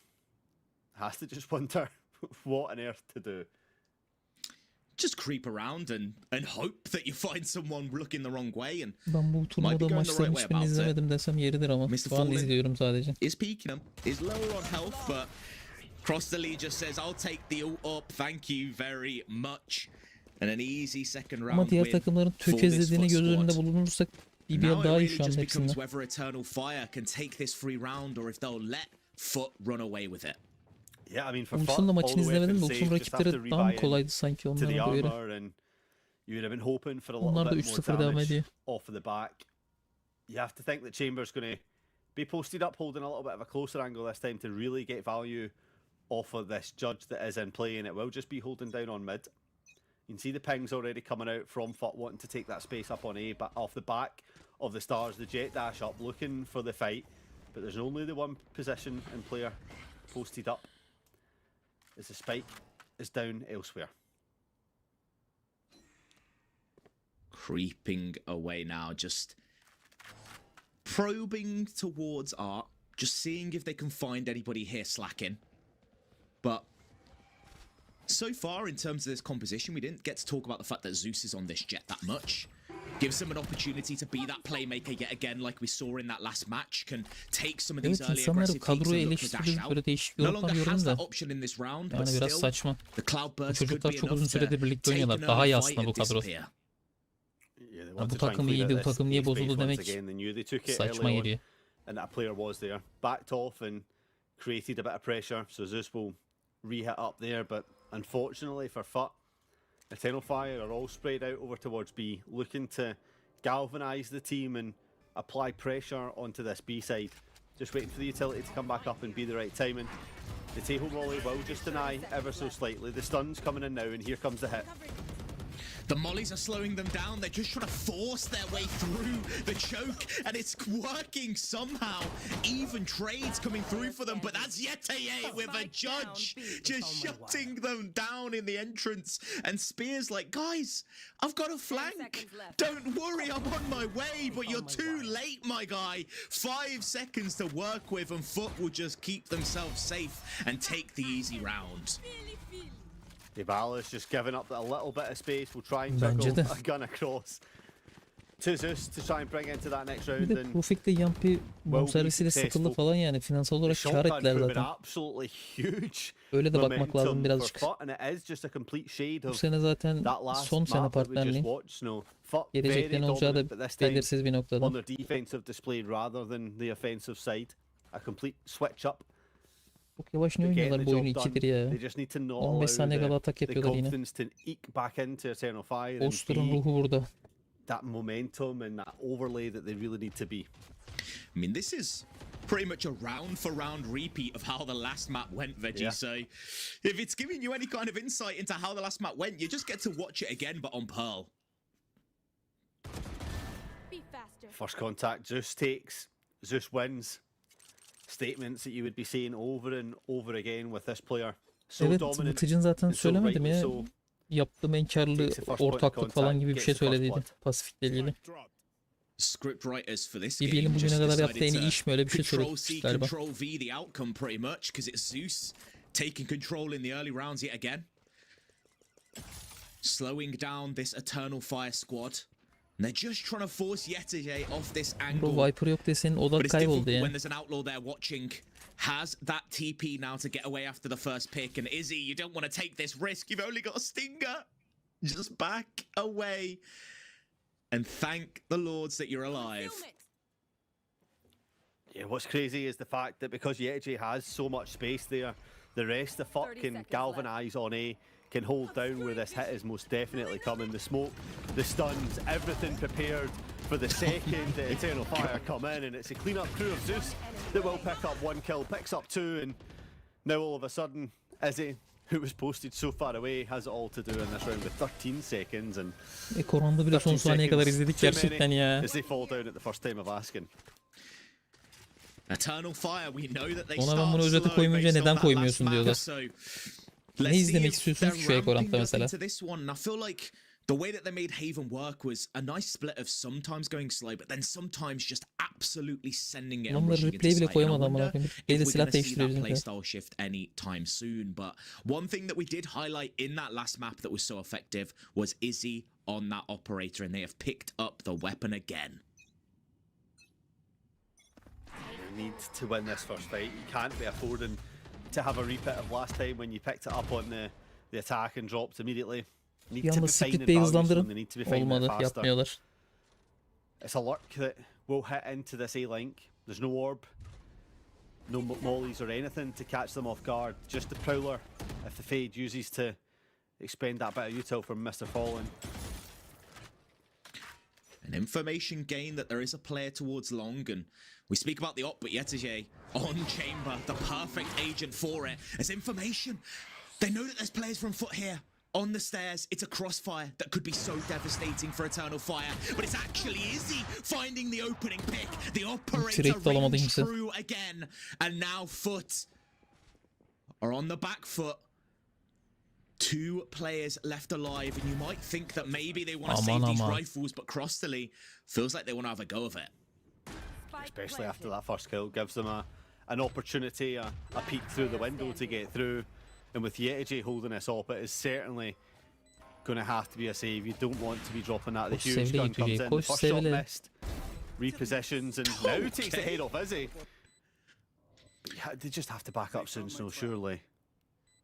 S1: has to just wonder what on earth to do.
S2: Just creep around and hope that you find someone looking the wrong way and
S3: Ben bu turnuvada
S2: going the
S3: maçların
S2: right way
S3: hiçbirini
S2: about it.
S3: izlemedim desem yeridir ama
S2: Mr.
S3: şu an
S2: Fallen.
S3: izliyorum sadece.
S2: is peeking him, is lower on health, but Cross the Lead just says, I'll take the ult up, thank you very much. And an easy second round
S3: Ama diğer
S2: win
S3: takımların
S2: for this
S3: tökezlediğini
S2: FUT
S3: göz önünde
S2: squad.
S3: bulundurursak
S2: Now
S3: BBL
S2: it
S3: daha iyi
S2: really
S3: şu an
S2: just
S3: hepsinden.
S2: becomes whether Eternal Fire can take this free round or if they'll let FUT run away with it.
S1: Yeah, I mean, for
S3: Ulsun da
S1: all
S3: maçını
S1: the way
S3: izlemedim de
S1: from
S3: Ulsun
S1: save, just have to
S3: rakipleri daha mı
S1: rebuy in
S3: kolaydı sanki
S1: to
S3: onlara
S1: the
S3: göre?
S1: armor, and you would have been hoping for a
S3: Onlar da
S1: little bit
S3: 3-0
S1: more
S3: devam
S1: damage
S3: ediyor.
S1: off of the back. You have to think that Chamber's going to be posted up, holding a little bit of a closer angle this time to really get value off of this judge that is in play, and it will just be holding down on mid. You can see the pings already coming out from FUT wanting to take that space up on A, but off the back of the stars, the jet dash up, looking for the fight, but there's only the one position and player posted up as the spike is down elsewhere.
S2: Creeping away now, just probing towards Art, just seeing if they can find anybody here slacking. But so far, in terms of this composition, we didn't get to talk about the fact that Zeus is on this jet that much. Gives him an opportunity to be that playmaker yet again, like we saw in that last match. Can take some of these
S3: Evet,
S2: early
S3: insanlar
S2: aggressive peeks
S3: kadroyu
S2: and look to dash
S3: eleştirip
S2: out.
S3: böyle değişik
S2: No
S3: yorumlar
S2: longer has
S3: görüyorum da
S2: that option in this round,
S3: yani
S2: but
S3: biraz
S2: still,
S3: saçma.
S2: the Cloudburst
S3: Bu
S2: could
S3: çocuklar
S2: be
S3: çok uzun
S2: enough
S3: süredir
S2: to
S3: birlikte
S2: take
S3: oynuyorlar.
S2: an
S3: Daha
S2: early
S3: iyi
S2: fight
S3: aslında bu
S2: and
S3: kadro.
S2: disappear.
S1: Yeah, they
S3: bu
S1: wanted to try and
S3: takım
S1: clean
S3: iyiydi,
S1: out
S3: bu
S1: this
S3: takım niye
S1: space
S3: bozuldu
S1: once
S3: demek
S1: again. They knew they took it
S3: saçma
S1: early on,
S3: geliyor.
S1: and that player was there. Backed off and created a bit of pressure, so Zeus will re-hit up there, but unfortunately for FUT, Eternal Fire are all spread out over towards B, looking to galvanise the team and apply pressure onto this B side. Just waiting for the utility to come back up and be the right timing. The table volley will just deny ever so slightly. The stun's coming in now, and here comes the hit.
S2: The mollies are slowing them down. They're just trying to force their way through the choke, and it's working somehow. Even trades coming through for them, but that's Yeteye with a judge just shutting them down in the entrance. And Spears like, guys, I've got a flank. Don't worry, I'm on my way, but you're too late, my guy. 5 seconds to work with, and FUT will just keep themselves safe and take the easy round.
S1: Dybala's just giving up a little bit of space. We'll try and
S3: Bence
S1: juggle
S3: de.
S1: a gun across to Zeus to try and bring into that next
S3: Bir
S1: round.
S3: de
S1: And
S3: Profik'le Yampi
S1: will be
S3: servisiyle
S1: successful.
S3: sıkıldı falan yani finansal
S1: the
S3: olarak kar
S1: shotgun
S3: ettiler
S1: proved
S3: zaten.
S1: absolutely huge.
S3: Öyle de bakmak lazım
S1: momentum
S3: birazcık.
S1: for FUT, and it is just a complete shade
S3: Bu
S1: of
S3: sene zaten
S1: that last
S3: son sene
S1: map that we just
S3: partnerliği.
S1: watched. No, FUT
S3: Gelecekte
S1: very
S3: ne olacağı
S1: dominant,
S3: da
S1: but this time
S3: belirsiz bir noktada.
S1: on their defensive display rather than the offensive side. A complete switch up
S3: Çok yavaş niye
S1: But getting
S3: oynuyorlar
S1: the
S3: bu oyunu
S1: job
S3: 2'dir
S1: done,
S3: ya.
S1: they just need to not
S3: 15
S1: allow
S3: saniye kala atak
S1: the
S3: yapıyorlar yine.
S1: confidence to eke back into Eternal Fire and
S3: Oster'ın
S1: be
S3: ruhu burada.
S1: that momentum and that overlay that they really need to be.
S2: I mean, this is pretty much a round-for-round repeat of how the last map went, Veggie.
S1: Yeah.
S2: So if it's giving you any kind of insight into how the last map went, you just get to watch it again, but on Pearl.
S4: Be faster.
S1: First contact, Zeus takes, Zeus wins. Statements that you would be seeing over and over again with this player. So
S3: Evet,
S1: dominant.
S3: Vıtıcın zaten
S1: and so
S3: söylemedim
S1: rightly
S3: ya.
S1: so.
S3: Yaptığım en karlı
S1: Takes the first point of
S3: ortaklık falan
S1: contact,
S3: gibi bir
S1: gets
S3: şey
S1: the first
S3: söylediydi.
S1: blood.
S3: Pasifikle ilgili.
S2: Script writers for this game
S3: BBL'in bugüne
S2: just
S3: kadar yaptığı
S2: decided
S3: en iyi
S2: to
S3: iş mi, öyle bir şey
S2: Control
S3: söylemiş
S2: C,
S3: galiba.
S2: Control V the outcome pretty much, because it's Zeus taking control in the early rounds yet again. Slowing down this Eternal Fire squad. And they're just trying to force Yetege off this
S3: Bro
S2: angle.
S3: Viper yok diye senin odak
S2: But it's difficult
S3: kayboldu ya.
S2: when there's an outlaw there watching. Has that TP now to get away after the first pick. And Izzy, you don't want to take this risk. You've only got a stinger. Just back away. And thank the lords that you're alive.
S1: Yeah, what's crazy is the fact that because Yetege has so much space there, the rest of FUT
S4: 30
S1: can
S4: seconds
S1: galvanise on A, can hold down where this hit is most definitely coming. The smoke, the stuns, everything prepared for the second Eternal Fire come in, and it's a clean-up crew of Zeus that will pick up one kill, picks up two, and now all of a sudden, Izzy, who was posted so far away, has it all to do in this round with 13 seconds, and
S3: Koranda bile son
S1: 13
S3: saniyeye kadar
S1: seconds
S3: izledik
S1: too
S3: gerçekten
S1: many
S3: ya.
S1: as they fall down at the first time of asking.
S2: Eternal Fire, we know that they
S3: Ona ben
S2: start
S3: bunu özete
S2: slow
S3: koymayınca
S2: based on
S3: neden
S2: that
S3: koymuyorsun
S2: last map,
S3: diyorlar.
S2: so
S3: Ne
S2: let's see
S3: izlemek
S2: if
S3: istiyorsunuz
S2: they're
S3: şu Ekorant'ta
S2: ramping up
S3: mesela?
S2: into this one. I feel like the way that they made Haven work was a nice split of sometimes going slow, but then sometimes just absolutely sending it and
S3: Adamlar
S2: rushing into
S3: replay bile
S2: sight. And I
S3: koyamadı amına
S2: wonder
S3: koyayım.
S2: if
S3: Replay de
S2: we're
S3: silah
S2: going to see
S3: değiştiriyor
S2: that
S3: bizimkiler.
S2: playstyle shift anytime soon. But one thing that we did highlight in that last map that was so effective was Izzy on that operator, and they have picked up the weapon again.
S1: You need to win this first fight. You can't be affording to have a repeat of last time when you picked it up on the attack and dropped immediately. You need
S3: Bir
S1: to
S3: anda
S1: be finding
S3: split bey
S1: values when
S3: hızlandırın.
S1: they need to be finding it
S3: Olmadı,
S1: faster.
S3: yapmıyorlar.
S1: It's a lurk that will hit into this A-link. There's no orb, no mollies or anything to catch them off guard. Just the prowler if the Fade uses to expend that bit of util from Mr. Fallen.
S2: An information gain that there is a player towards long, and we speak about the op, but Yetege on chamber, the perfect agent for it. As information, they know that there's players from FUT here. On the stairs, it's a crossfire that could be so devastating for Eternal Fire, but it's actually Izzy finding the opening pick. The operator
S3: Direkt alamadı
S2: rings
S3: kimse.
S2: true again, and now FUT are on the back foot. Two players left alive, and you might think that maybe they want to save these rifles, but Crostally feels like they want to have a go of it.
S1: Especially after that first kill, gives them an opportunity, a peek through the window to get through. And with Yetege holding this up, it is certainly going to have to be a save. You don't want to be dropping that. The
S3: Koş
S1: huge
S3: sevle
S1: gun comes
S3: Yetege,
S1: in, the
S3: koş
S1: first shot
S3: sevle.
S1: missed, repositions, and now takes the head off Izzy. Yeah, they just have to back up soon, so surely.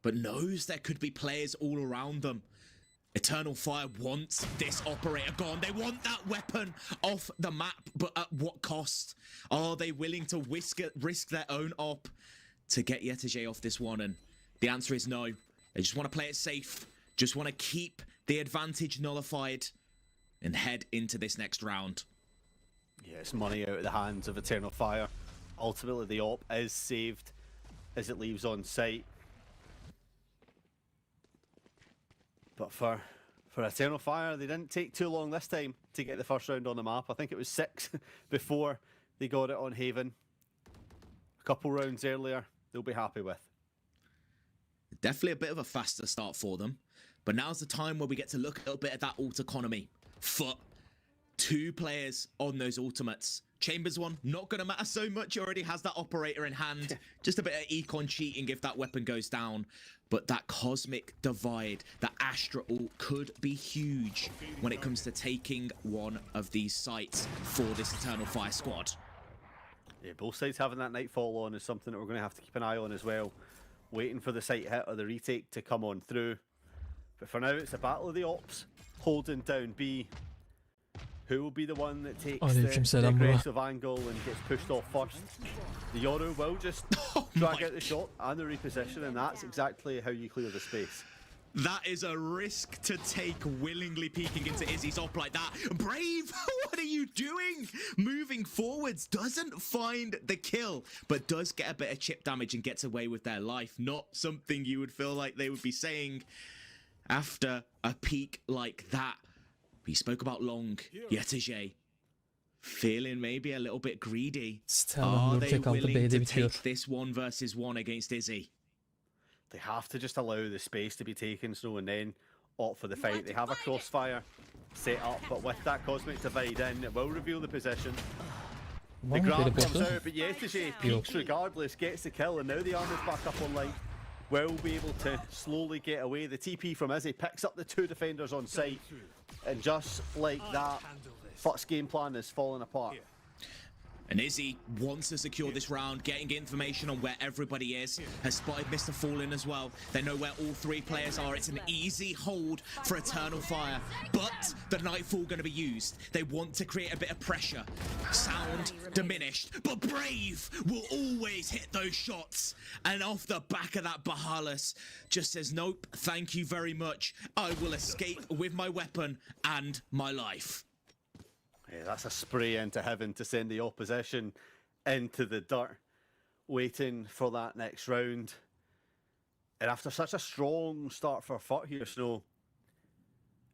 S2: But knows there could be players all around them. Eternal Fire wants this operator gone. They want that weapon off the map, but at what cost? Are they willing to risk their own op to get Yetege off this one? And the answer is no. They just want to play it safe, just want to keep the advantage nullified and head into this next round.
S1: Yeah, it's money out of the hands of Eternal Fire. Ultimately, the op is saved as it leaves on site. But for Eternal Fire, they didn't take too long this time to get the first round on the map. I think it was 6 before they got it on Haven. A couple rounds earlier, they'll be happy with.
S2: Definitely a bit of a faster start for them. But now's the time where we get to look a little bit at that ult economy. FUT, 2 players on those ultimates. Chambers one, not going to matter so much. He already has that operator in hand. Just a bit of econ cheating if that weapon goes down. But that cosmic divide, that Astra ult could be huge when it comes to taking one of these sites for this Eternal Fire squad.
S1: Yeah, both sides having that Nightfall on is something that we're going to have to keep an eye on as well. Waiting for the site hit or the retake to come on through. But for now, it's a battle of the ops, holding down B. who will be the one that takes the
S3: Aleykümselam bro.
S1: aggressive angle and gets pushed off first? The Yoru will just drag out the shot and the reposition, and that's exactly how you clear the space.
S2: That is a risk to take, willingly peeking into Izzy's op like that. Brave, what are you doing? Moving forwards, doesn't find the kill, but does get a bit of chip damage and gets away with their life. Not something you would feel like they would be saying after a peak like that. We spoke about Long, Yetege, feeling maybe a little bit greedy. Are they willing to take this 1 versus 1 against Izzy?
S1: They have to just allow the space to be taken, so and then opt for the fight. They have a crossfire set up, but with that cosmic divide in, it will reveal the position. The grab comes out, but Yetege peaks regardless, gets the kill, and now the armor's back up online. Will be able to slowly get away. The TP from Izzy picks up the 2 defenders on site, and just like that, FUT's game plan is falling apart.
S2: And Izzy wants to secure this round, getting information on where everybody is. Has spotted Mr. Fallen as well. They know where all 3 players are. It's an easy hold for Eternal Fire. But the Nightfall going to be used. They want to create a bit of pressure. Sound diminished, but Brave will always hit those shots. And off the back of that, Bahalas just says, nope, thank you very much. I will escape with my weapon and my life.
S1: Yeah, that's a spray into heaven to send the opposition into the dirt, waiting for that next round. And after such a strong start for FUT here, Snow,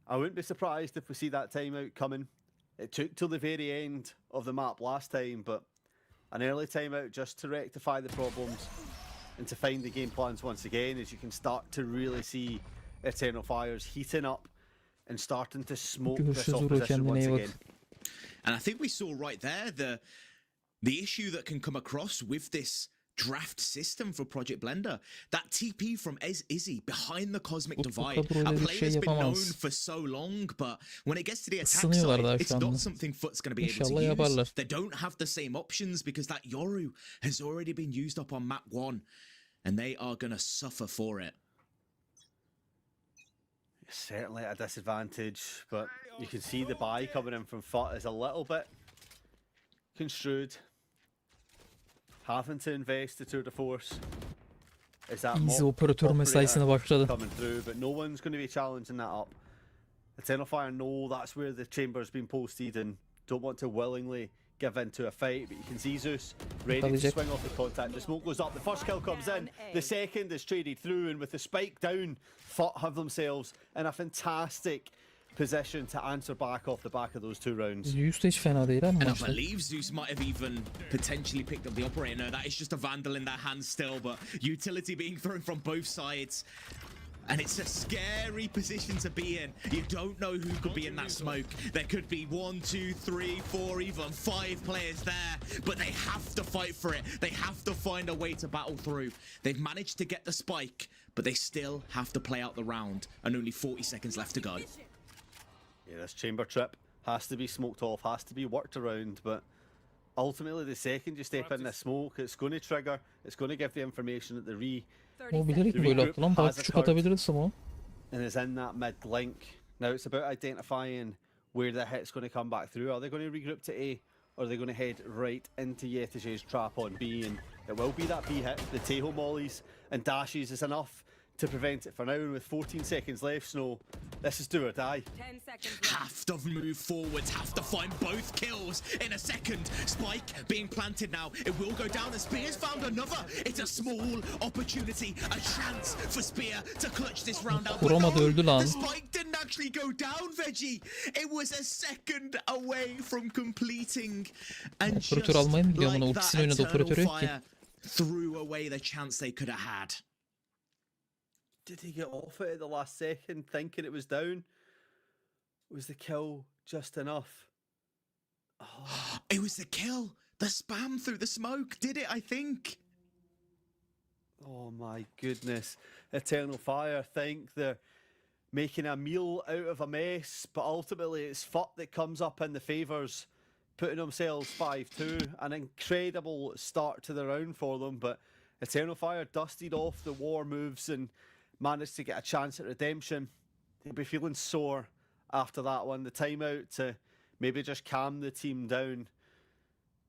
S1: I wouldn't be surprised if we see that timeout coming. It took till the very end of the map last time, but an early timeout just to rectify the problems and to find the game plans once again, as you can start to really see Eternal Fires heating up and starting to smoke this opposition once again.
S2: And I think we saw right there the issue that can come across with this draft system for Project Blender. That TP from Izzy behind the Cosmic Divide. A player has been known for so long, but when it gets to the attack side, it's not something FUT's going to be able to use. They don't have the same options because that Yoru has already been used up on map 1, and they are going to suffer for it.
S1: Certainly at a disadvantage, but you can see the buy coming in from FUT is a little bit construed. Having to invest the tour de force. Is that
S3: operatör mesaisine başladı.
S1: Coming through, but no one's going to be challenging that up. Eternal Fire know that's where the chamber's been posted and don't want to willingly give in to a fight, but you can see Zeus ready to swing off the contact. The smoke goes up, the first kill comes in, the second is traded through, and with the spike down, FUT have themselves in a fantastic position to answer back off the back of those 2 rounds.
S3: Zeus da hiç fena değil ama.
S2: And I believe Zeus might have even potentially picked up the operator. No, that is just a Vandal in their hands still, but utility being thrown from both sides. And it's a scary position to be in. You don't know who could be in that smoke. There could be 1, 2, 3, 4, even 5 players there, but they have to fight for it. They have to find a way to battle through. They've managed to get the spike, but they still have to play out the round, and only 40 seconds left to go.
S1: Yeah, this chamber trip has to be smoked off, has to be worked around, but ultimately the second you step in the smoke, it's going to trigger, it's going to give the information that the
S3: O bilerek mi böyle attı lan? Daha küçük atabiliriz ama.
S1: and is in that mid link. Now it's about identifying where the hit's going to come back through. Are they going to regroup to A, or are they going to head right into Yetege's trap on B? And it will be that B hit. The Teho mollies and dashes is enough to prevent it for now, and with 14 seconds left, Snow, this is do or die.
S4: 10 seconds
S2: Have to move forwards, have to find both kills in a second. Spike being planted now. It will go down, and Spear's found another. It's a small opportunity, a chance for Spear to clutch this round out.
S3: Vuramadı, öldü lan.
S2: The spike didn't actually go down, Veggie. It was a second away from completing. And
S3: Operatör almaya mı gidiyor buna?
S2: like
S3: Ultisini
S2: that,
S3: oynadı, operatörü yok ki.
S2: Fire threw away the chance they could have had.
S1: Did he get off it at the last second thinking it was down? Was the kill just enough? Oh.
S2: It was the kill. The spam through the smoke did it, I think.
S1: Oh my goodness. Eternal Fire think they're making a meal out of a mess, but ultimately it's FUT that comes up in the favours, putting themselves 5-2. An incredible start to the round for them, but Eternal Fire dusted off the war moves and managed to get a chance at redemption. They'll be feeling sore after that one. The timeout to maybe just calm the team down,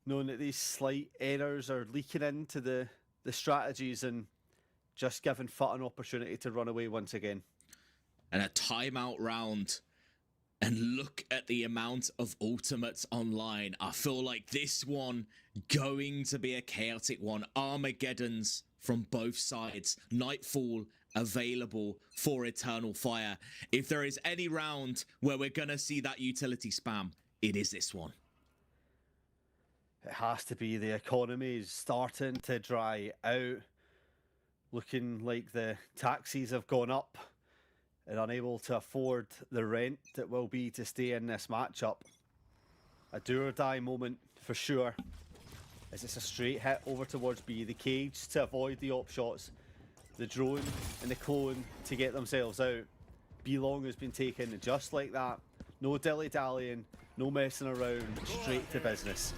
S1: knowing that these slight errors are leaking into the strategies and just giving FUT an opportunity to run away once again.
S2: And a timeout round. And look at the amount of ultimates online. I feel like this one going to be a chaotic one. Armageddons from both sides. Nightfall available for Eternal Fire. If there is any round where we're going to see that utility spam, it is this one.
S1: It has to be. The economy is starting to dry out. Looking like the taxis have gone up. And unable to afford the rent that will be to stay in this matchup. A do or die moment for sure. As it's a straight hit over towards B. The cage to avoid the op shots. The drone and the clone to get themselves out. B long has been taken just like that. No dilly-dallying, no messing around, straight to business.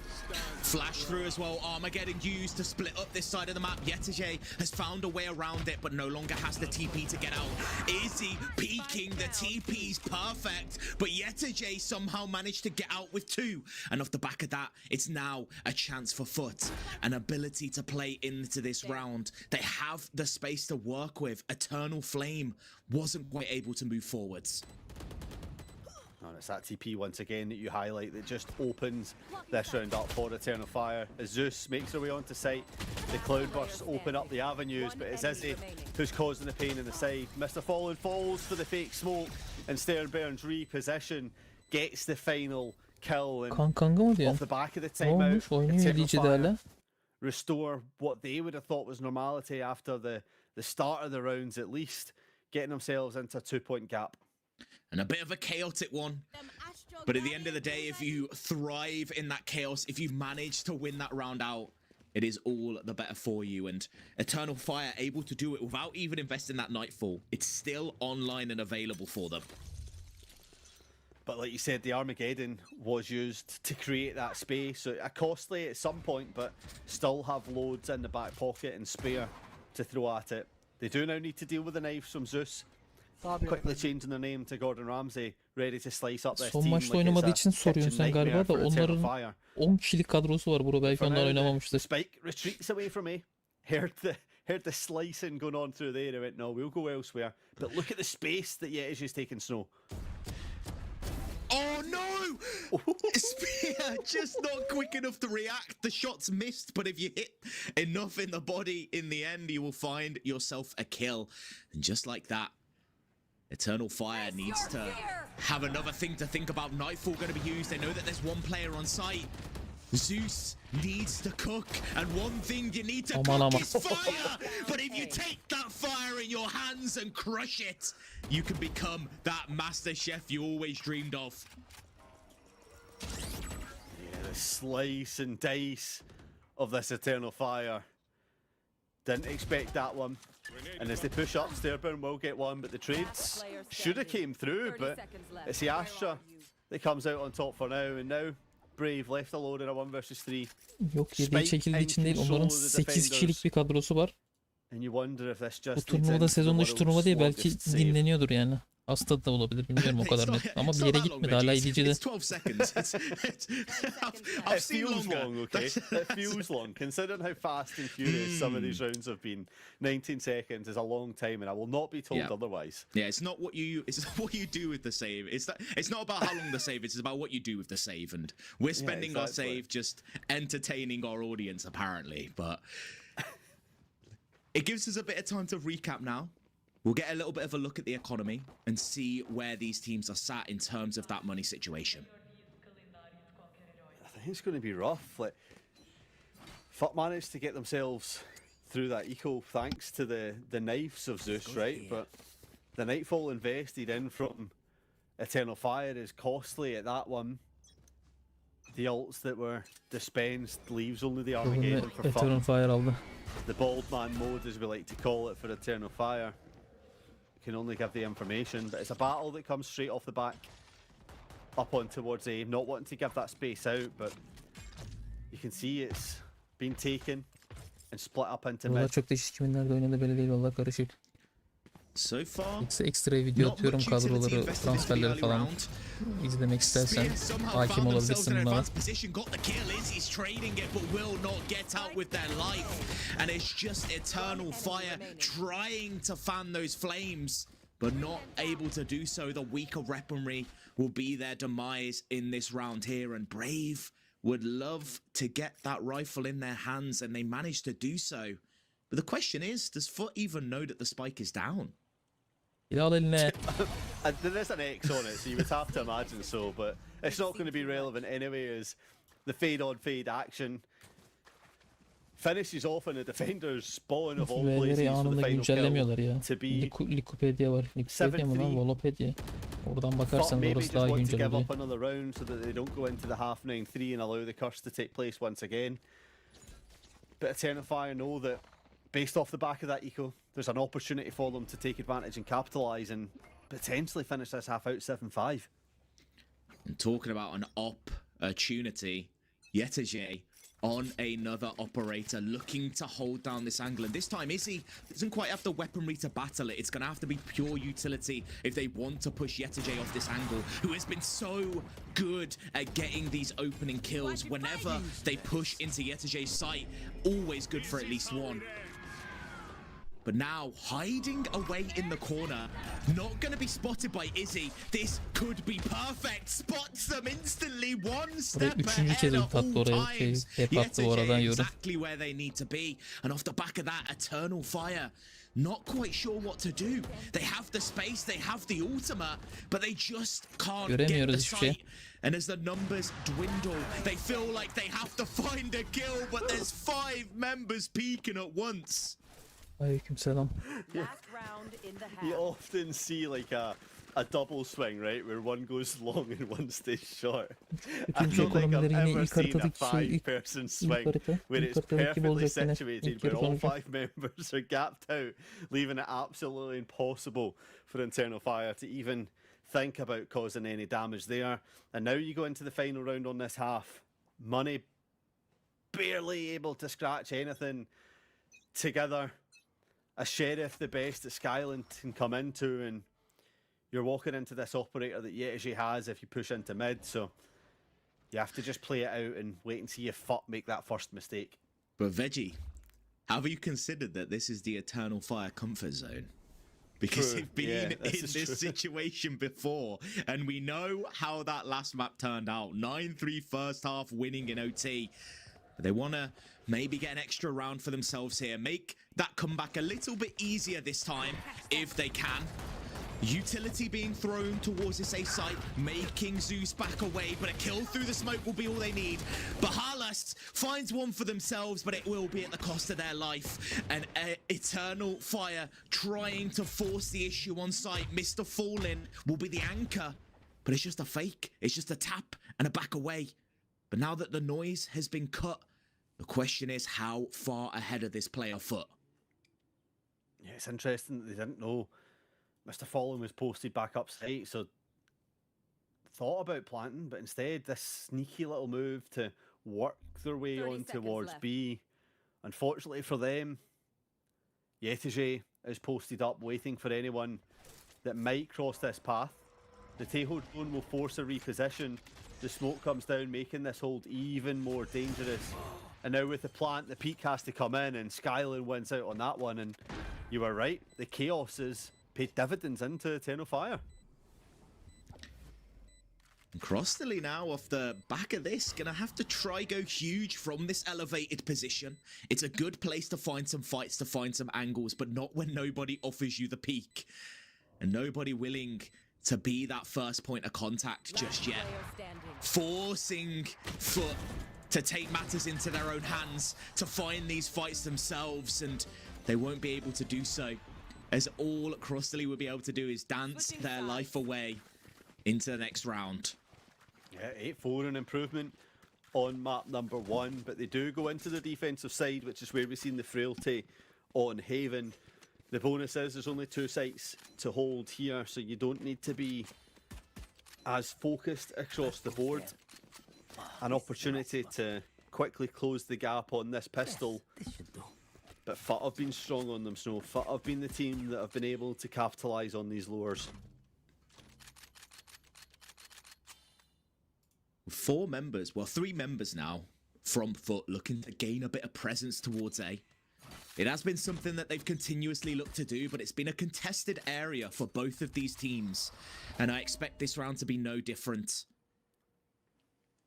S2: Flash through as well, Armageddon used to split up this side of the map. Yetije has found a way around it, but no longer has the TP to get out. Izzy peeking, the TP's perfect, but Yetije somehow managed to get out with 2. And off the back of that, it's now a chance for FUT, an ability to play into this round. They have the space to work with. Eternal Flame wasn't quite able to move forwards.
S1: And it's that TP once again that you highlight that just opens this round up for Eternal Fire. As Zeus makes her way onto site, the Cloudbursts open up the avenues, but it's Izzy who's causing the pain in the side. Mr. Fallen falls for the fake smoke, and Sternburn's reposition gets the final kill. And off the back of the timeout, Eternal Fire restore what they would have thought was normality after the start of the rounds at least, getting themselves into a 2-point gap.
S2: And a bit of a chaotic one. But at the end of the day, if you thrive in that chaos, if you've managed to win that round out, it is all the better for you. And Eternal Fire able to do it without even investing that Nightfall. It's still online and available for them.
S1: But like you said, the Armageddon was used to create that space. So costly at some point, but still have loads in the back pocket and spare to throw at it. They do now need to deal with the knives from Zeus. Quickly changing their name to Gordon Ramsay, ready to slice up this
S3: Son
S1: team
S3: maçta
S1: like
S3: oynamadığı
S1: it's
S3: için
S1: a
S3: soruyorsun
S1: kitchen
S3: sen galiba
S1: nightmare
S3: da
S1: for Eternal
S3: onların
S1: Fire.
S3: 10 kişilik kadrosu var bro, belki
S1: For
S3: onlar
S1: now,
S3: oynamamıştır.
S1: Spike retreats away from me. Heard the slicing going on through there. I went, no, we'll go elsewhere. But look at the space that Yeti's taking Snow.
S2: Oh no! Spear just not quick enough to react. The shot's missed, but if you hit enough in the body, in the end, you will find yourself a kill. And just like that, Eternal Fire needs to have another thing to think about. Nightfall going to be used. They know that there's one player on site. Zeus needs to cook, and one thing you need to cook is fire. But if you take that fire in your hands and crush it, you can become that master chef you always dreamed of.
S1: Yeah, the slice and dice of this Eternal Fire. Didn't expect that one. And as they push up, Sternburn will get one, but the trades should have came through, but it's the Astra that comes out on top for now, and now Brave left alone in a 1 vs 3.
S3: Yok, yediği çekildiği için değil, onların 8 kişilik bir kadrosu var.
S1: And you wonder if this just
S3: Bu turnuvada sezon dışı turnuva değil, belki dinleniyordur yani. Hasta da olabilir, bilmiyorum o kadar net. Ama bir yere gitmedi hala İdici'de.
S1: It feels long, okay? It feels long. Considering how fast and furious some of these rounds have been, 19 seconds is a long time, and I will not be told otherwise.
S2: Yeah, it's not what you do with the save. It's not about how long the save is. It's about what you do with the save, and we're spending our save just entertaining our audience apparently. But it gives us a bit of time to recap now. We'll get a little bit of a look at the economy and see where these teams are sat in terms of that money situation.
S1: I think it's going to be rough. Like, FUT managed to get themselves through that eco thanks to the knives of Zeus, right? But the Nightfall invested in from Eternal Fire is costly at that one. The ults that were dispensed leaves only the Armageddon for
S3: Eternal
S1: FUT.
S3: Fire aldı.
S1: The bald man mode, as we like to call it, for Eternal Fire. Can only give the information, but it's a battle that comes straight off the back up on towards A, not wanting to give that space out, but you can see it's been taken and split up into
S3: Valla
S1: mid.
S3: çok değişik, kimin nerede oynadığı belli değil, valla karışık.
S2: So far,
S3: Ekstra video
S2: not
S3: atıyorum,
S2: much utility
S3: kadroları,
S2: invested into the
S3: transferleri
S2: early
S3: falan.
S2: round.
S3: İzlemek istersen
S2: Spears somehow
S3: hakim
S2: found themselves
S3: olabilirsin
S2: in an
S3: bunlara.
S2: advanced position, got the kill. Izzy's trading it, but will not get out with their life. And it's just eternal fire trying to fan those flames, but not able to do so. The weaker weaponry will be their demise in this round here. And Brave would love to get that rifle in their hands, and they managed to do so. But the question is, does FUT even know that the spike is down?
S3: Al eline.
S1: There is an X on it, so you would have to imagine so, but it's not going to be relevant anyway, as the fade-on fade action finishes off in a defender's spawn of all places
S3: Verileri
S1: for the
S3: anında
S1: final
S3: güncellemiyorlar
S1: kill
S3: ya.
S1: to be
S3: Likupedia var. Likupedia mı lan?
S1: 7-3.
S3: Volopedia. Oradan
S1: But
S3: bakarsanız
S1: maybe
S3: orası
S1: just
S3: daha
S1: want to
S3: güncel
S1: give
S3: oluyor.
S1: up another round so that they don't go into the half 9-3 and allow the curse to take place once again. But Eternify know that based off the back of that eco, there's an opportunity for them to take advantage and capitalise and potentially finish this half out 7-5.
S2: And talking about an opportunity, Yetaje on another operator looking to hold down this angle. And this time, Izzy doesn't quite have the weaponry to battle it. It's going to have to be pure utility if they want to push Yetaje off this angle, who has been so good at getting these opening kills whenever they push into Yetaje's sight. Always good for at least one. But now, hiding away in the corner, not going to be spotted by Izzy. This could be perfect. Spots them instantly, one step ahead at all times. Yetaje exactly where they need to be. And off the back of that, Eternal Fire, not quite sure what to do. They have the space, they have the ultimate, but they just can't get the sight. And as the numbers dwindle, they feel like they have to find a kill, but there's 5 members peeking at once.
S3: Aleykümselam.
S4: Last round in the half.
S1: You often see like a double swing, right, where one goes long and one stays short. I don't think I've ever seen a 5-person swing where it's perfectly situated, where all 5 members are gapped out, leaving it absolutely impossible for Internal Fire to even think about causing any damage there. And now you go into the final round on this half. Money barely able to scratch anything together. A sheriff, the best that Skyland can come into, and you're walking into this operator that Yetaje has if you push into mid, so you have to just play it out and wait and see if FUT make that first mistake.
S2: But Veggie, have you considered that this is the Eternal Fire comfort zone? Because
S1: True.
S2: they've been in this situation before, and we know how that last map turned out. 9-3 first half, winning in OT. They want to maybe get an extra round for themselves here. Make that comeback a little bit easier this time, if they can. Utility being thrown towards this A site, making Zeus back away, but a kill through the smoke will be all they need. Bahalust finds one for themselves, but it will be at the cost of their life. And Eternal Fire trying to force the issue on site. Mr. Fallen will be the anchor, but it's just a fake. It's just a tap and a back away. But now that the noise has been cut, the question is how far ahead of this player FUT?
S1: Yeah, it's interesting that they didn't know Mr. Fallen was posted back up site, so thought about planting, but instead this sneaky little move to work their way on towards
S4: left.
S1: B. Unfortunately for them, Yetaje is posted up waiting for anyone that might cross this path. The Teho drone will force a reposition. The smoke comes down, making this hold even more dangerous. And now with the plant, the peak has to come in, and Skyland wins out on that one. And you were right, the chaos has paid dividends into Eternal Fire.
S2: And Crossley now, off the back of this, gonna have to try go huge from this elevated position. It's a good place to find some fights, to find some angles, but not when nobody offers you the peak. And nobody willing to be that first point of contact just yet. Forcing FUT to take matters into their own hands, to find these fights themselves, and they won't be able to do so, as all Crossley will be able to do is dance their life away into the next round.
S1: Yeah, 8-4 an improvement on map number 1, but they do go into the defensive side, which is where we've seen the frailty on Haven. The bonus is there's only 2 sites to hold here, so you don't need to be as focused across the board. An opportunity to quickly close the gap on this pistol But FUT have been strong on them, Snow. FUT have been the team that have been able to capitalise on these lures.
S2: 4 members, well 3 members now from FUT looking to gain a bit of presence towards A. It has been something that they've continuously looked to do, but it's been a contested area for both of these teams. And I expect this round to be no different.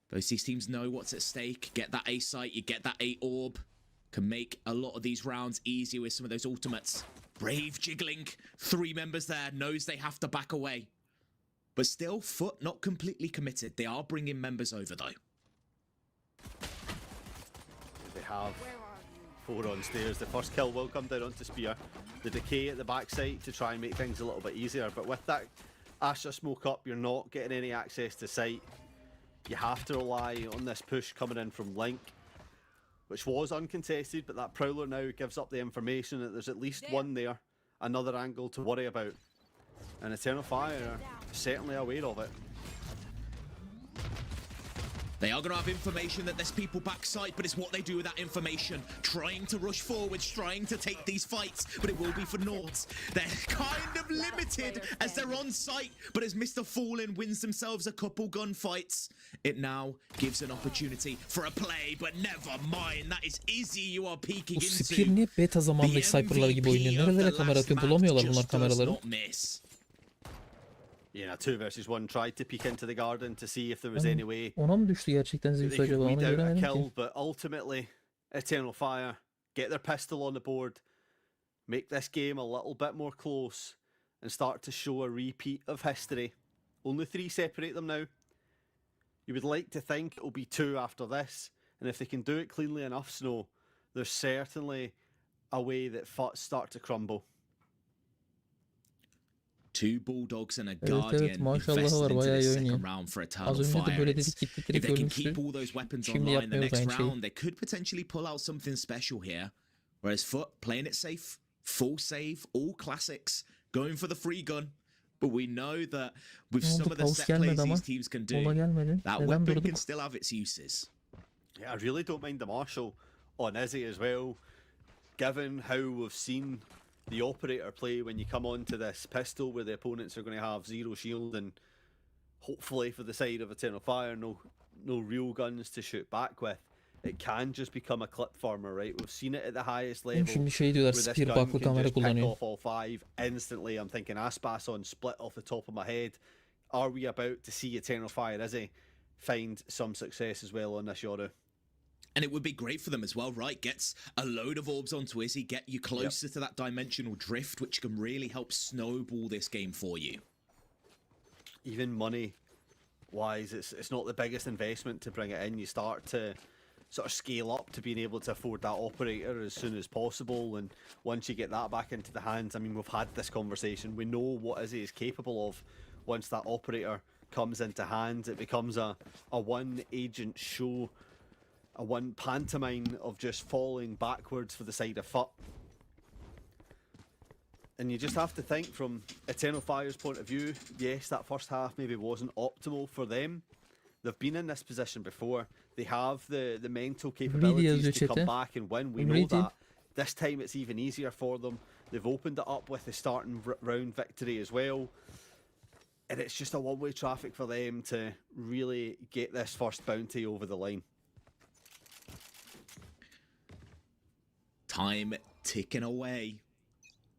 S2: Both these teams know what's at stake. Get that A site, you get that A orb. Can make a lot of these rounds easier with some of those ultimates. Brave jiggling. 3 members there, knows they have to back away. But still, FUT not completely committed. They are bringing members over though.
S1: They have 4 on stairs. The first kill will come down onto Spear. The decay at the backside to try and make things a little bit easier. But with that Astra smoke up, you're not getting any access to site. You have to rely on this push coming in from Link, which was uncontested, but that Prowler now gives up the information that there's at least one there, another angle to worry about. And Eternal Fire are certainly aware of it.
S2: They are going to have information that there's people backside, but it's what they do with that information. Trying to rush forwards, trying to take these fights, but it will be for naught. They're kind of limited as they're on site, but as Mr. Fallen wins themselves a couple gunfights, it now gives an opportunity for a play, but never mind. That is Izzy you are peeking
S3: Bu
S2: into.
S3: Spear niye beta zamandaki Cypher'lar gibi oynuyor? Nerelere kamera atıyor? Bulamıyorlar bunlar kameraları.
S1: Yeah, 2 versus 1 tried to peek into the garden to see if there was any way
S3: Ona mı düştü gerçekten Zeus
S1: they could
S3: acaba? Onu
S1: weed out a
S3: göremedim
S1: kill,
S3: ki.
S1: but ultimately Eternal Fire get their pistol on the board, make this game a little bit more close, and start to show a repeat of history. Only 3 separate them now. You would like to think it'll be 2 after this, and if they can do it cleanly enough, Snow, there's certainly a way that FUT start to crumble.
S2: 2 Bulldogs and a
S3: Evet,
S2: Guardian
S3: maşallahı
S2: invested
S3: var,
S2: into
S3: bayağı
S2: this
S3: iyi
S2: second
S3: oynuyor.
S2: round for
S3: Az
S2: Eternal
S3: önce de
S2: Fire.
S3: böyle dedik, gittik
S2: If
S3: direkt
S2: they can
S3: ölmüştü.
S2: keep all those weapons
S3: Şimdi
S2: online the
S3: yapmıyoruz
S2: next
S3: aynı şeyi.
S2: round, they could potentially pull out something special here. Whereas FUT playing it safe, full save, all classics, going for the free gun. But we know that with
S3: Ne oldu?
S2: some of the
S3: Pause
S2: set
S3: gelmedi
S2: plays
S3: ama.
S2: these teams can
S3: Mola
S2: do,
S3: gelmedi.
S2: that
S3: Neden
S2: weapon
S3: durduk?
S2: can still have its uses.
S1: Yeah, I really don't mind the Marshal on Izzy as well, given how we've seen the Operator play when you come onto this pistol where the opponents are going to have 0 shield and hopefully for the side of Eternal Fire, no real guns to shoot back with. It can just become a clip farmer, right? We've seen it at the highest level.
S3: Şimdi şey diyorlar,
S1: where this
S3: Spear
S1: gun
S3: baklı
S1: can
S3: kamera
S1: just pick
S3: kullanıyor.
S1: off all 5 instantly. I'm thinking Aspas on split off the top of my head. Are we about to see Eternal Fire Izzy find some success as well on this Yoru?
S2: And it would be great for them as well, right? Gets a load of orbs onto Izzy, get you closer to that dimensional drift, which can really help snowball this game for you.
S1: Even money wise, it's not the biggest investment to bring it in. You start to sort of scale up to being able to afford that Operator as soon as possible, and once you get that back into the hands, I mean, we've had this conversation, we know what Izzy is capable of. Once that Operator comes into hand, it becomes a one agent show, a one pantomime of just falling backwards for the side of FUT. And you just have to think from Eternal Fire's point of view, yes, that first half maybe wasn't optimal for them. They've been in this position before. They have the mental capabilities to come back and win. We know that. This time it's even easier for them. They've opened it up with the starting round victory as well. And it's just a one-way traffic for them to really get this first bounty over the line.
S2: Time ticking away.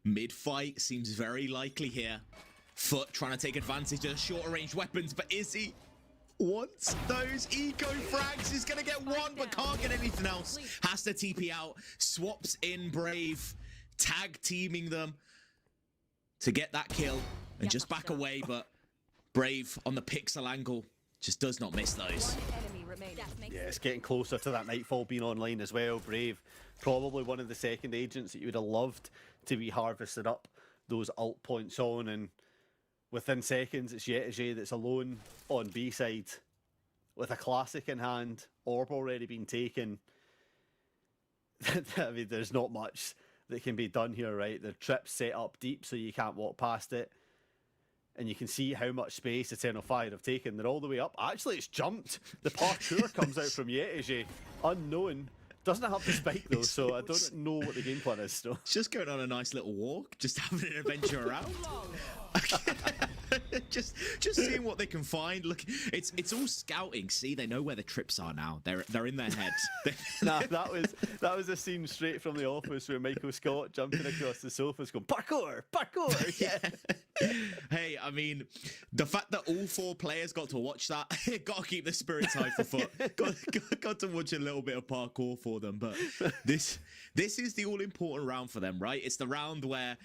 S2: Mid-fight seems very likely here. FUT trying to take advantage of shorter range weapons, but Izzy wants those eco frags. He's going to get one, but can't get anything else. Has to TP out. Swaps in Brave. Tag teaming them to get that kill and just back away, but Brave on the pixel angle just does not miss those.
S1: Yeah, it's getting closer to that Nightfall being online as well. Brave, probably one of the second agents that you would have loved to be harvested up those ult points on, and within seconds it's Yetaje that's alone on B side with a classic in hand, orb already been taken. I mean, there's not much that can be done here, right? The trip's set up deep so you can't walk past it. And you can see how much space Eternal Fire have taken. They're all the way up. Actually, it's jumped. The parkour comes out from Yetaje. Unknown. Doesn't have the spike though, so I don't know what the game plan is still.
S2: It's just going on a nice little walk, just having an adventure around. just seeing what they can find. Look, it's all scouting. See, they know where the trips are now. They're in their heads.
S1: Nah, that was a scene straight from The Office where Michael Scott jumping across the sofas going parkour, parkour. Yeah.
S2: Hey, I mean, the fact that all 4 players got to watch that, got to keep the spirits high for FUT. Got to watch a little bit of parkour for them. But this is the all important round for them, right? It's the round where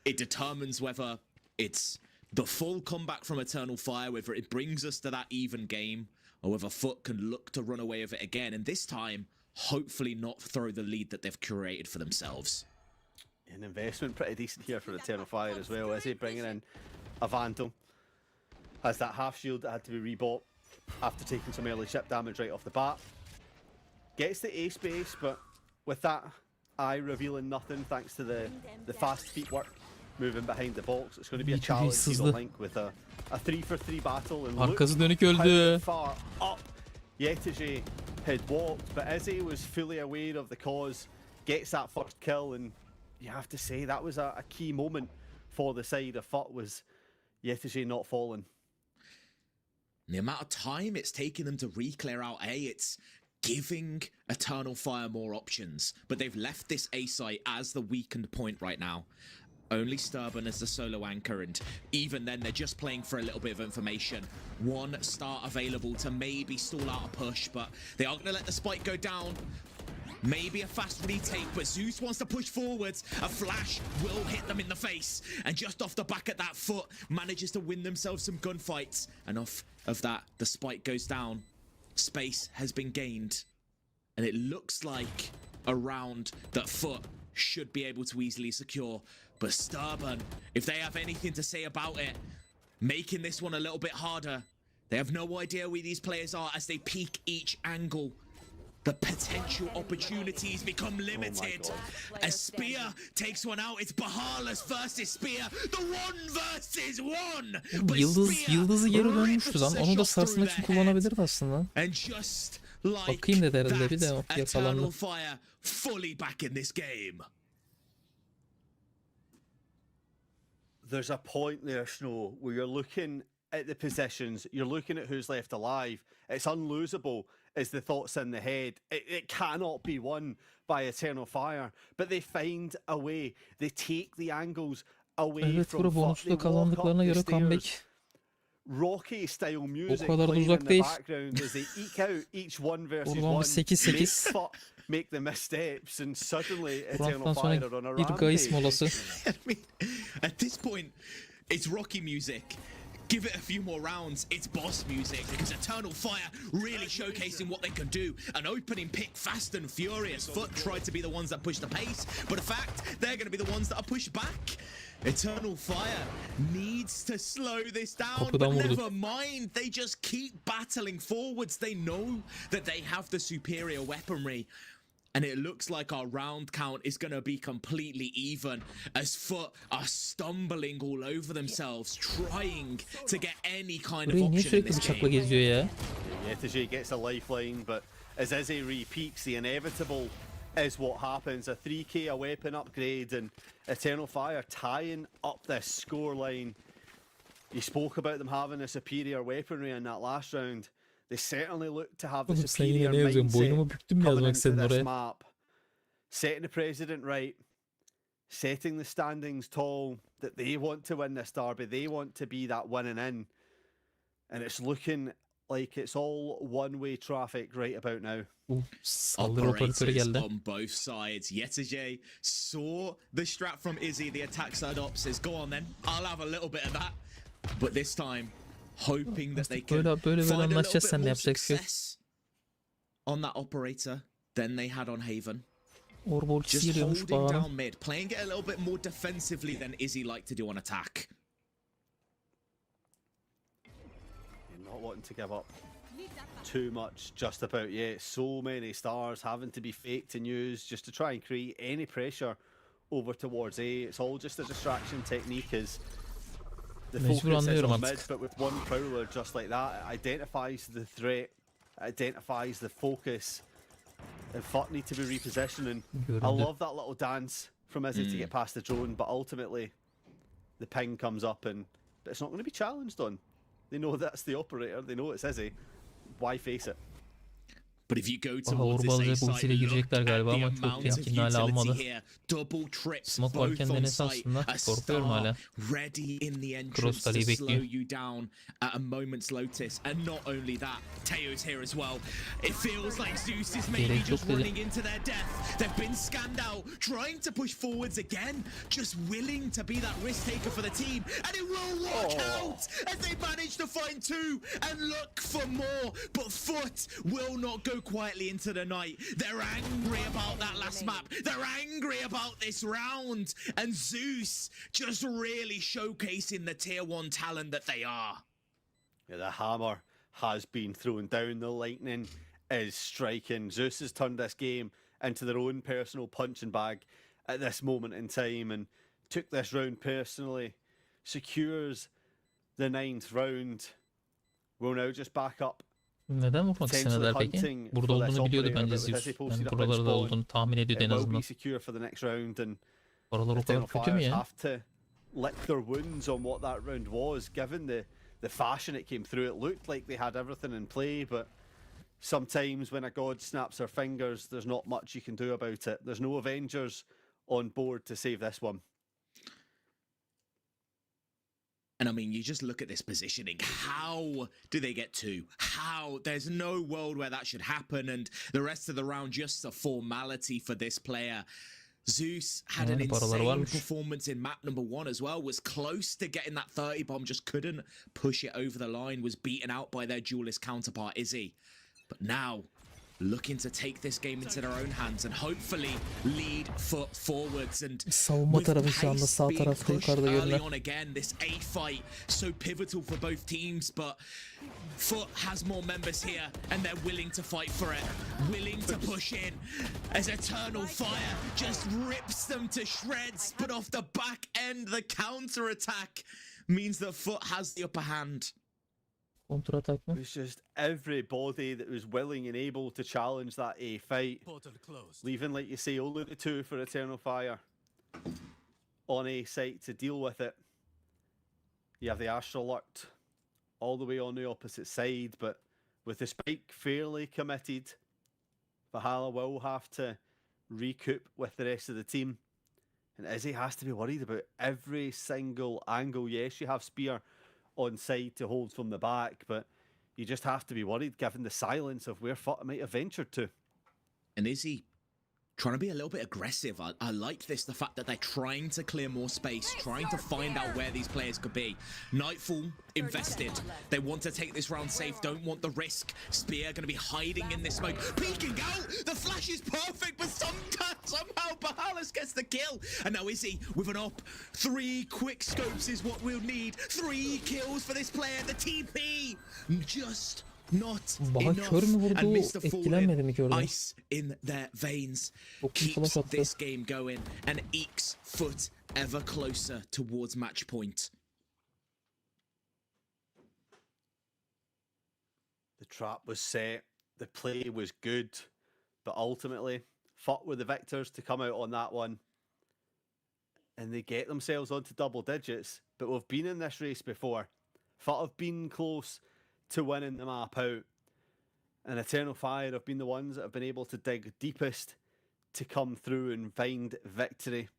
S2: it determines whether it's the full comeback from Eternal Fire, whether it brings us to that even game, or whether FUT can look to run away with it again, and this time, hopefully not throw the lead that they've curated for themselves.
S1: An investment pretty decent here for Eternal Fire as well, is he? Bringing in a Vandal. Has that half shield that had to be rebought after taking some early chip damage right off the bat. Gets the ace base, but with that eye revealing nothing thanks to the fast feet work. Moving behind the box, it's going to be a challenge to Link with a 3-for-3 battle. And
S3: Arkası dönük
S1: how
S3: öldü.
S1: far up Yetiji had walked, but Izzy was fully aware of the cause, gets that first kill, and you have to say that was a key moment for the side of FUT, was Yetiji not falling.
S2: The amount of time it's taking them to re-clear out A, it's giving Eternal Fire more options, but they've left this A site as the weakened point right now. Only Sturban as the solo anchor, and even then they're just playing for a little bit of information. 1 star available to maybe stall out a push, but they are going to let the spike go down. Maybe a fast retake, but Zeus wants to push forwards. A flash will hit them in the face, and just off the back of that FUT manages to win themselves some gunfights. And off of that, the spike goes down. Space has been gained, and it looks like a round that FUT should be able to easily secure. But Sturban, if they have anything to say about it, making this one a little bit harder. They have no idea where these players are as they peek each angle. The potential opportunities become limited. As Spear takes one out, it's Bahalas versus Spear. The 1 versus 1. But
S3: Yıldızı geri
S2: Spear
S3: dönmüştü lan. Onu da sarsmak için kullanabilirdi aslında.
S2: And just like
S3: Bakayım dedi herhalde bir de o
S2: that,
S3: yakalandı.
S2: Eternal Fire fully back in this game.
S1: There's a point there, Snow, where you're looking at the positions, you're looking at who's left alive. It's unlosable, is the thoughts in the head. It cannot be won by Eternal Fire, but they find a way. They take the angles away
S3: Evet,
S1: from
S3: bura
S1: FUT. They
S3: bonuslu
S1: walk
S3: kazandıklarına
S1: up the
S3: göre
S1: stairs.
S3: comeback.
S1: Rocky style music
S3: kadar da
S1: playing
S3: uzak
S1: in the
S3: değil.
S1: background as they eke out each 1 versus 1.
S3: Oradan bir 8-8.
S1: Make the missteps, and suddenly Eternal
S3: Burak'tan
S1: Fire
S3: sonra
S1: are on a
S3: bir Gais
S1: rampage.
S3: molası.
S2: I mean, at this point, it's Rocky music. Give it a few more rounds, it's boss music, because Eternal Fire really showcasing what they can do. An opening pick fast and furious. FUT tried to be the ones that push the pace, but in fact, they're going to be the ones that are pushed back. Eternal Fire needs to slow this down,
S3: Kapıdan
S2: but
S3: vurdu.
S2: never mind. They just keep battling forwards. They know that they have the superior weaponry. And it looks like our round count is going to be completely even as FUT are stumbling all over themselves, trying to get any kind of
S3: Burayı niye
S2: option in
S3: sürekli
S2: this
S3: bıçakla
S2: game.
S3: geziyor ya?
S1: Yetiji gets a lifeline, but as Izzy re-peaks, the inevitable is what happens. A 3k, a weapon upgrade, and Eternal Fire tying up this scoreline. You spoke about them having a superior weaponry in that last round. They certainly look to have the
S3: Oğlum sen yine
S1: superior
S3: ne yazıyorsun?
S1: mindset
S3: Boynumu büktüm mü
S1: coming
S3: yazmak
S1: into
S3: istedin
S1: this
S3: oraya?
S1: map. Setting the precedent right, setting the standings tall, that they want to win this derby, they want to be that winning in. And it's looking like it's all one-way traffic right about now.
S3: Saldırı operatörü
S2: Operators
S3: geldi.
S2: on both sides. Yetije saw the strat from Izzy, the attack side op, says, go on then, I'll have a little bit of that. But this time, hoping that they can
S3: Böyle
S2: find a little
S3: anlaşacağız
S2: bit
S3: seninle,
S2: more
S3: yapacak bir şey yok.
S2: success on that operator than they had on Haven.
S3: Orba ultisi
S2: Just
S3: geliyormuş
S2: holding
S3: bağırın.
S2: down mid, playing it a little bit more defensively than Izzy liked to do on attack.
S1: You're not wanting to give up too much just about yet. So many stars having to be faked and used just to try and create any pressure over towards A. It's all just a distraction technique as the
S3: Mecbur
S1: focus is
S3: anlıyorum
S1: on mid,
S3: artık.
S1: but with one prowler just like that, it identifies the threat, it identifies the focus. And FUT need to be repositioning. I
S3: Görüldü.
S1: love that little dance from Izzy to get past the drone, but ultimately the ping comes up and it's not going to be challenged on. They know that's the operator, they know it's Izzy. Why face it?
S2: But if you go
S3: Aha,
S2: towards this A
S3: Urbal'da
S2: site,
S3: ultiyle
S2: look
S3: girecekler
S2: at the
S3: galiba ama çok
S2: amount of
S3: temkinli hala almadı.
S2: utility here. Double trips,
S3: Smoke
S2: both
S3: varken
S2: on
S3: denesi
S2: site.
S3: aslında.
S2: A
S3: Korkuyorum hala.
S2: star ready in the entrance
S3: Cross
S2: to
S3: kaleyi
S2: slow
S3: bekliyor.
S2: you down at a moment's notice. And not only that, Teo's here as well. It feels like Zeus is maybe
S3: Gerek
S2: just
S3: yok dedi.
S2: running into their death. They've been scanned out, trying to push forwards again, just willing to be that risk taker for the team. And it will work out as they manage to find two and look for more. But FUT will not go quietly into the night. They're angry about that last map. They're angry about this round. And Zeus just really showcasing the tier 1 talent that they are.
S1: Yeah, the hammer has been thrown down. The lightning is striking. Zeus has turned this game into their own personal punching bag at this moment in time and took this round personally. Secures the 9th round. Will now just back up.
S3: Neden vurmak istemediler peki? Burada olduğunu biliyordu bence Zeus. Yani buralarda da olduğunu tahmin ediyordu en
S1: It will
S3: azından.
S1: be secure for the next round and
S3: Oralar o kadar kötü mü
S1: Fires
S3: ya?
S1: have to lick their wounds on what that round was, given the fashion it came through. It looked like they had everything in play, but sometimes when a god snaps their fingers, there's not much you can do about it. There's no Avengers on board to save this one.
S2: And I mean, you just look at this positioning. How do they get two? How? There's no world where that should happen. And the rest of the round, just a formality for this player. Zeus had an
S3: Yani paraları
S2: insane
S3: varmış.
S2: performance in map number 1 as well. Was close to getting that 30 bomb, just couldn't push it over the line. Was beaten out by their duelist counterpart, Izzy. But now, looking to take this game into their own hands and hopefully lead FUT forwards. And
S3: Savunma
S2: with
S3: tarafı şu anda
S2: pace
S3: sağ
S2: being
S3: tarafta
S2: pushed
S3: yukarıda
S2: early
S3: görünen.
S2: on again, this A fight so pivotal for both teams, but FUT has more members here and they're willing to fight for it, willing to push in as Eternal Fire just rips them to shreds. But off the back end, the counter attack means that FUT has the upper hand.
S3: Kontra atak mı?
S1: It was just everybody that was willing and able to challenge that A fight. Leaving, like you say, only the two for Eternal Fire on A site to deal with it. You have the Astral Lurked all the way on the opposite side, but with the spike fairly committed, Valhalla will have to recoup with the rest of the team. And Izzy has to be worried about every single angle. Yes, you have Spear on side to hold from the back, but you just have to be worried given the silence of where FUT might have ventured to.
S2: And is he trying to be a little bit aggressive? I like this, the fact that they're trying to clear more space, trying to find out where these players could be. Nightfall invested. They want to take this round safe, don't want the risk. Spear going to be hiding in this smoke, peeking out. The flash is perfect, but somehow Bahalas gets the kill. And now Izzy with an op. 3 quick scopes is what we'll need. 3 kills for this player. The TP just not
S3: Baha kör mü
S2: enough. And
S3: vurdu?
S2: Mr.
S3: Etkilenmedi mi körden?
S2: Ice in their veins
S3: Çok iyi
S2: keeps
S3: flash attı.
S2: this game going and ekes FUT ever closer towards match point.
S1: The trap was set, the play was good, but ultimately FUT were the victors to come out on that one. And they get themselves onto double digits, but we've been in this race before. FUT have been close to winning the map out. And Eternal Fire have been the ones that have been able to dig deepest to come through and find victory.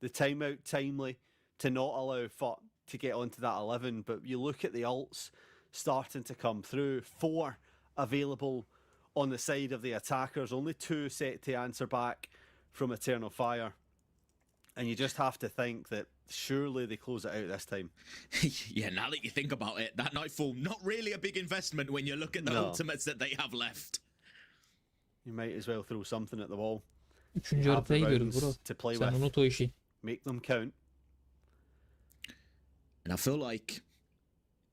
S1: The timeout timely to not allow FUT to get onto that 11, but you look at the ults starting to come through. 4 available on the side of the attackers, only 2 set to answer back from Eternal Fire. And you just have to think that surely they close it out this time.
S2: Yeah, now that you think about it, that Nightfall, not really a big investment when you look at the ultimates that they have left.
S1: You might as well throw something at the wall.
S3: 3.
S1: You have the
S3: haritayı gidiyoruz
S1: rounds
S3: bro.
S1: to play
S3: Sen
S1: with.
S3: unut o işi.
S1: Make them count.
S2: And I feel like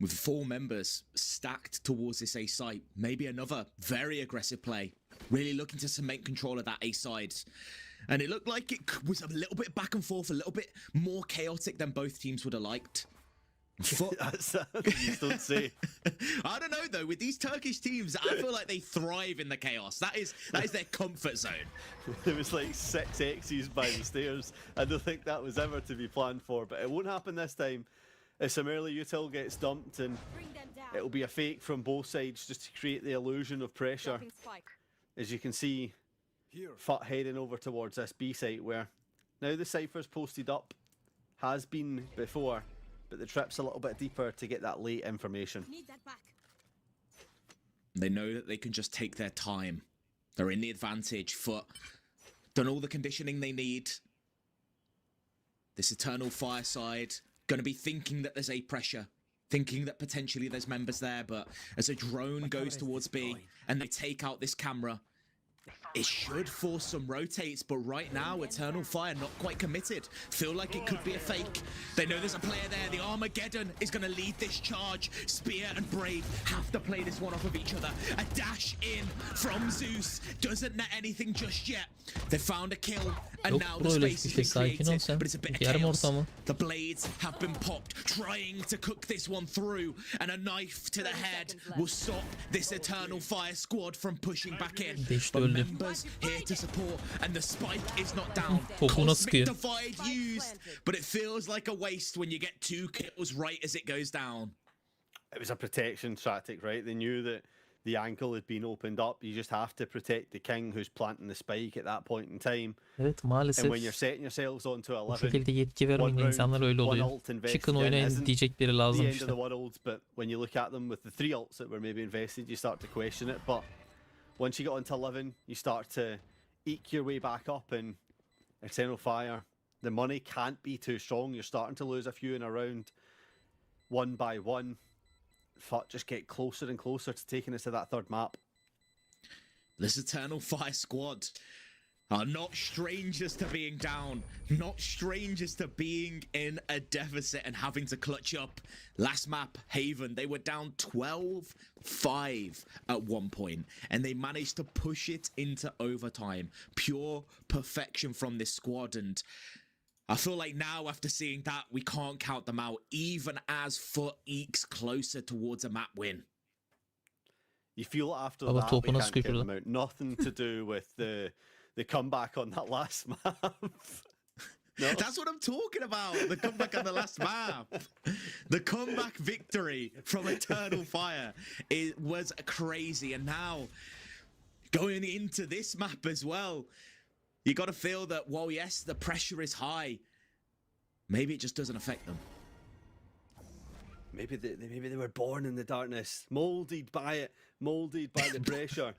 S2: with 4 members stacked towards this A site, maybe another very aggressive play, really looking to cement control of that A side. And it looked like it was a little bit back and forth, a little bit more chaotic than both teams would have liked.
S1: That's you just don't say.
S2: I don't know though. With these Turkish teams, I feel like they thrive in the chaos. That is their comfort zone.
S1: There was like 6 X's by the stairs. I don't think that was ever to be planned for, but it won't happen this time. If some early util gets dumped, and it'll be a fake from both sides just to create the illusion of pressure. As you can see, FUT heading over towards this B site where now the cipher's posted up, has been before, but the trip's a little bit deeper to get that late information.
S2: They know that they can just take their time. They're in the advantage. FUT done all the conditioning they need. This Eternal Fireside going to be thinking that there's A pressure, thinking that potentially there's members there, but as a drone goes towards B and they take out this camera, it should force some rotates, but right now, Eternal Fire not quite committed. Feel like it could be a fake. They know there's a player there. The Armageddon is going to lead this charge. Spear and Brave have to play this one off of each other. A dash in from Zeus. Doesn't net anything just yet. They found a kill, and now the space has been created, but it's a bit of chaos. The blades have been popped, trying to cook this one through, and a knife to the head will stop this Eternal Fire squad from pushing back in. But members here to support, and the spike is not down. Cosmic Divide used, but it feels like a waste when you get 2 kills right as it goes down.
S1: It was a protection tactic, right? They knew that the ankle had been opened up. You just have to protect the king who's planting the spike at that point in time.
S3: Evet, maalesef
S1: And when you're setting yourselves onto
S3: bu
S1: 11,
S3: şekilde yetki vermeyin insanlar öyle oluyor. Çıkın oynayın diyecek biri lazım
S1: the end
S3: işte.
S1: of the world, but when you look at them with the 3 ults that were maybe invested, you start to question it. But once you get onto 11, you start to eke your way back up, and Eternal Fire, the money can't be too strong. You're starting to lose a few in a round, one by one. FUT just get closer and closer to taking us to that 3rd map.
S2: This Eternal Fire squad are not strangers to being down, not strangers to being in a deficit and having to clutch up. Last map, Haven, they were down 12-5 at one point, and they managed to push it into overtime. Pure perfection from this squad, and I feel like now, after seeing that, we can't count them out, even as FUT ekes closer towards a map win.
S1: You feel after
S3: Ama
S1: that,
S3: topu
S1: we
S3: nasıl
S1: can't count
S3: götürdü?
S1: them out. Nothing to do with the comeback on that last map. No.
S2: That's what I'm talking about. The comeback on the last map. The comeback victory from Eternal Fire. It was crazy. And now, going into this map as well, you got to feel that, well, yes, the pressure is high. Maybe it just doesn't affect them.
S1: Maybe they were born in the darkness, molded by it, molded by the pressure.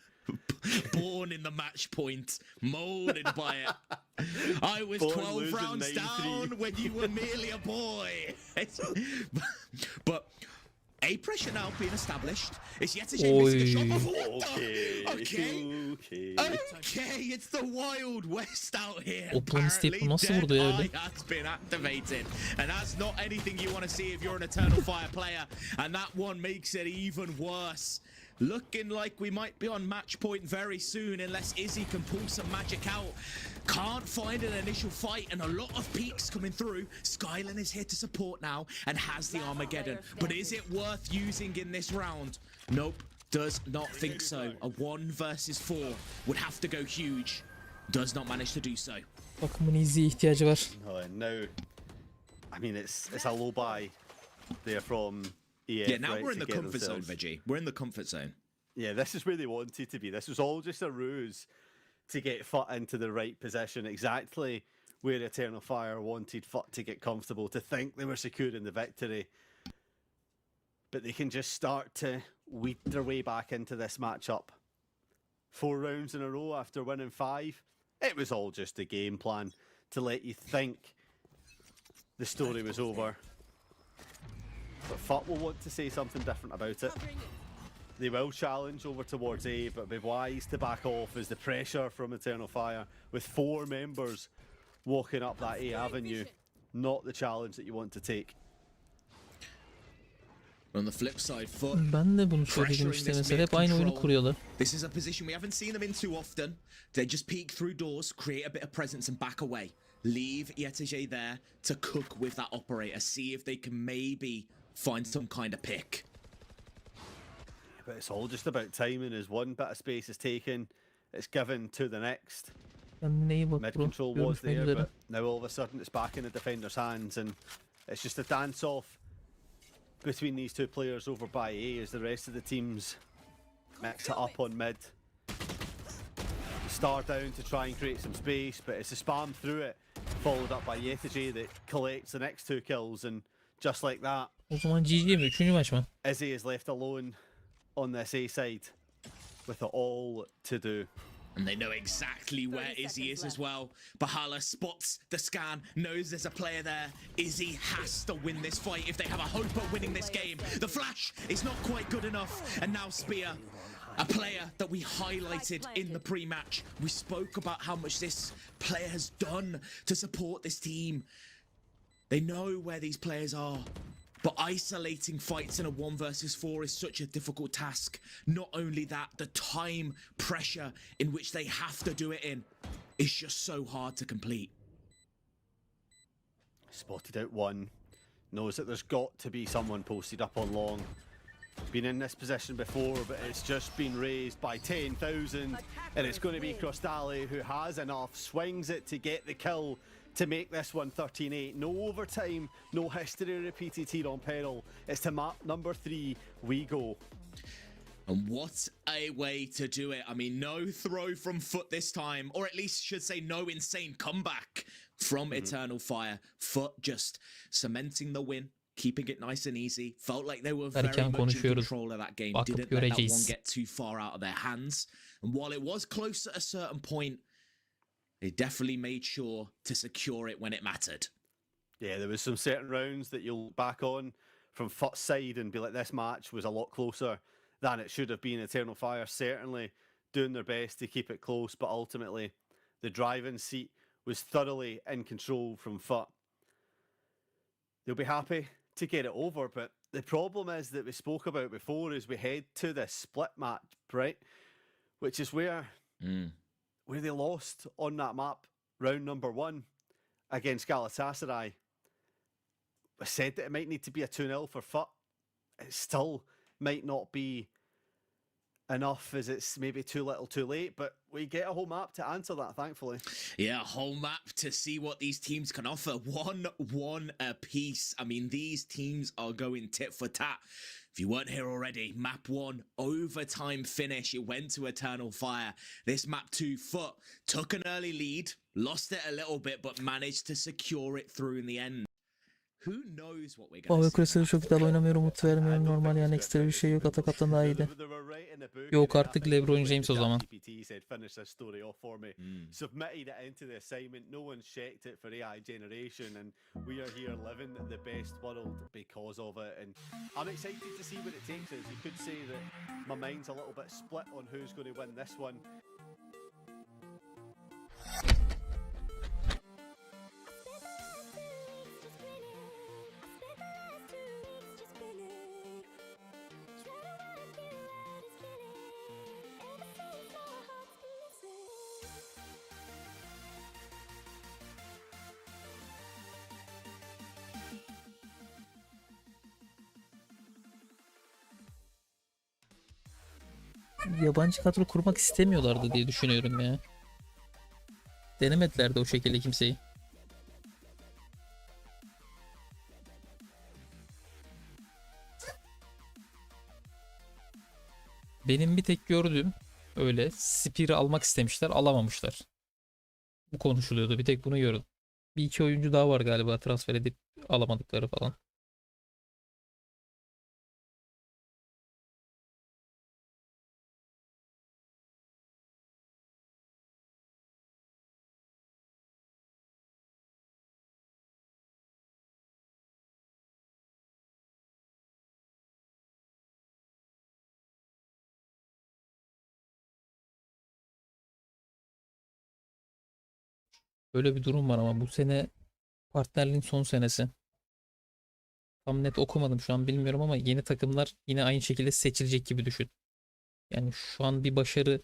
S2: Born in the match point, molded by it. I was
S1: Born
S2: 12 rounds
S1: 9-3.
S2: down when you were merely a boy. But A pressure now being established. It's yet again missing a shot before. Okay, it's the Wild West out here. Apparently, Dead Eye has been activated, and that's not anything you want to see if you're an Eternal Fire player. And that one makes it even worse. Looking like we might be on match point very soon unless Izzy can pull some magic out. Can't find an initial fight and a lot of peaks coming through. Skylan is here to support now and has the Armageddon. But is it worth using in this round? Nope, does not think so. A 1 versus 4 would have to go huge. Does not manage to do so.
S3: Takımın Izzy'ye ihtiyacı var.
S1: Now, I mean, it's a low buy there from EF.
S2: Yeah, now
S1: right,
S2: we're in the comfort
S1: themselves.
S2: zone, Veggie. We're in the comfort zone.
S1: Yeah, this is where they wanted to be. This was all just a ruse to get FUT into the right position, exactly where Eternal Fire wanted FUT to get comfortable, to think they were securing the victory. But they can just start to weed their way back into this matchup. 4 rounds in a row after winning 5. It was all just a game plan to let you think the story was over. But FUT will want to say something different about it. They will challenge over towards A, but be wise to back off as the pressure from Eternal Fire, with 4 members walking up that A avenue, not the challenge that you want to take.
S2: On the flip side, FUT
S3: Ben de bunu söyledim işte mesela. Hep aynı oyunu kuruyorlar.
S2: This is a position we haven't seen them in too often. They just peek through doors, create a bit of presence and back away. Leave Yetege there to cook with that operator. See if they can maybe find some kind of pick.
S1: But it's all just about timing. As one bit of space is taken, it's given to the next.
S3: Kendine iyi bak
S1: Mid
S3: bro.
S1: control was
S3: Görüşmek
S1: there,
S3: üzere.
S1: but now all of a sudden it's back in the defender's hands, and it's just a dance-off between these two players over by A as the rest of the teams mix it up on mid. Star down to try and create some space, but it's a spam through it, followed up by Yetiji that collects the next 2 kills, and just like that,
S3: O zaman GG mi? 3. maç mı?
S1: Izzy is left alone on this A side with it all to do.
S2: And they know exactly where
S4: 30
S2: Izzy is
S4: seconds
S2: as well. Bahala spots the scan, knows there's a player there. Izzy has to win this fight if they have a hope of winning this game. The flash is not quite good enough. And now Spear, a player that we highlighted in the pre-match. We spoke about how much this player has done to support this team. They know where these players are. But isolating fights in a 1 versus 4 is such a difficult task. Not only that, the time pressure in which they have to do it in is just so hard to complete.
S1: Spotted out one, knows that there's got to be someone posted up on long. Been in this position before, but it's just been raised by 10,000, and it's going to be Crostali who has enough, swings it to get the kill to make this one 13-8. No overtime, no history repeated here on Peril. It's to map number 3 we go.
S2: And what a way to do it. I mean, no throw from FUT this time, or at least should say no insane comeback from Eternal Fire. FUT just cementing the win, keeping it nice and easy. Felt like they were very
S3: Erken
S2: much in
S3: konuşuyoruz.
S2: control of that game.
S3: Bakıp
S2: Didn't let that one
S3: göreceğiz.
S2: get too far out of their hands. And while it was close at a certain point, they definitely made sure to secure it when it mattered.
S1: Yeah, there was some certain rounds that you'll look back on from FUT's side and be like, this match was a lot closer than it should have been. Eternal Fire certainly doing their best to keep it close, but ultimately the driving seat was thoroughly in control from FUT. They'll be happy to get it over, but the problem is that we spoke about before is we head to this split match, right? Which is where they lost on that map, round number 1 against Galatasaray. I said that it might need to be a 2-0 for FUT. It still might not be enough, as it's maybe too little too late, but we get a whole map to answer that, thankfully.
S2: Yeah, a whole map to see what these teams can offer. 1-1 apiece. I mean, these teams are going tit for tat. If you weren't here already, map 1, overtime finish. It went to Eternal Fire. This map 2, FUT took an early lead, lost it a little bit, but managed to secure it through in the end. Who knows what we're going
S3: Power
S2: to see?
S3: Crystal'ı çok iddialı oynamıyorum. Umut vermiyorum. Normal yani ekstra bir şey yok. Atak atan daha iyiydi. Yok artık LeBron James o zaman.
S1: Submitted it into the assignment. No one checked it for AI generation, and we are here living the best world because of it. And I'm excited to see what it takes us. You could say that my mind's a little bit split on who's going to win this one.
S3: Yabancı kadro kurmak istemiyorlardı diye düşünüyorum ya. Denemediler de o şekilde kimseyi. Benim bir tek gördüğüm öyle Spear'ı almak istemişler, alamamışlar. Bu konuşuluyordu. Bir tek bunu gördüm. Bir iki oyuncu daha var galiba transfer edip alamadıkları falan. Böyle bir durum var ama bu sene partnerliğin son senesi. Tam net okumadım şu an bilmiyorum ama yeni takımlar yine aynı şekilde seçilecek gibi düşün. Yani şu an bir başarı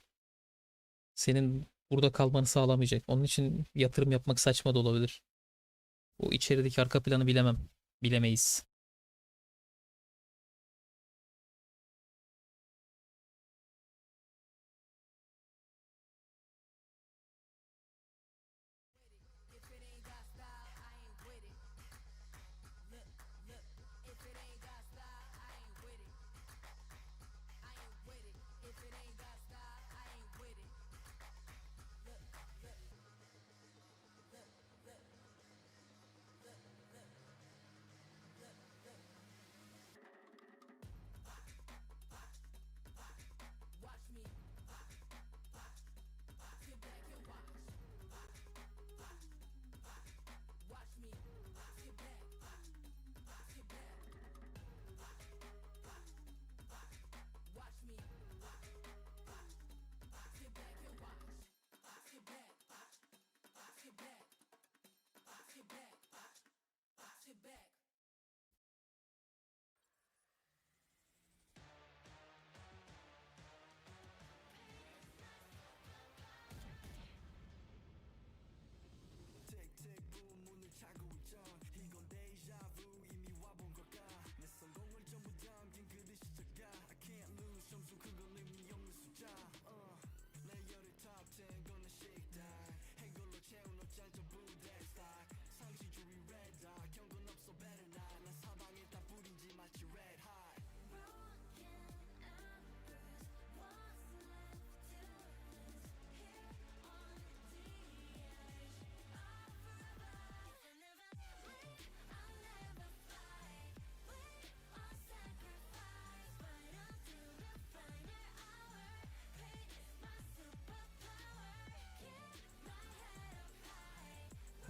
S3: senin burada kalmanı sağlamayacak. Onun için yatırım yapmak saçma da olabilir. O içerideki arka planı bilemem. Bilemeyiz.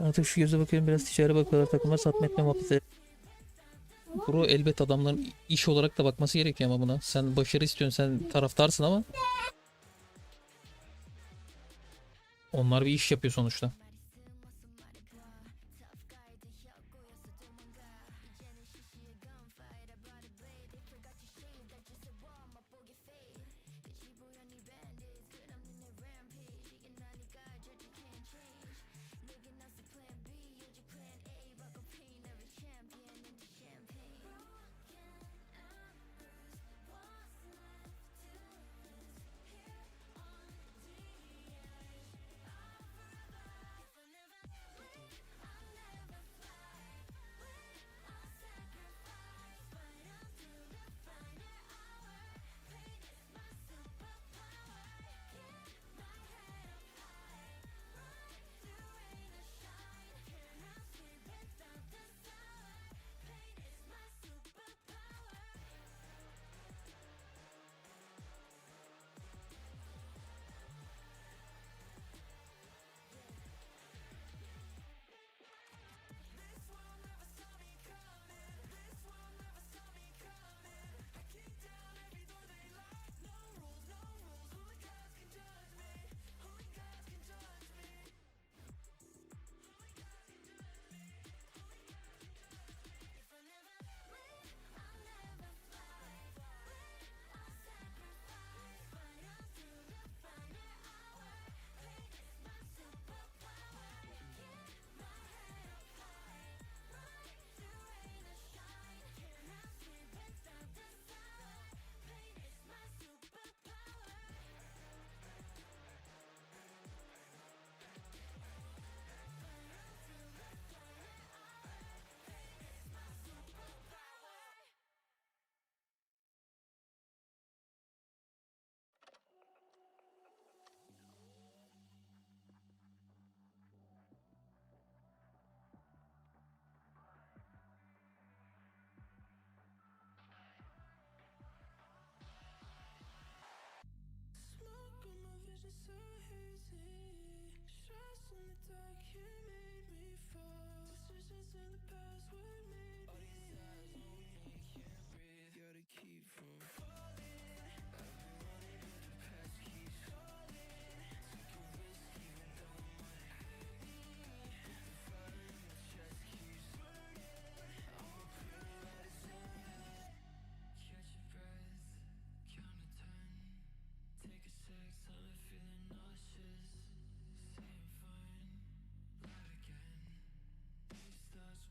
S3: Artık şu göze bakıyorum, biraz ticari bakıyorlar, takımlar satma etme muhabbeti. Bro elbet adamların iş olarak da bakması gerekiyor ama buna. Sen başarı istiyorsun, sen taraftarsın ama onlar bir iş yapıyor sonuçta.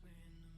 S7: When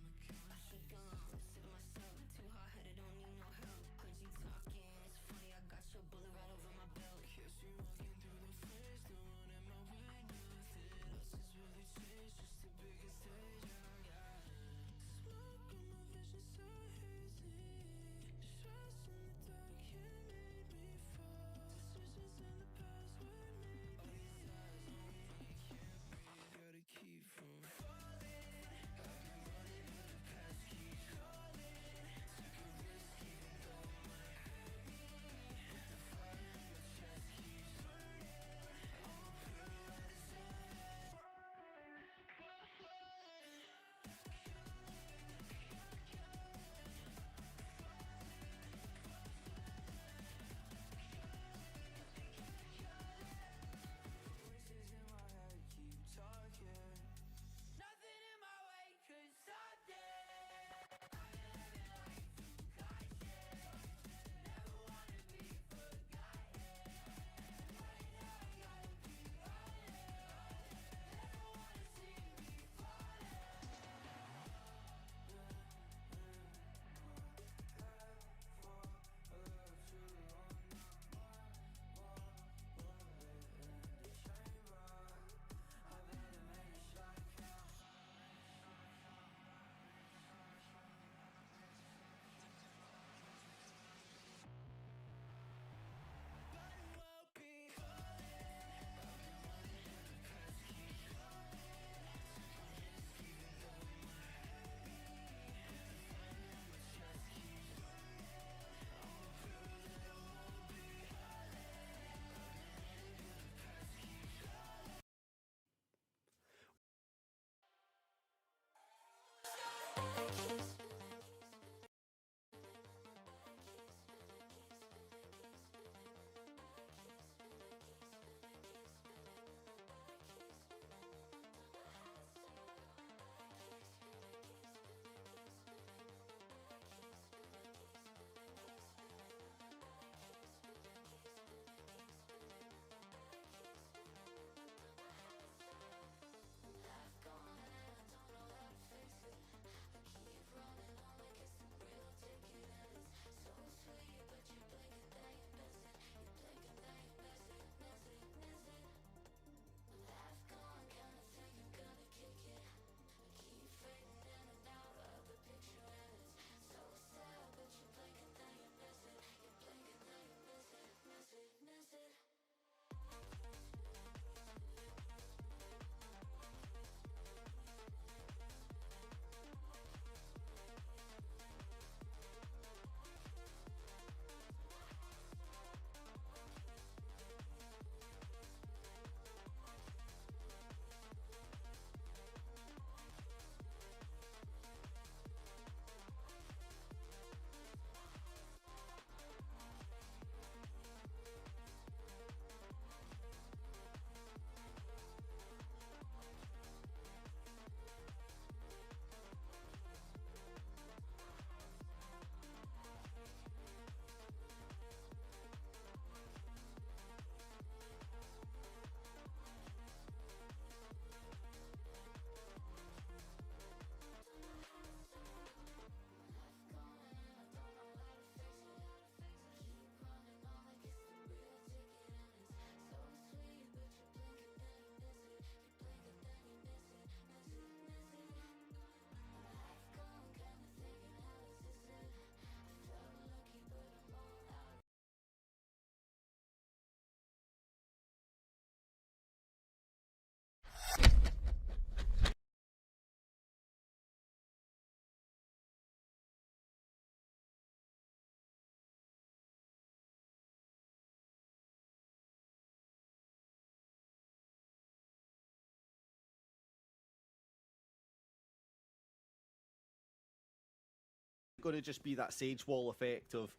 S1: going to just be that Sage Wall effect of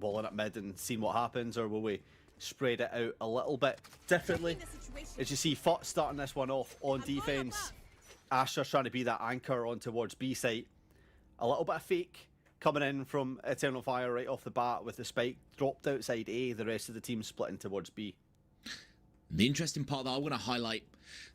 S1: walling up mid and seeing what happens, or will we spread it out a little bit differently? As you see, FUT starting this one off on defense. Asher's trying to be that anchor on towards B site. A little bit of fake coming in from Eternal Fire right off the bat with the spike dropped outside A, the rest of the team splitting towards B.
S2: The interesting part that I want to highlight,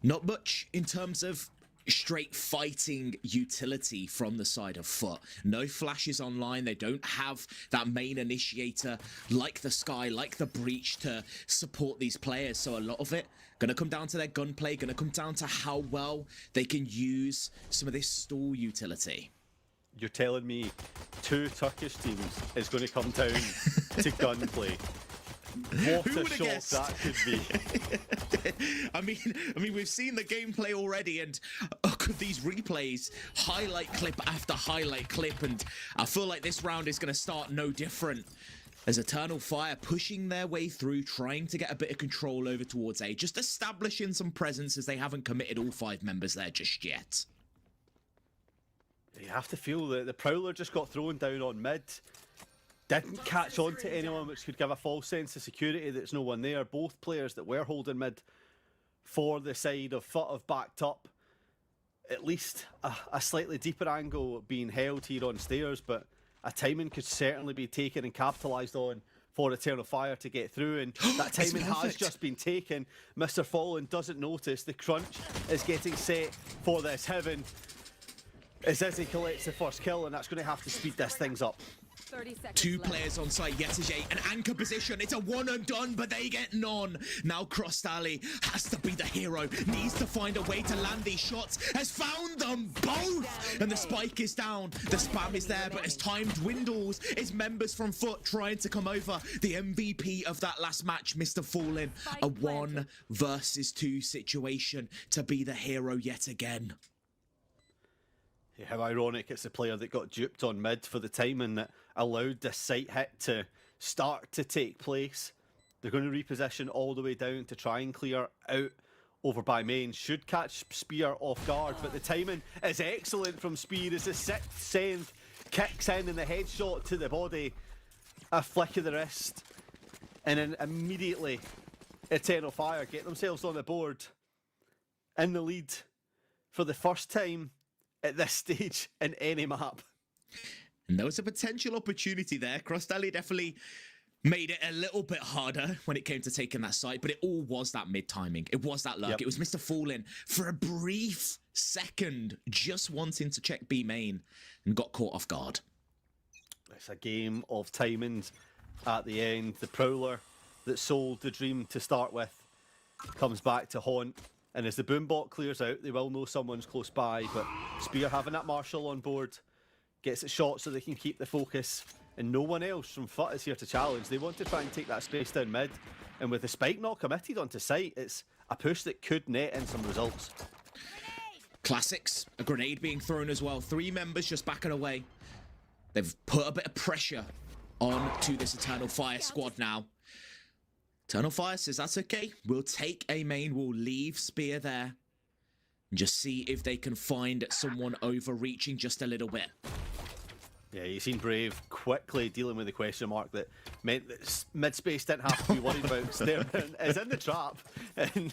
S2: not much in terms of straight fighting utility from the side of FUT. No flashes online. They don't have that main initiator like the Sky, like the Breach to support these players. So a lot of it going to come down to their gunplay, going to come down to how well they can use some of this stall utility.
S1: You're telling me 2 Turkish teams is going to come down to gunplay? What
S2: Who
S1: a
S2: would've
S1: shock
S2: guessed?
S1: that could be.
S2: I mean, we've seen the gameplay already, and these replays, highlight clip after highlight clip, and I feel like this round is going to start no different. As Eternal Fire pushing their way through, trying to get a bit of control over towards A, just establishing some presence as they haven't committed all 5 members there just yet.
S1: You have to feel that the Prowler just got thrown down on mid. Didn't catch on to anyone, which could give a false sense of security that's no one there. Both players that were holding mid for the side of FUT have backed up. At least a slightly deeper angle being held here on stairs, but a timing could certainly be taken and capitalised on for Eternal Fire to get through, and that timing has just been taken. Mr. Fallen doesn't notice. The crunch is getting set for this heaven as Izzy collects the first kill, and that's going to have to speed this things up.
S4: 30 seconds
S2: 2
S4: left.
S2: players on site, Yetajay, an anchor position. It's a one and done, but they get none. Now Cross Alley has to be the hero, needs to find a way to land these shots, has found them both, and the spike is down. The spam is there, but as time dwindles, it's members from FUT trying to come over. The MVP of that last match, Mr. Fallen, a 1 versus 2 situation to be the hero yet again.
S1: Yeah, how ironic it's the player that got duped on mid for the timing that allowed the site hit to start to take place. They're going to reposition all the way down to try and clear out over by main. Should catch Spear off guard, but the timing is excellent from Spear as the 6th send kicks in and the headshot to the body. A flick of the wrist. And then immediately Eternal Fire get themselves on the board in the lead for the first time at this stage in any map.
S2: And there was a potential opportunity there. Cross Alley definitely made it a little bit harder when it came to taking that site, but it all was that mid-timing. It was that luck.
S1: Yep.
S2: It was Mr. Fallen for a brief second just wanting to check B main and got caught off guard.
S1: It's a game of timings at the end. The Prowler that sold the dream to start with comes back to haunt. And as the boombot clears out, they will know someone's close by, but Spear having that Marshal on board gets it shot so they can keep the focus, and no one else from FUT is here to challenge. They want to try and take that space down mid, and with the spike not committed onto site, it's a push that could net in some results.
S2: Classics, a grenade being thrown as well. 3 members just backing away. They've put a bit of pressure on to this Eternal Fire squad now. Eternal Fire says that's okay. We'll take A main, we'll leave Spear there. And just see if they can find someone overreaching just a little bit.
S1: Yeah, you've seen Brave quickly dealing with the question mark that meant that mid-space didn't have to be worried about. Staring is in the trap and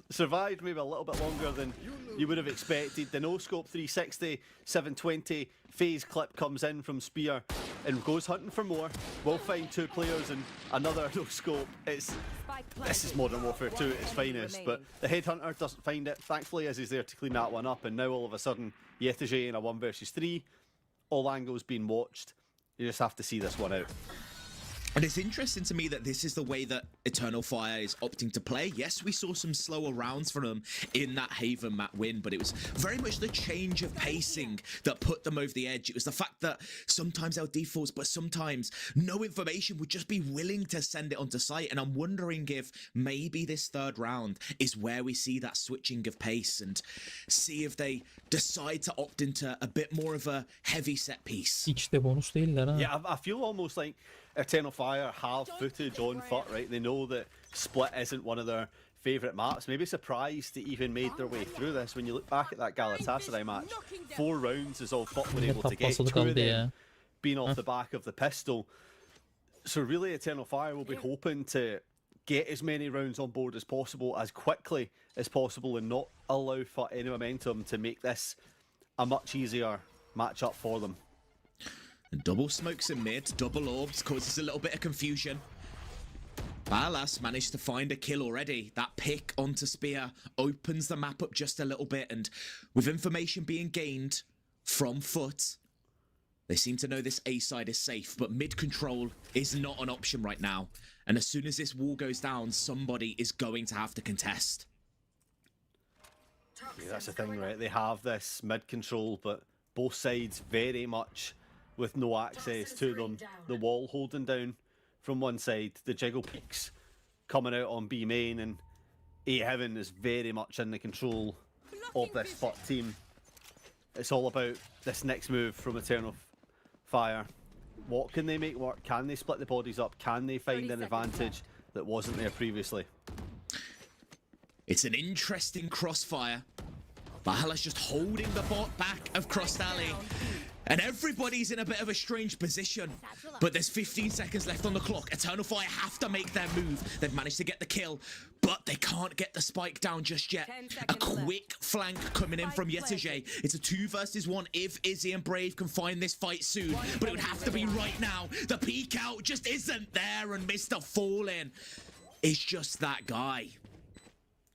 S1: survived maybe a little bit longer than you would have expected. The no-scope 360, 720 phase clip comes in from Spear and goes hunting for more. We'll find 2 players and another no-scope. This is Modern Warfare 2 at its finest, but the Headhunter doesn't find it. Thankfully, as he's there to clean that one up, and now all of a sudden, Yetajay in a 1 versus 3. All angles being watched. You just have to see this one out.
S2: And it's interesting to me that this is the way that Eternal Fire is opting to play. Yes, we saw some slower rounds from them in that Haven map win, but it was very much the change of pacing that put them over the edge. It was the fact that sometimes they'll defaults, but sometimes no information would just be willing to send it onto site. And I'm wondering if maybe this 3rd round is where we see that switching of pace and see if they decide to opt into a bit more of a heavy set piece.
S3: Hiç de bonus değiller ha.
S1: Yeah, I feel almost like Eternal Fire have footage on FUT, right? They know that split isn't one of their favourite maps, maybe surprised they even made their way through this. When you look back at that Galatasaray match, 4 rounds is all FUT were able to get, 2 of them being off the back of the pistol. So really Eternal Fire will be hoping to get as many rounds on board as possible, as quickly as possible, and not allow FUT any momentum to make this a much easier matchup for them.
S2: And double smokes in mid, double orbs, causes a little bit of confusion. Balas managed to find a kill already. That pick onto Spear opens the map up just a little bit, and with information being gained from FUT, they seem to know this A side is safe, but mid control is not an option right now. And as soon as this wall goes down, somebody is going to have to contest.
S1: Yeah, that's the thing, right? They have this mid control, but both sides very much with no access to them. The wall holding down from one side, the jiggle peaks coming out on B main, and A Heaven is very much in the control of this FUT team. It's all about this next move from Eternal Fire. What can they make work? Can they split the bodies up? Can they find an advantage that wasn't there previously?
S2: It's an interesting crossfire. Valhalla's just holding the bot back of Crossed Alley. And everybody's in a bit of a strange position. But there's 15 seconds left on the clock. Eternal Fire have to make their move. They've managed to get the kill, but they can't get the spike down just yet. A quick flank coming in from Yetige. It's a 2 versus 1 if Izzy and Brave can find this fight soon. But it would have to be right now. The peek out just isn't there, and Mr. Fallen is just that guy.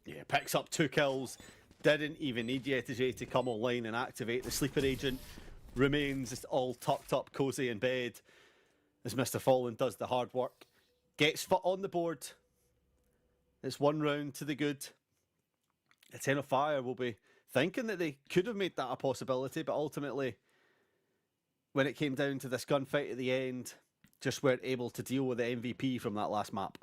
S1: Yeah, picks up 2 kills. Didn't even need Yetige to come online and activate the sleeper agent. Remains just all tucked up cozy in bed as Mr. Fallen does the hard work. Gets FUT on the board. It's 1 round to the good. Eternal Fire will be thinking that they could have made that a possibility, but ultimately, when it came down to this gunfight at the end, just weren't able to deal with the MVP from that last map.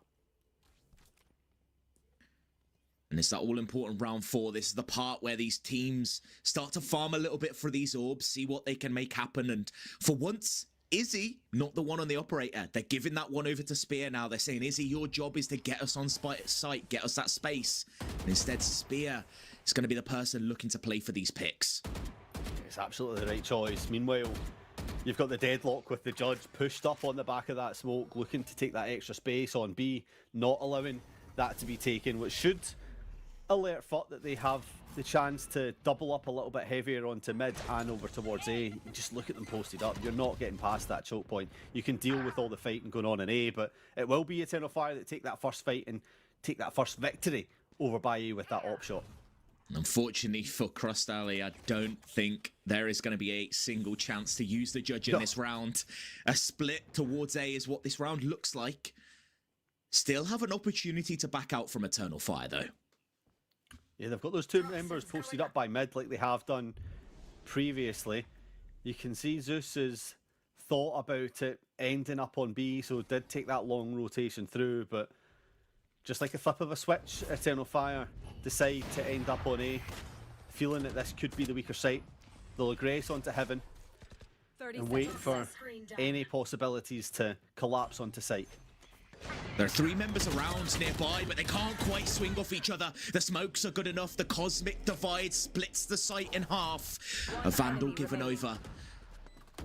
S2: And it's that all-important round 4. This is the part where these teams start to farm a little bit for these orbs, see what they can make happen. And for once, Izzy, not the one on the operator. They're giving that one over to Spear now. They're saying, Izzy, your job is to get us on site, get us that space. And instead, Spear is going to be the person looking to play for these picks.
S1: It's absolutely the right choice. Meanwhile, you've got the deadlock with the judge pushed up on the back of that smoke, looking to take that extra space on B, not allowing that to be taken, which should alert FUT that they have the chance to double up a little bit heavier onto mid and over towards A. You just look at them posted up. You're not getting past that choke point. You can deal with all the fighting going on in A, but it will be Eternal Fire that take that first fight and take that first victory over by A with that op shot.
S2: Unfortunately for Crossed Alley, I don't think there is going to be a single chance to use the judge in this round. A split towards A is what this round looks like. Still have an opportunity to back out from Eternal Fire, though.
S1: Yeah, they've got those 2 members posted up by mid like they have done previously. You can see Zeus has thought about it ending up on B, so did take that long rotation through, but just like a flip of a switch, Eternal Fire decide to end up on A, feeling that this could be the weaker site. They'll aggress onto Heaven and wait for any possibilities to collapse onto site.
S2: There are 3 members around nearby, but they can't quite swing off each other. The smokes are good enough. The cosmic divide splits the site in half. A Vandal given over.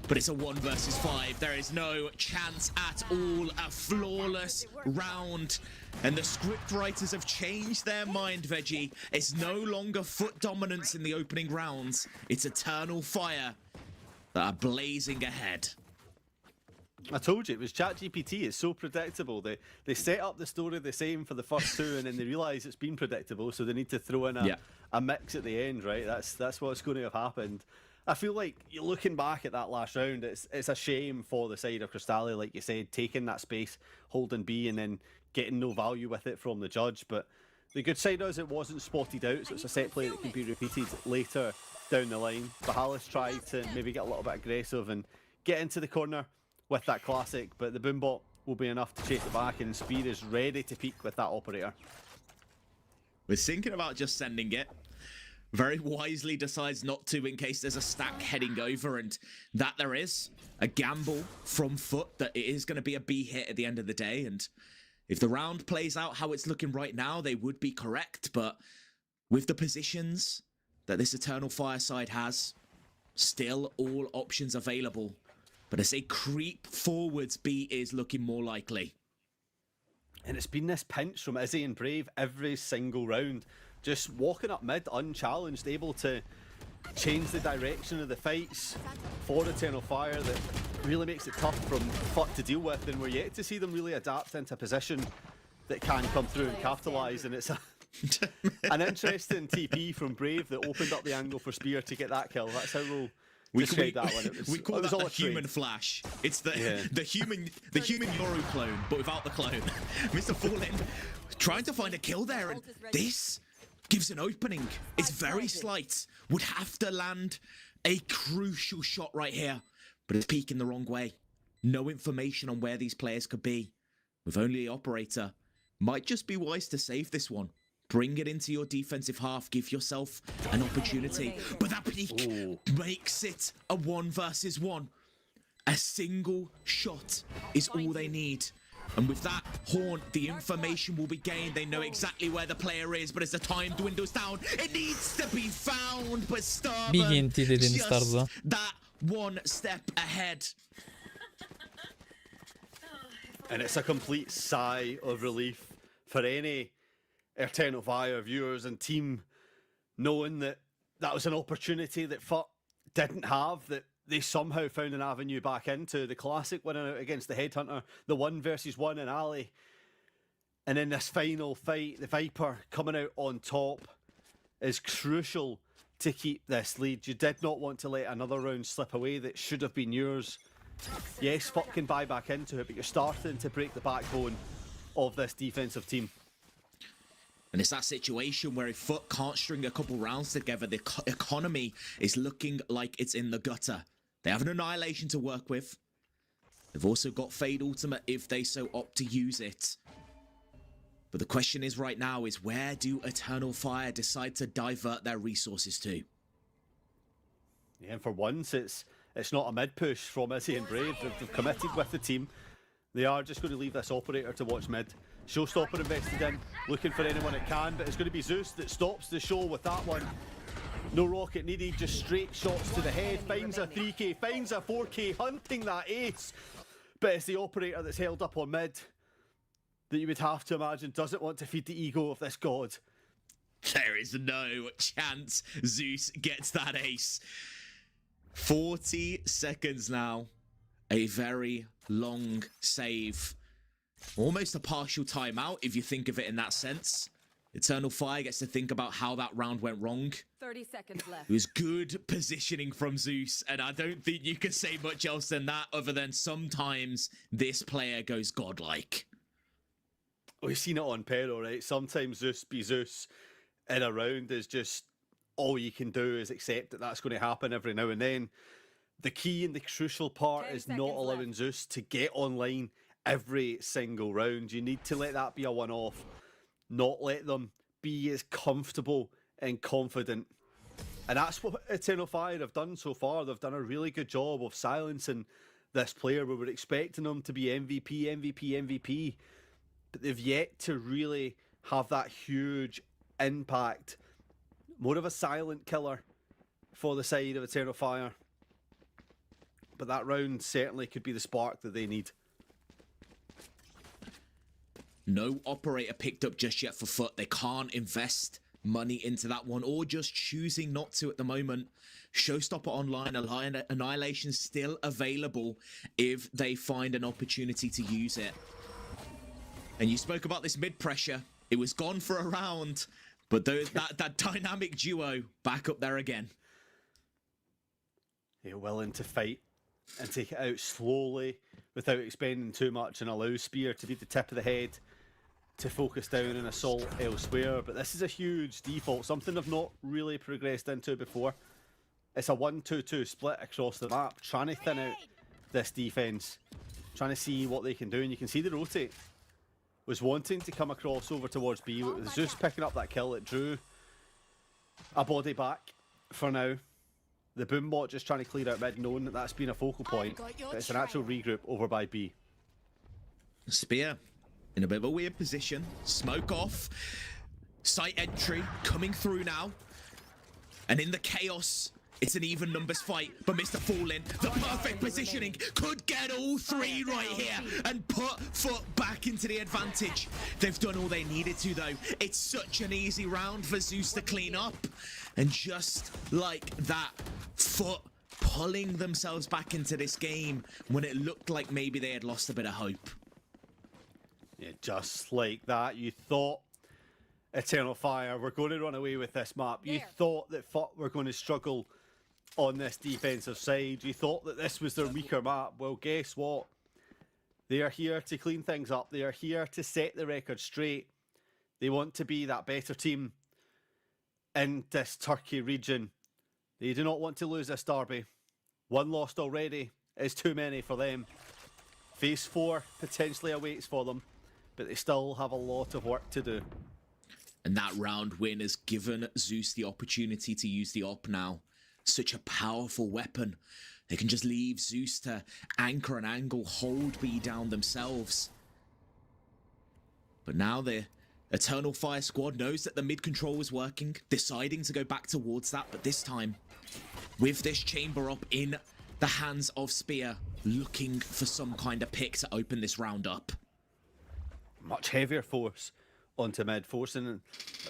S2: But it's a 1 versus 5. There is no chance at all. A flawless round. And the script writers have changed their mind, Veggie. It's no longer FUT dominance in the opening rounds. It's Eternal Fire that are blazing ahead.
S1: I told you, it was ChatGPT. It's so predictable. They set up the story the same for the first 2, and then they realise it's been predictable, so they need to throw in a mix at the end, right? That's what's going to have happened. I feel like you're looking back at that last round, it's a shame for the side of Crystalli, like you said, taking that space, holding B, and then getting no value with it from the judge. But the good side is it wasn't spotted out, so it's a set play that can be repeated later down the line. Bahalis tried to maybe get a little bit aggressive and get into the corner with that classic, but the boombot will be enough to chase it back, and Speed is ready to peak with that operator.
S2: We're thinking about just sending it. Very wisely decides not to in case there's a stack heading over, and that there is a gamble from FUT that it is going to be a B hit at the end of the day, and If the round plays out how it's looking right now, they would be correct, but with the positions that this Eternal Fire side has, still all options available. But as they creep forwards, B is looking more likely.
S1: And it's been this pinch from Izzy and Brave every single round. Just walking up mid, unchallenged, able to change the direction of the fights for Eternal Fire that really makes it tough from FUT to deal with, and we're yet to see them really adapt into a position that can come through and capitalise. And it's an interesting TP from Brave that opened up the angle for Spear to get that kill. That's how we'll describe that one.
S2: We call that the human flash. It's the human Yoru clone, but without the clone. Mr. Fallen trying to find a kill there, and this gives an opening. It's very slight. Would have to land a crucial shot right here, but it's peeking the wrong way. No information on where these players could be. With only the operator, might just be wise to save this one. Bring it into your defensive half. Give yourself an opportunity. But that peek makes it a 1 versus 1. A single shot is all they need. And with that haunt, the information will be gained. They know exactly where the player is, but as the time dwindles down, it needs to be found. But Starburn,
S3: BGNT dediğiniz tarzda.
S2: that one step ahead.
S1: And it's a complete sigh of relief for any Eternal Fire viewers and team, knowing that that was an opportunity that FUT didn't have, that they somehow found an avenue back into. The classic winning out against the Headhunter, the 1 versus 1 in Alley. And in this final fight, the Viper coming out on top is crucial to keep this lead. You did not want to let another round slip away that should have been yours. Yes, FUT can buy back into it, but you're starting to break the backbone of this defensive team.
S2: And it's that situation where if FUT can't string a couple rounds together, the economy is looking like it's in the gutter. They have an Annihilation to work with. They've also got Fade Ultimate if they so opt to use it. But the question is right now is, where do Eternal Fire decide to divert their resources to?
S1: Yeah, and for once, it's not a mid push from Izzy and Brave. They've committed with the team. They are just going to leave this operator to watch mid. Showstopper invested in, looking for anyone it can, but it's going to be Zeus that stops the show with that one. No rocket needed, just straight shots to the head. Finds a 3k, finds a 4k, hunting that ace. But it's the operator that's held up on mid that you would have to imagine doesn't want to feed the ego of this god.
S2: There is no chance Zeus gets that ace. 40 seconds now. A very long save. Almost a partial timeout, if you think of it in that sense. Eternal Fire gets to think about how that round went wrong.
S4: 30 seconds left.
S2: It was good positioning from Zeus, and I don't think you can say much else than that, other than sometimes this player goes godlike.
S1: We've seen it on Peril, right? Sometimes Zeus be Zeus in a round is just all you can do is accept that that's going to happen every now and then. The key and the crucial part is not allowing Zeus to get online every single round. You need to let that be a one-off, not let them be as comfortable and confident. And that's what Eternal Fire have done so far. They've done a really good job of silencing this player. We were expecting them to be MVP, MVP, MVP, but they've yet to really have that huge impact. More of a silent killer for the side of Eternal Fire. But that round certainly could be the spark that they need.
S2: No operator picked up just yet for FUT. They can't invest money into that one, or just choosing not to at the moment. Showstopper online, Annihilation still available if they find an opportunity to use it. And you spoke about this mid pressure. It was gone for a round, but that dynamic duo back up there again.
S1: They're willing to fight and take it out slowly without expending too much, and allow Spear to be the tip of the head to focus down and assault elsewhere. But this is a huge default, something I've not really progressed into before. It's a 1-2-2 split across the map, trying to thin out this defense, trying to see what they can do. And you can see the rotate was wanting to come across over towards B, with Zeus picking up that kill. It drew a body back for now. The Boombot just trying to clear out mid, knowing that that's been a focal point. But it's an actual regroup over by B.
S2: Spear in a bit of a weird position. Smoke off. Site entry coming through now. And in the chaos, it's an even numbers fight, but Mr. Fallen, the perfect positioning, could get all three right here and put FUT back into the advantage. They've done all they needed to, though. It's such an easy round for Zeus to clean up. And just like that, FUT pulling themselves back into this game when it looked like maybe they had lost a bit of hope.
S1: Yeah, just like that, you thought Eternal Fire were going to run away with this map. You thought that FUT were going to struggle on this defensive side. You thought that this was their weaker map. Well, guess what? They are here to clean things up. They are here to set the record straight. They want to be that better team in this Turkey region. They do not want to lose this derby. One lost already is too many for them. Phase 4 potentially awaits for them, but they still have a lot of work to do.
S2: And that round win has given Zeus the opportunity to use the op now. Such a powerful weapon. They can just leave Zeus to anchor an angle, hold B down themselves. But now the Eternal Fire squad knows that the mid control is working, deciding to go back towards that, but this time, with this chamber up in the hands of Spear, looking for some kind of pick to open this round up.
S1: Much heavier force onto mid, forcing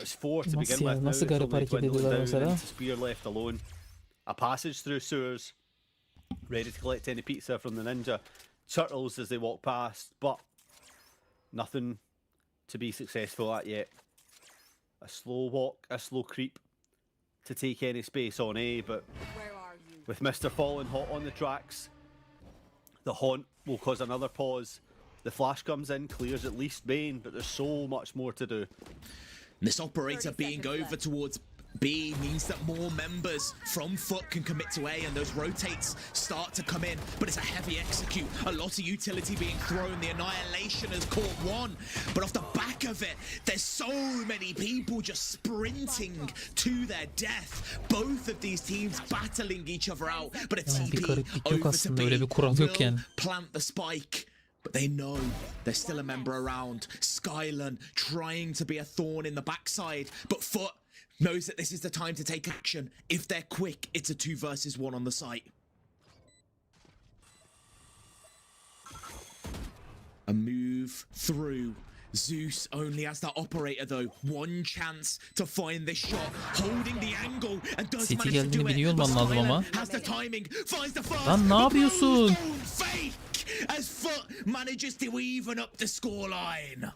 S1: it's 4 to begin
S3: Nasıl
S1: with.
S3: ya?
S1: Now
S3: Nasıl
S1: it's
S3: garip
S1: only
S3: hareket
S1: dwindling
S3: ediyorlar
S1: down
S3: mesela?
S1: into Spear left alone. A passage through sewers, ready to collect any pizza from the ninja turtles as they walk past, but nothing to be successful at yet. A slow walk, a slow creep to take any space on A, but with Mr. Fallen hot on the tracks, the haunt will cause another pause. The flash comes in, clears at least main, but there's so much more to do.
S2: This operator being over towards B means that more members from FUT can commit to A, and those rotates start to come in, but it's a heavy execute. A lot of utility being thrown. The Annihilation has caught one, but off the back of it, there's so many people just sprinting to their death. Both of these teams battling each other out, but a
S3: Yani bir
S2: TP
S3: gariplik yok
S2: over to
S3: aslında,
S2: B
S3: öyle bir kural yok
S2: will
S3: yani.
S2: plant the spike. But they know there's still a member around. Skylan trying to be a thorn in the backside, but FUT knows that this is the time to take action. If they're quick, it's a 2 versus 1 on the site. A move through. Zeus only has that operator though. One chance to find this shot. Holding the angle and does
S3: City
S2: manage to
S3: geldiğini
S2: do it.
S3: biliyor
S2: But
S3: olman lazım ama.
S2: Skylan has the timing. Finds the first.
S3: Lan ne yapıyorsun?
S2: Fake as FUT manages to even up the scoreline.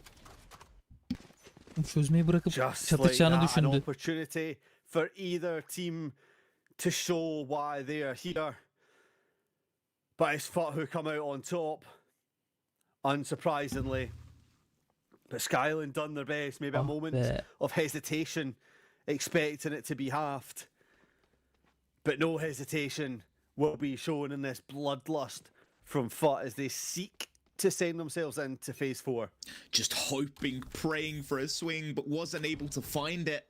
S3: Çözmeyi bırakıp
S1: Just like
S3: çatışacağını
S1: that, an
S3: düşündü.
S1: opportunity for either team to show why they are here. But it's FUT who come out on top, unsurprisingly. But Skyland done their best, maybe a moment
S3: be.
S1: of hesitation, expecting it to be halved. But no hesitation will be shown in this bloodlust from FUT as they seek to send themselves into phase 4.
S2: Just hoping, praying for a swing, but wasn't able to find it.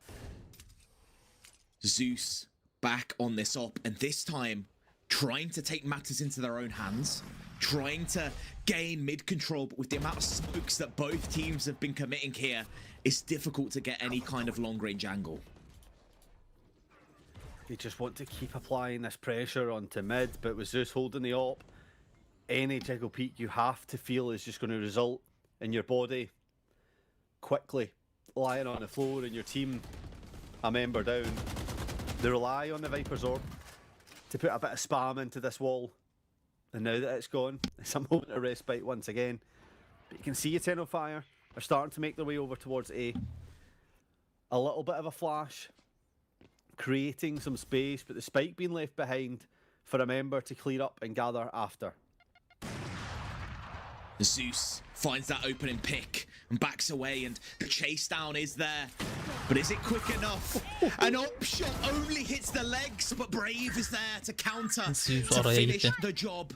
S2: Zeus back on this op, and this time trying to take matters into their own hands, trying to gain mid control, but with the amount of smokes that both teams have been committing here, it's difficult to get any kind of long range angle.
S1: They just want to keep applying this pressure onto mid, but with Zeus holding the op, any jiggle peak you have to feel is just going to result in your body quickly lying on the floor and your team a member down. They rely on the Viper's orb to put a bit of spam into this wall, and now that it's gone, it's a moment of respite once again. But you can see Eternal Fire are starting to make their way over towards A. A little bit of a flash, creating some space, but the spike being left behind for a member to clear up and gather after.
S2: Zeus finds that opening pick and backs away, and the chase down is there. But is it quick enough? An op shot only hits the legs, but Brave is there to counter,
S3: Zeus
S2: to
S3: araya
S2: finish
S3: gitti.
S2: the job.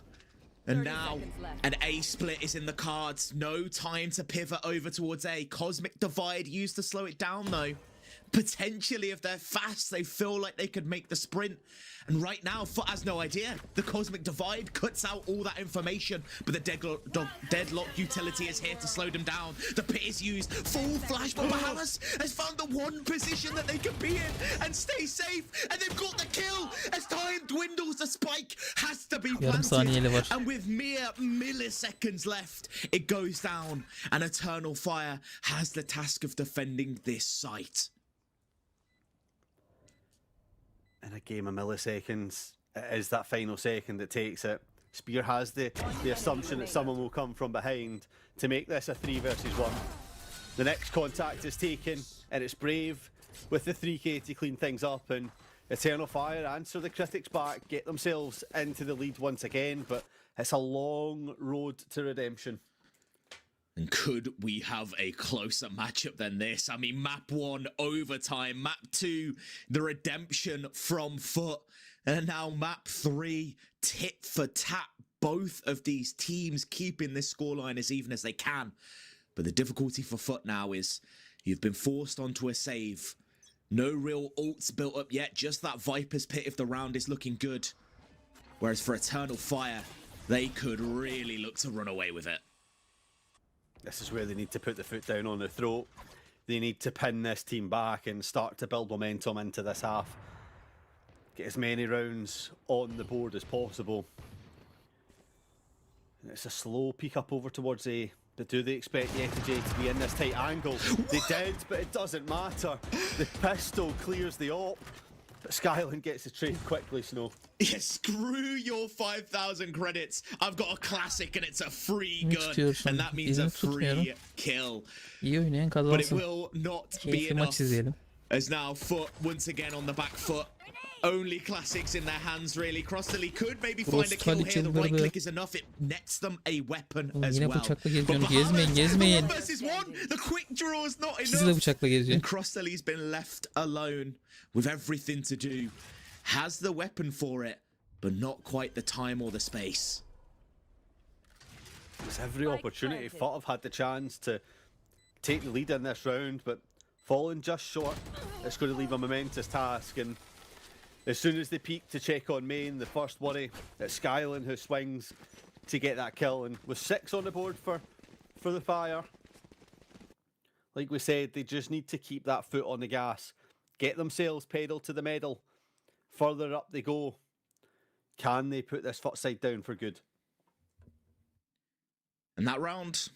S2: And now an A split is in the cards. No time to pivot over towards A. Cosmic Divide used to slow it down though. potentially, if they're fast, they feel like they could make the sprint. And right now, FUT has no idea. The Cosmic Divide cuts out all that information, but the Deadlock utility is here to slow them down. The pit is used, full flash, but Bahamas has found the one position that they can be in and stay safe, and they've got the kill. As time dwindles, the spike has to be planted, and with mere milliseconds left, it goes down, and Eternal Fire has the task of defending this site.
S1: In a game of milliseconds, it is that final second that takes it. Spear has the assumption that someone will come from behind to make this a 3 versus 1. The next contact is taken, and it's Brave with the 3k to clean things up, and Eternal Fire answer the critics back, get themselves into the lead once again, but it's a long road to redemption.
S2: And could we have a closer matchup than this? I mean, map 1, overtime. Map 2, the redemption from FUT. And now map 3, tit for tat. Both of these teams keeping this scoreline as even as they can. But the difficulty for FUT now is you've been forced onto a save. No real ults built up yet, just that Viper's Pit if the round is looking good. Whereas for Eternal Fire, they could really look to run away with it.
S1: This is where they need to put the foot down on the throat. They need to pin this team back and start to build momentum into this half. Get as many rounds on the board as possible. And it's a slow peek up over towards A. But do they expect the FJ to be in this tight angle? They did, but it doesn't matter. The pistol clears the op. But Skyland gets the trade quickly, Snow.
S2: Yeah, screw your 5,000 credits. I've got a classic and it's a free gun. And that means a free kill.
S3: İyi oynayan
S2: But it
S3: kazansın.
S2: will not be
S3: Keyifli maç
S2: enough.
S3: izleyelim.
S2: As now FUT once again on the back foot. Only classics in their hands, really. Crossley could maybe find a kill here. The right click is enough. It nets them a weapon as
S3: Yine
S2: well.
S3: bıçakla geziyorum. Gezmeyin, gezmeyin.
S2: Versus one. The quick draw is not
S3: İkisi de
S2: enough.
S3: bıçakla geziyor.
S2: And Crossley's been left alone with everything to do. Has the weapon for it, but not quite the time or the space.
S1: There's every opportunity. FUT have had the chance to take the lead in this round, but falling just short. It's going to leave a momentous task, and as soon as they peek to check on main, the first worry, it's Skyland who swings to get that kill, and with 6 on the board for the Fire, like we said, they just need to keep that foot on the gas, get themselves pedal to the metal. Further up they go. Can they put this FUT side down for good?
S2: And that round,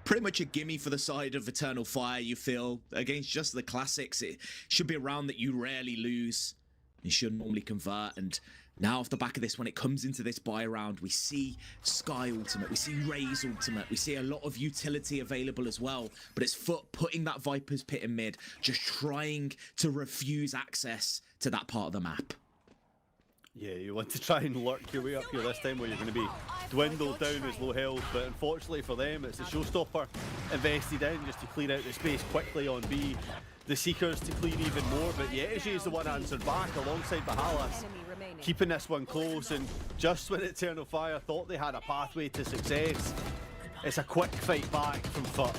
S2: pretty much a gimme for the side of Eternal Fire, you feel, against just the classics. It should be a round that you rarely lose. You should normally convert, and now off the back of this, when it comes into this buy round, we see Sky Ultimate, we see Raze Ultimate, we see a lot of utility available as well, but it's FUT putting that Viper's Pit in mid, just trying to refuse access to that part of the map.
S1: Yeah, you want to try and lurk your way up here this time where you're going to be dwindled down as low health, but unfortunately for them, it's the Showstopper invested in just to clear out the space quickly on B. The Seekers to clear even more, but Yetigy is the one answered back alongside Bahalas, keeping this one close, and just when Eternal Fire thought they had a pathway to success, it's a quick fight back from FUT.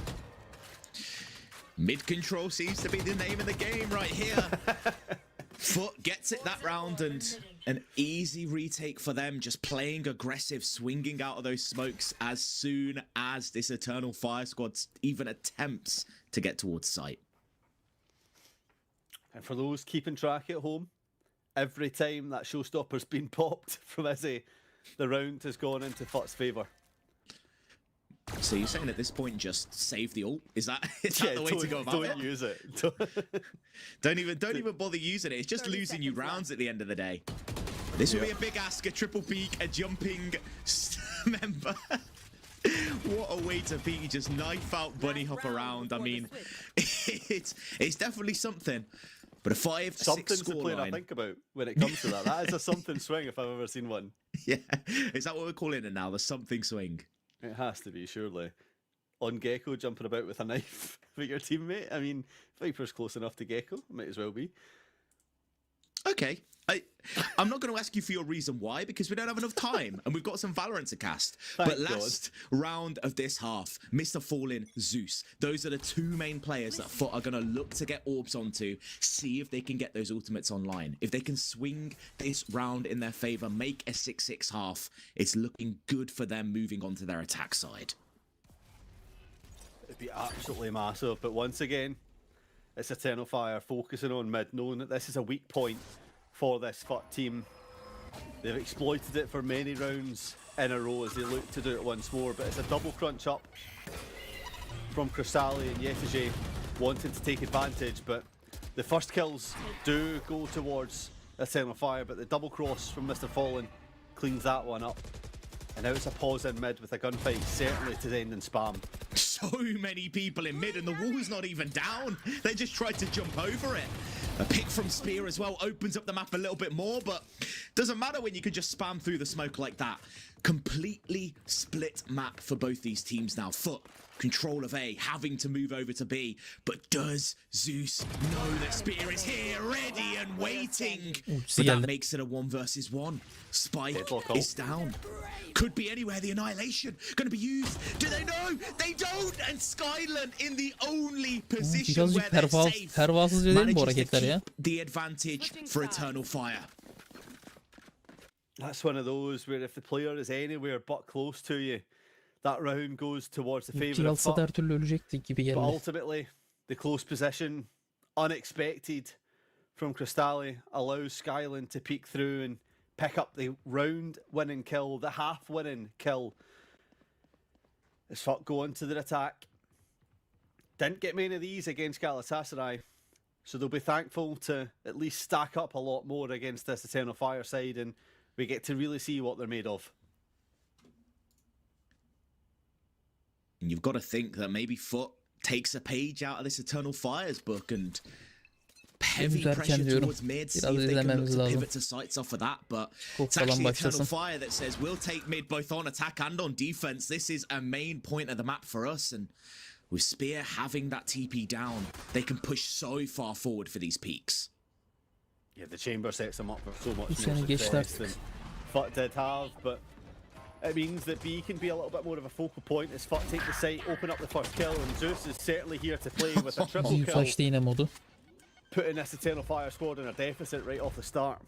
S2: Mid control seems to be the name of the game right here. FUT gets it that round, and an easy retake for them, just playing aggressive, swinging out of those smokes as soon as this Eternal Fire squad even attempts to get towards sight.
S1: And for those keeping track at home, every time that Showstopper's been popped from Izzy, the round has gone into FUT's favour.
S2: So you're saying at this point just save the ult? Is that the way to go about it?
S1: Don't use it.
S2: Don't even bother using it. It's just losing you rounds at the end of the day. This will be a big ask, a triple peak, a jumping member. What a way to be, just knife out, bunny hop around. I mean, it's definitely something. But a 5-6
S1: Something's the player I
S2: scoreline.
S1: think about when it comes to that. That is a something swing if I've ever seen one.
S2: Yeah, is that what we're calling it now? The something swing.
S1: It has to be, surely. On Gecko jumping about with a knife with your teammate. I mean, Viper's close enough to Gecko. Might as well be.
S2: Okay. I'm not going to ask you for your reason why, because we don't have enough time and we've got some Valorant to cast. But last round of this half, Mr. Fallen, Zeus. Those are the two main players that FUT are going to look to get orbs onto, see if they can get those ultimates online. If they can swing this round in their favor, make a 6-6 half, it's looking good for them moving on to their attack side.
S1: It'd be absolutely massive, but once again, it's Eternal Fire focusing on mid, knowing that this is a weak point for this FUT team. They've exploited it for many rounds in a row as they look to do it once more, but it's a double crunch up from Crystalli and Yetije wanting to take advantage, but the first kills do go towards Eternal Fire, but the double cross from Mr. Fallen cleans that one up. And now it's a pause in mid with a gunfight, certainly to end in spam.
S2: So many people in mid and the wall's not even down. They just tried to jump over it. A pick from Spear as well opens up the map a little bit more, but doesn't matter when you can just spam through the smoke like that. Completely split map for both these teams now. FUT, control of A, having to move over to B. But does Zeus know that Spear is here, ready and waiting? But that makes it a 1 versus 1. Spike is down. Could be anywhere. The Annihilation going to be used. Do they know? They don't. And Skyland in the only position where they're safe manages to keep the advantage for Eternal Fire.
S1: That's one of those where if the player is anywhere but close to you, that round goes towards the favour of FUT. But ultimately, the close position, unexpected from Crystalli, allows Skyland to peek through and pick up the round-winning kill, the half-winning kill. As FUT go into their attack. Didn't get many of these against Galatasaray, so they'll be thankful to at least stack up a lot more against this Eternal Fire side, and we get to really see what they're made of.
S2: And you've got to think that maybe FUT takes a page out of this Eternal Fire's book and heavy pressure towards mid, see if they can look to pivot to sites off of that, but it's actually Eternal Fire that says we'll take mid both on attack and on defense. This is a main point of the map for us, and with Spear having that TP down, they can push so far forward for these peaks.
S1: Yeah, the chamber sets them up for so much more success than FUT did have, but it means that B can be a little bit more of a focal point as FUT take the site, open up the first kill, and Zeus is certainly here to play with a triple kill, putting this Eternal Fire squad in a deficit right off the start.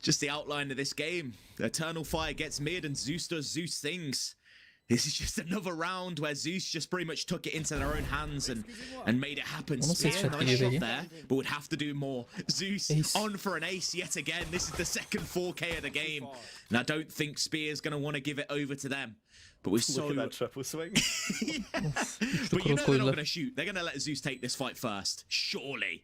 S2: Just the outline of this game. Eternal Fire gets mid and Zeus does Zeus things. This is just another round where Zeus just pretty much took it into their own hands and made it happen. Spear, nice shot there, but would have to do more. Zeus on for an ace yet again. This is the second 4K of the game. And I don't think Spear's going to want to give it over to them. But we're so...
S1: Look at that triple swing.
S2: Yeah. But you know they're not going to shoot. They're going to let Zeus take this fight first. Surely.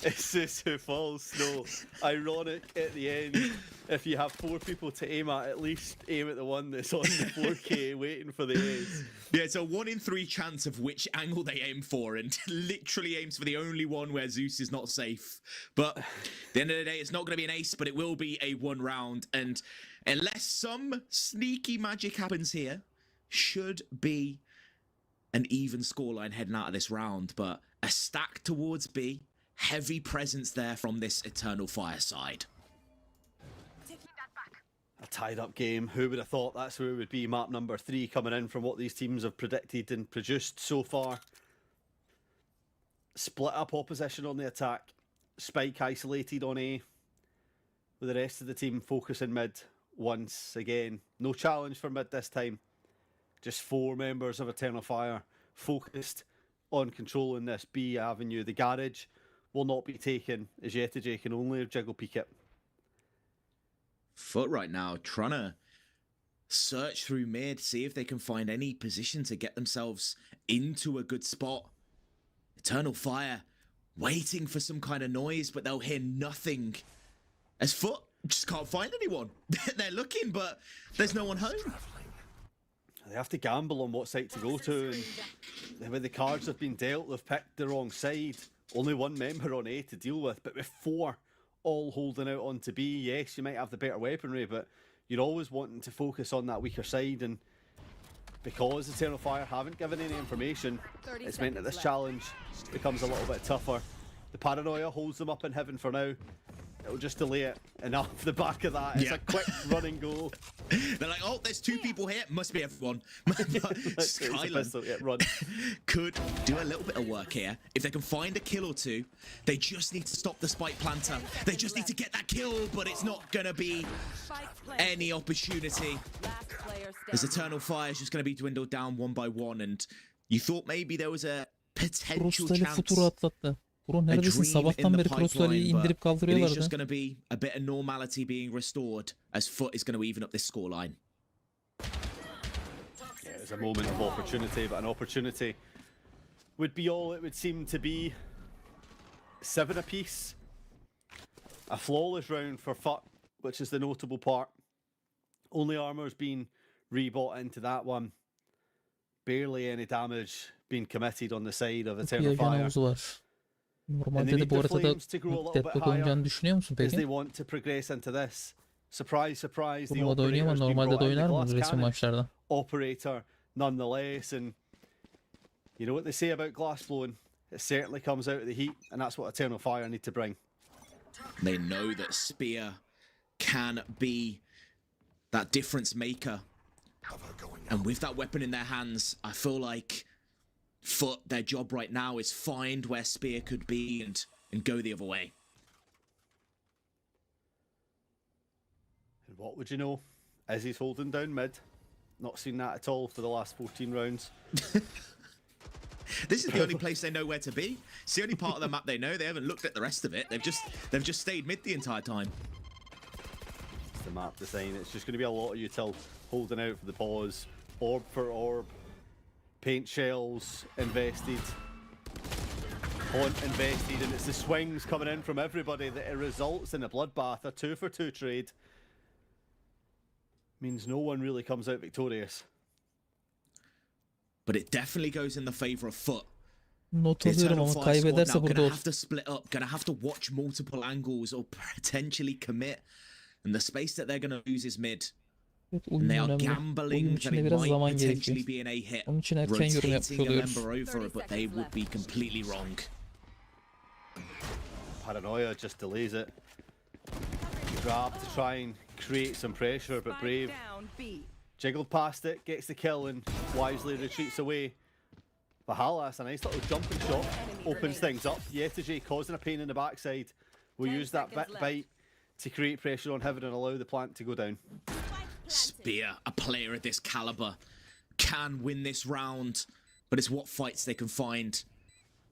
S1: It's just who falls slow. Ironic at the end. If you have 4 people to aim at least aim at the one that's on the 4K waiting for the ace.
S2: Yeah, it's a 1 in 3 chance of which angle they aim for, and literally aims for the only one where Zeus is not safe. But at the end of the day, it's not going to be an ace, but it will be a 1 round. And unless some sneaky magic happens here, should be an even scoreline heading out of this round. But a stack towards B. Heavy presence there from this Eternal Fire side.
S1: A tied up game. Who would have thought that's where it would be? Map number 3 coming in from what these teams have predicted and produced so far. Split up opposition on the attack. Spike isolated on A. With the rest of the team focusing mid once again. No challenge for mid this time. Just 4 members of Eternal Fire focused on controlling this B avenue. The garage will not be taken as Yetije can only jiggle peek it.
S2: FUT right now trying to search through mid, see if they can find any position to get themselves into a good spot. Eternal Fire waiting for some kind of noise, but they'll hear nothing. As FUT just can't find anyone. They're looking, but there's no one home.
S1: They have to gamble on what site to go to, and when the cards have been dealt, they've picked the wrong side. Only 1 member on A to deal with, but with 4 all holding out onto B, yes, you might have the better weaponry, but you're always wanting to focus on that weaker side, and because Eternal Fire haven't given any information, it's meant that this challenge becomes a little bit tougher. The paranoia holds them up in heaven for now. It'll just delay it, and off the back of that, it's a quick run and go.
S2: They're like, oh, there's 2 people here. Must be everyone.
S1: Yeah, run.
S2: Could do a little bit of work here. If they can find a kill or 2, they just need to stop the spike planter. They just need to get that kill, but it's not going to be any opportunity. As Eternal Fire is just going to be dwindled down one by one, and you thought maybe there was a potential
S3: Cross'tayla
S2: chance.
S3: Futur'u atlattı. Bro neredesin? Sabahtan beri Cross'ları indirip
S2: It is
S3: kaldırıyorlardı.
S2: just going to be a bit of normality being restored as FUT is going to even up this scoreline.
S1: Yeah, it's a moment of opportunity, but an opportunity would be all it would seem to be. 7 apiece. A flawless round for FUT, which is the notable part. Only armor's been rebought into that one. Barely any damage being committed on the side of Eternal
S3: Bir ajan
S1: Fire.
S3: havuzu var.
S1: And
S3: Normalde
S1: they
S3: de
S1: need
S3: bu
S1: the
S3: haritada
S1: flames to grow a little bit
S3: deadlock
S1: higher
S3: oynayacağını düşünüyor musun
S1: as they
S3: peki?
S1: want to progress into this. Surprise, surprise, the
S3: Turnuvada oynuyor ama
S1: operator's been
S3: normalde
S1: brought
S3: de
S1: in, the
S3: oynar mı
S1: glass
S3: resmi
S1: cannon
S3: maçlarda?
S1: operator nonetheless, and you know what they say about glass blowing, it certainly comes out of the heat, and that's what Eternal Fire need to bring.
S2: They know that Spear can be that difference maker. And with that weapon in their hands, I feel like FUT, their job right now is find where Spear could be and go the other way.
S1: And what would you know? Izzy's holding down mid. Not seen that at all for the last 14 rounds.
S2: This is the only place they know where to be. It's the only part of the map they know. They haven't looked at the rest of it. They've just stayed mid the entire time.
S1: It's the map design. It's just going to be a lot of util holding out for the pause. Orb for orb. Paint shells invested. Haunt invested. And it's the swings coming in from everybody that it results in a bloodbath. A 2-for-2 trade. Means no one really comes out victorious.
S2: But it definitely goes in the favor of FUT.
S3: Not
S2: The
S3: alıyorum
S2: Eternal
S3: ama
S2: Fire squad
S3: kaybederse
S2: now
S3: burada
S2: gonna
S3: olur.
S2: have to split up, gonna have to watch multiple angles or potentially commit. And the space that they're gonna lose is mid.
S3: Evet,
S2: And
S3: oyun
S2: they are
S3: önemli. Oyun
S2: gambling that
S3: içinde
S2: it
S3: biraz
S2: might
S3: zaman
S2: potentially
S3: gerekiyor.
S2: be an A hit.
S3: Onun için erken yorum yapmış
S2: Rotating a
S3: oluyoruz.
S2: member over, but they would be completely wrong.
S1: Paranoia just delays it. Grab to try and create some pressure, but Brave jiggled past it, gets the kill, and wisely retreats away. Valhalla, that's a nice little jumping shot, opens things up. Yetaji causing a pain in the backside. Will use that bite to create pressure on Heaven and allow the plant to go down.
S2: Spear, a player of this caliber, can win this round, but it's what fights they can find.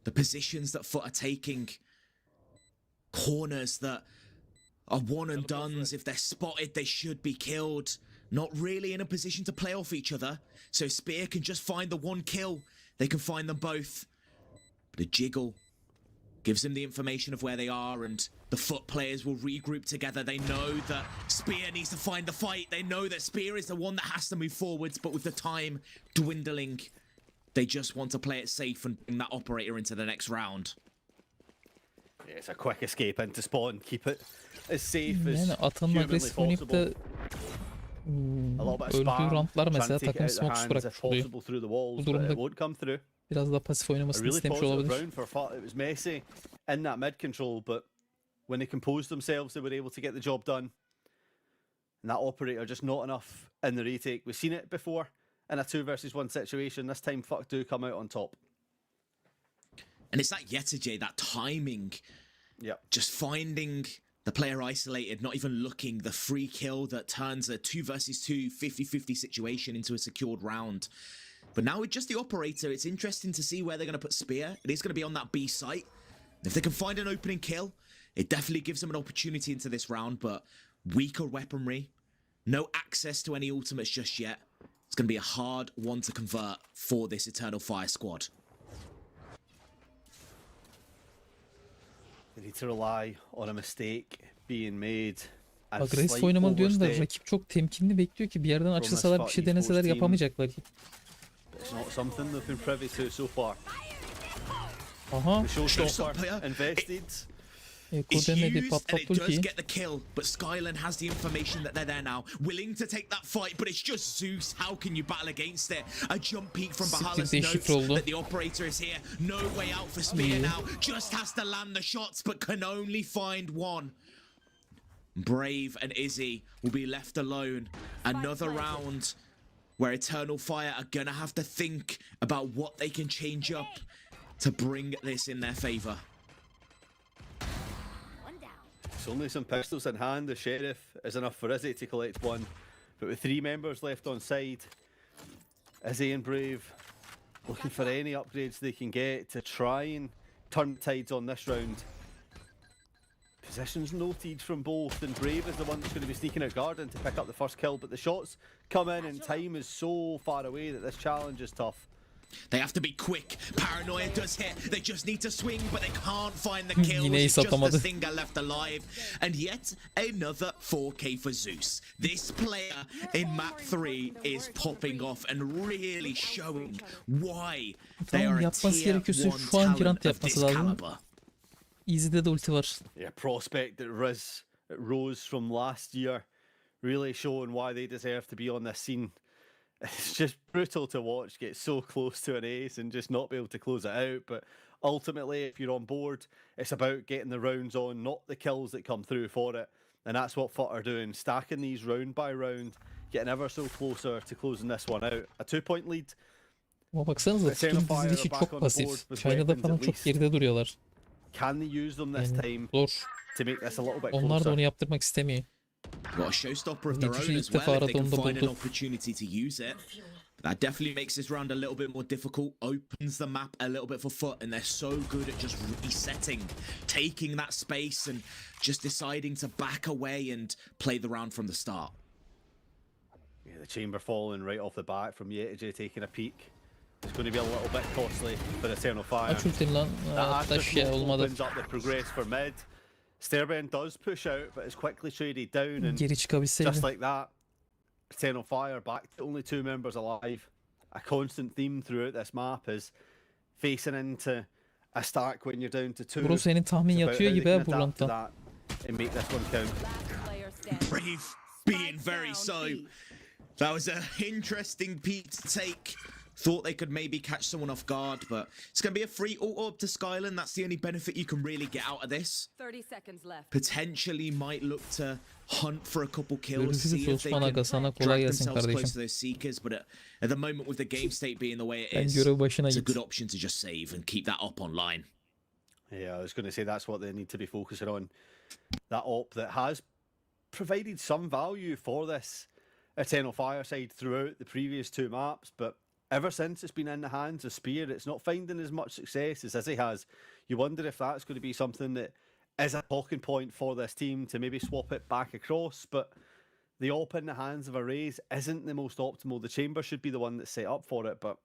S2: The positions that FUT are taking, corners that are one and dones. If they're spotted, they should be killed. Not really in a position to play off each other, so Spear can just find the one kill. They can find them both. But a jiggle gives them the information of where they are, and the FUT players will regroup together. They know that Spear needs to find the fight. They know that Spear is the one that has to move forwards, but with the time dwindling, they just want to play it safe and bring that operator into the next round.
S1: Yeah, it's a quick escape into spawn. Keep it as safe as
S3: Yani Atan'ın
S1: humanly
S3: agresif oynayıp da
S1: possible. A little bit of
S3: öldüğü
S1: spam,
S3: roundlar
S1: trying
S3: mesela
S1: to take it
S3: takım
S1: out of their
S3: smokes
S1: hands if
S3: bırakmış oluyor.
S1: possible through the walls,
S3: Bu
S1: but
S3: durumda
S1: it won't come through.
S3: biraz daha pasif
S1: A
S3: oynamasını
S1: really
S3: istemiş
S1: positive
S3: olabilir.
S1: round for FUT. It was messy in that mid control, but when they composed themselves, they were able to get the job done. And that operator just not enough in the retake. We've seen it before in a 2-versus-1 situation. This time, FUT do come out on top.
S2: And it's that Yetaji, that timing.
S1: Yep.
S2: Just finding the player isolated, not even looking, the free kill that turns a 2-versus-2 50-50 situation into a secured round. But now with just the operator, it's interesting to see where they're going to put Spear. It is going to be on that B site. If they can find an opening kill, it definitely gives them an opportunity into this round, but weaker weaponry, no access to any ultimates just yet. It's going to be a hard one to convert for this Eternal Fire squad.
S1: They need to rely on a mistake being made. And
S3: Agresif
S1: slight
S3: oynamalı diyorum da
S1: overstep.
S3: rakip çok temkinli bekliyor ki bir yerden açılsalar bir şey deneseler yapamayacaklar.
S1: It's not something they've been privy to so far.
S3: Aha.
S1: The showstopper invested.
S3: Eko
S2: It's
S3: demedi,
S2: used and
S3: patlat
S2: it does
S3: ultiyi.
S2: get the kill, but Skyland has the information that they're there now, willing to take that fight, but it's just Zeus. How can you battle against it? A jump peek from
S3: Siktir
S2: Bahalas
S3: değişik
S2: notes
S3: oldu.
S2: that the operator is here. No way out for Spear
S3: İyi.
S2: now. Just has to land the shots, but can only find one. Brave and Izzy will be left alone. Another round where Eternal Fire are gonna have to think about what they can change up to bring this in their favor.
S1: It's only some pistols in hand. The Sheriff is enough for Izzy to collect one. But with 3 members left on side, Izzy and Brave looking for any upgrades they can get to try and turn tides on this round. Positions noted from both, and Brave is the one that's going to be sneaking out garden to pick up the first kill, but the shots come in and time is so far away that this challenge is tough.
S2: They have to be quick. Paranoia does hit. They just need to swing, but they can't find the kills.
S3: Yine
S2: It's just
S3: satamadı.
S2: the Stinger left alive. And yet another 4K for Zeus. This player in map 3 is popping off and really showing why they
S3: Tamam,
S2: are a
S3: yapması
S2: tier
S3: gerekiyorsa
S2: 1
S3: şu an Grant
S2: talent of this
S3: yapması lazım.
S2: caliber.
S3: Easy'de de ulti var.
S1: Yeah, prospect that rose from last year, really showing why they deserve to be on this scene. It's just brutal to watch, get so close to an ace and just not be able to close it out. But ultimately, if you're on board, it's about getting the rounds on, not the kills that come through for it. And that's what FUT are doing, stacking these round by round, getting ever so closer to closing this one out. A 2-point lead.
S3: Ama baksanıza
S1: Eternal
S3: tutun
S1: Fire
S3: dizilişi
S1: are back
S3: çok
S1: on
S3: pasif.
S1: board with
S3: China'da
S1: weapons
S3: falan
S1: at
S3: çok
S1: least.
S3: geride duruyorlar.
S1: Can they use them this
S3: Yani
S1: time
S3: zor.
S1: to make this a little bit
S3: Onlar da
S1: closer?
S3: onu yaptırmak istemiyor.
S2: Got a showstopper of their
S3: Netice
S2: own
S3: ilk
S2: as well
S3: defa
S2: if they can
S3: aradığında
S2: find an
S3: buldu.
S2: opportunity to use it. That definitely makes this round a little bit more difficult, opens the map a little bit for FUT, and they're so good at just resetting, taking that space and just deciding to back away and play the round from the start.
S1: Yeah, the chamber falling right off the bat from Yetije taking a peek. It's going to be a little bit costly for Eternal Fire.
S3: Aç ultini lan.
S1: That
S3: Taş
S1: after
S3: ya
S1: smoke
S3: olmadı.
S1: opens up the progress for mid. Sterben does push out, but is quickly traded down, and
S3: Geri çıkabilseydi.
S1: just like that, Eternal Fire back to only 2 members alive. A constant theme throughout this map is facing into a stack when you're down to 2.
S3: Bro senin tahmin
S1: It's about
S3: yatıyor
S1: how
S3: gibi
S1: they
S3: ha
S1: can adapt to
S3: Burlant'tan.
S1: that and make this one count.
S4: Last player standing.
S2: Brave being very so. That was an interesting peek to take. Thought they could maybe catch someone off guard, but it's going to be a free ult-up to Skyland. That's the only benefit you can really get out of this.
S4: 30 seconds left.
S2: Potentially might look to hunt for a couple kills,
S3: Görüşürüz
S2: see if they
S3: Osman
S2: can
S3: Aga, sana kolay
S2: drag
S3: gelsin
S2: themselves close
S3: kardeşim.
S2: to those seekers. But at the moment, with the game state being the way it
S3: Sen
S2: is,
S3: görev başına
S2: it's a
S3: git.
S2: good option to just save and keep that up online.
S1: Yeah, I was going to say that's what they need to be focusing on. That op that has provided some value for this Eternal Fire side throughout the previous 2 maps, but ever since it's been in the hands of Spear, it's not finding as much success as Izzy has. You wonder if that's going to be something that is a talking point for this team to maybe swap it back across, but the op in the hands of a Raze isn't the most optimal. The chamber should be the one that's set up for it, but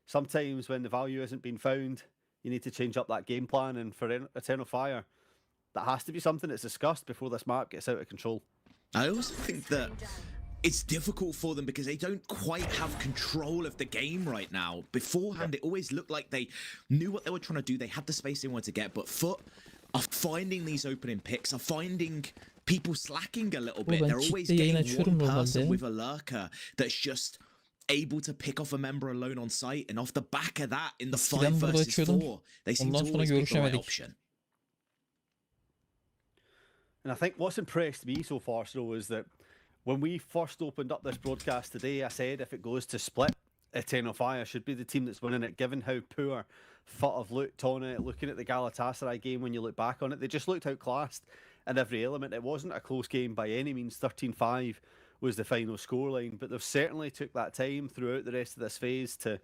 S1: sometimes when the value isn't being found, you need to change up that game plan, and for Eternal Fire, that has to be something that's discussed before this map gets out of control.
S2: I also think that it's difficult for them because they don't quite have control of the game right now. Beforehand, it always looked like they knew what they were trying to do. They had the space they wanted to get, but FUT are finding these opening picks, are finding people slacking a little bit.
S3: ben
S2: They're always
S3: çifte yayın
S2: getting
S3: açıyorum
S2: one
S3: normalde.
S2: person with a lurker that's just able to pick off a member alone on site, and off the back of that, in the
S3: Eskiden
S2: 5
S3: burada
S2: versus
S3: açıyordum.
S2: 4, they seem to
S3: Ondan sonra
S2: always pick the right
S3: görüşemedik.
S2: option.
S1: And I think what's impressed me so far, Sro, is that when we first opened up this broadcast today, I said if it goes to split, Eternal Fire should be the team that's winning it, given how poor FUT have looked on it. Looking at the Galatasaray game, when you look back on it, they just looked outclassed in every element. It wasn't a close game by any means. 13-5 was the final scoreline, but they've certainly took that time throughout the rest of this phase to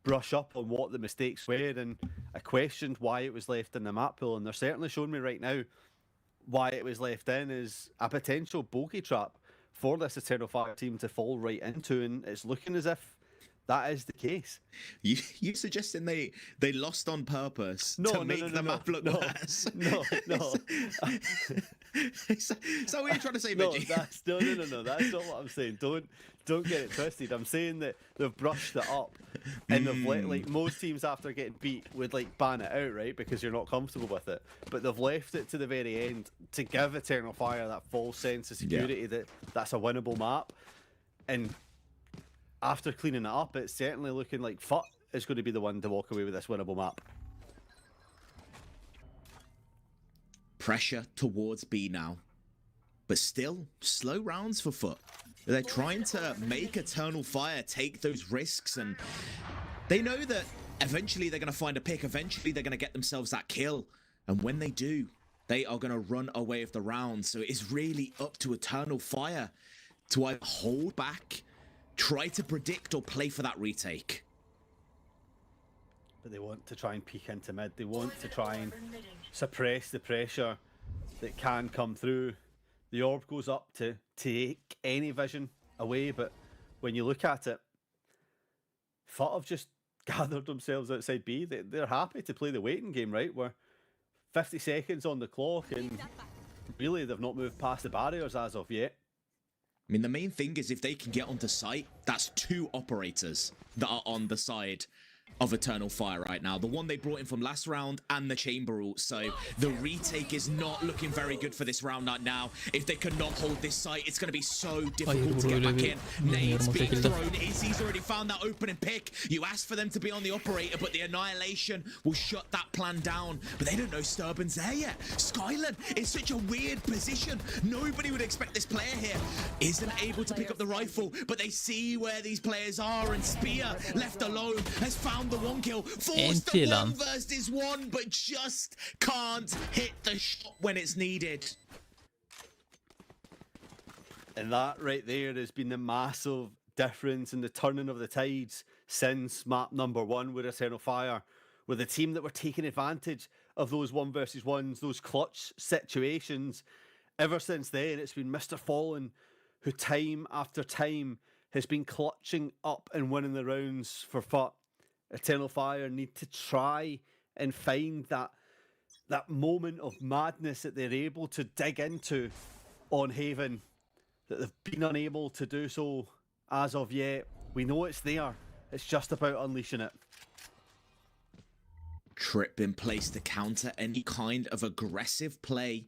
S1: brush up on what the mistakes were, and I questioned why it was left in the map pool, and they're certainly showing me right now why it was left in is a potential bogey trap for this Eternal Fire team to fall right into, and it's looking as if that is the case.
S2: You suggesting they lost on purpose to make the map look worse?
S1: No.
S2: So what are you trying to say,
S1: No,
S2: Midgie?
S1: that's no. That's not what I'm saying. Don't get it twisted. I'm saying that they've brushed it up, and they've like most teams after getting beat would like ban it out, right? Because you're not comfortable with it. But they've left it to the very end to give Eternal Fire that false sense of security that that's a winnable map. And after cleaning it up, it's certainly looking like FUT is going to be the one to walk away with this winnable map.
S2: Pressure towards B now. But still, slow rounds for FUT. They're trying to make Eternal Fire take those risks, and they know that eventually they're going to find a pick. Eventually they're going to get themselves that kill. And when they do, they are going to run away with the round. So it is really up to Eternal Fire to either hold back, try to predict, or play for that retake.
S1: But they want to try and peek into mid. They want to try and suppress the pressure that can come through. The orb goes up to take any vision away, but when you look at it, FUT have just gathered themselves outside B. They're happy to play the waiting game, right? We're 50 seconds on the clock, and really they've not moved past the barriers as of yet.
S2: I mean, the main thing is if they can get onto site, that's 2 operators that are on the side of Eternal Fire right now. The one they brought in from last round and the chamber ult. So the retake is not looking very good for this round right now. If they cannot hold this site, it's going to be so difficult to get back in. Nades being thrown. Izzy's already found that opening pick. You asked for them to be on the operator, but the Annihilation will shut that plan down. But they don't know Sturban's there yet. Skylan is such a weird position. Nobody would expect this player here. Isn't able to pick up the rifle, but they see where these players are, and Spear, left alone, has found the 1 kill. Forced the 1 versus 1, but just can't hit the shot when it's needed.
S1: And that right there has been the massive difference in the turning of the tides since map number 1 with Eternal Fire, with a team that were taking advantage of those 1 versus 1s, those clutch situations. Ever since then, it's been Mr. Fallen who time after time has been clutching up and winning the rounds for FUT. Eternal Fire need to try and find that moment of madness that they're able to dig into on Haven, that they've been unable to do so as of yet. We know it's there. It's just about unleashing it.
S2: Trip in place to counter any kind of aggressive play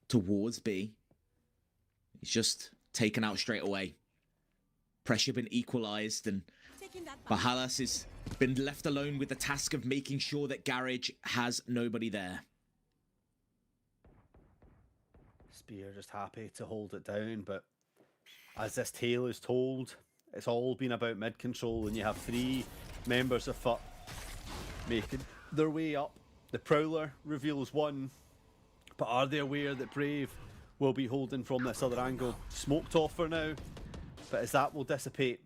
S2: towards B. He's just taken out straight away. Pressure been equalized, and Bahalas has been left alone with the task of making sure that Garage has nobody there.
S1: Spear just happy to hold it down, but as this tale is told, it's all been about mid control, and you have 3 members of FUT making their way up. The Prowler reveals 1, but are they aware that Brave will be holding from this other angle? Smoked off for now, but as that will dissipate,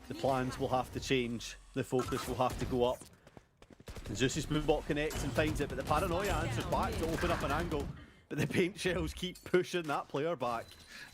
S1: the plans will have to change. The focus will have to go up. And Zeus's moonbot connects and finds it, but the Paranoia answers back to open up an angle. But the paint shells keep pushing that player back.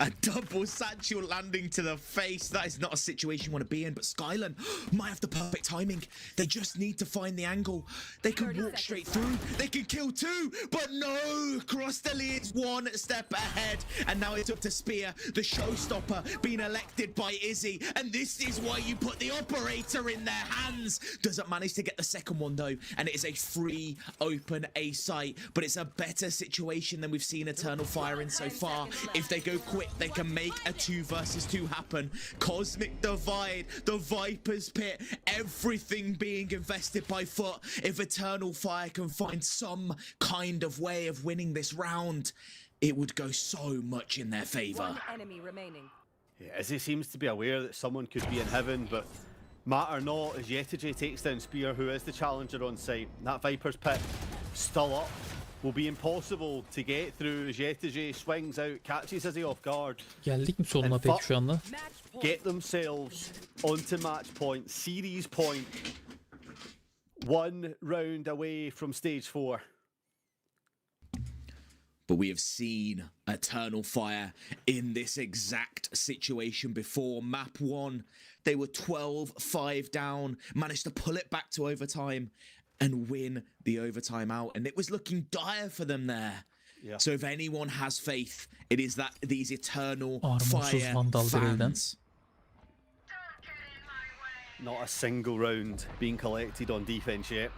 S2: A double satchel landing to the face. That is not a situation you want to be in, but Skylan might have the perfect timing. They just need to find the angle. They can walk straight through. They can kill 2, but no! Cross the leads 1 step ahead. And now it's up to Spear, the showstopper, being elected by Izzy. And this is why you put the operator in their hands. Doesn't manage to get the second one though, and it is a free open A site, but it's a better situation than we've seen Eternal Fire in so far. If they go quick, they can make a 2 versus 2 happen. Cosmic Divide, the Viper's Pit, everything being invested by FUT. If Eternal Fire can find some kind of way of winning this round, it would go so much in their favor.
S4: 1 enemy remaining.
S1: Yeah, as he seems to be aware that someone could be in heaven, but matter not, as Yetije takes down Spear, who is the challenger on site. That Viper's Pit still up. Will be impossible to get through as Yetije swings out, catches Izzy off guard.
S3: Geldik mi sonuna peki şu anda?
S1: Get themselves onto match point, series point. 1 round away from stage 4.
S2: But we have seen Eternal Fire in this exact situation before. Map 1, they were 12-5 down, managed to pull it back to overtime and win the overtime out, and it was looking dire for them there.
S1: Yeah.
S2: So if anyone has faith, it is that these eternal
S3: Armorsuz
S2: fire
S3: Vandal Drill'den.
S2: fans.
S1: Not a single round being collected on defense yet.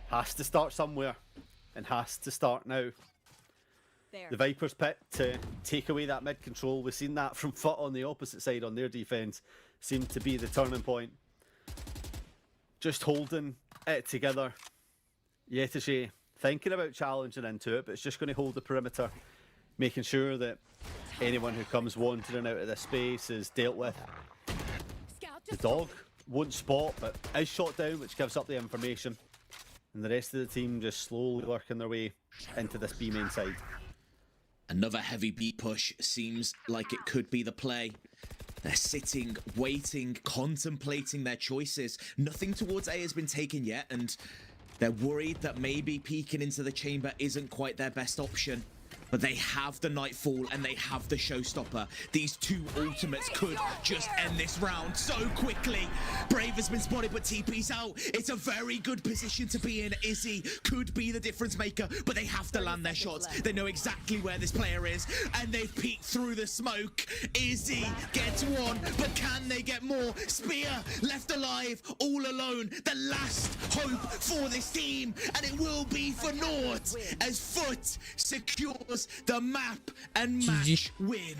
S1: Has to start somewhere, and has to start now.
S4: There.
S1: The Vipers pick to take away that mid control. We've seen that from FUT on the opposite side on their defense. Seemed to be the turning point. Just holding it together. Yetishi thinking about challenging into it, but it's just going to hold the perimeter, making sure that anyone who comes wandering out of this space is dealt with. The dog won't spot, but is shot down, which gives up the information. And the rest of the team just slowly working their way into this B main side.
S2: Another heavy B push seems like it could be the play. They're sitting, waiting, contemplating their choices. Nothing towards A has been taken yet, and they're worried that maybe peeking into the chamber isn't quite their best option. But they have the Nightfall and they have the Showstopper. These two ultimates could just end this round so quickly. Brave has been spotted, but TP's out. It's a very good position to be in. Izzy could be the difference maker, but they have to land their shots. They know exactly where this player is, and they've peeked through the smoke. Izzy gets one, but can they get more? Spear left alive, all alone. The last hope for this team, and it will be for naught as FUT secures the map and match win.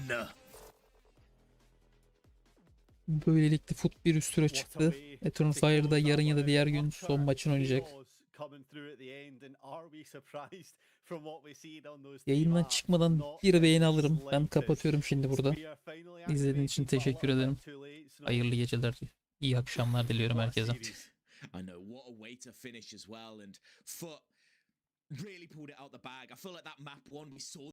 S3: Böylelikle FUT bir üst tura çıktı. Eternal Fire'da yarın ya da diğer gün son maçını oynayacak. Yayından çıkmadan bir beğeni alırım. Ben kapatıyorum şimdi burada. İzlediğiniz için teşekkür ederim. Hayırlı geceler, iyi akşamlar diliyorum herkese.
S2: I know, what a way to finish as well, and FUT really pulled it out the bag. I feel like that map one we saw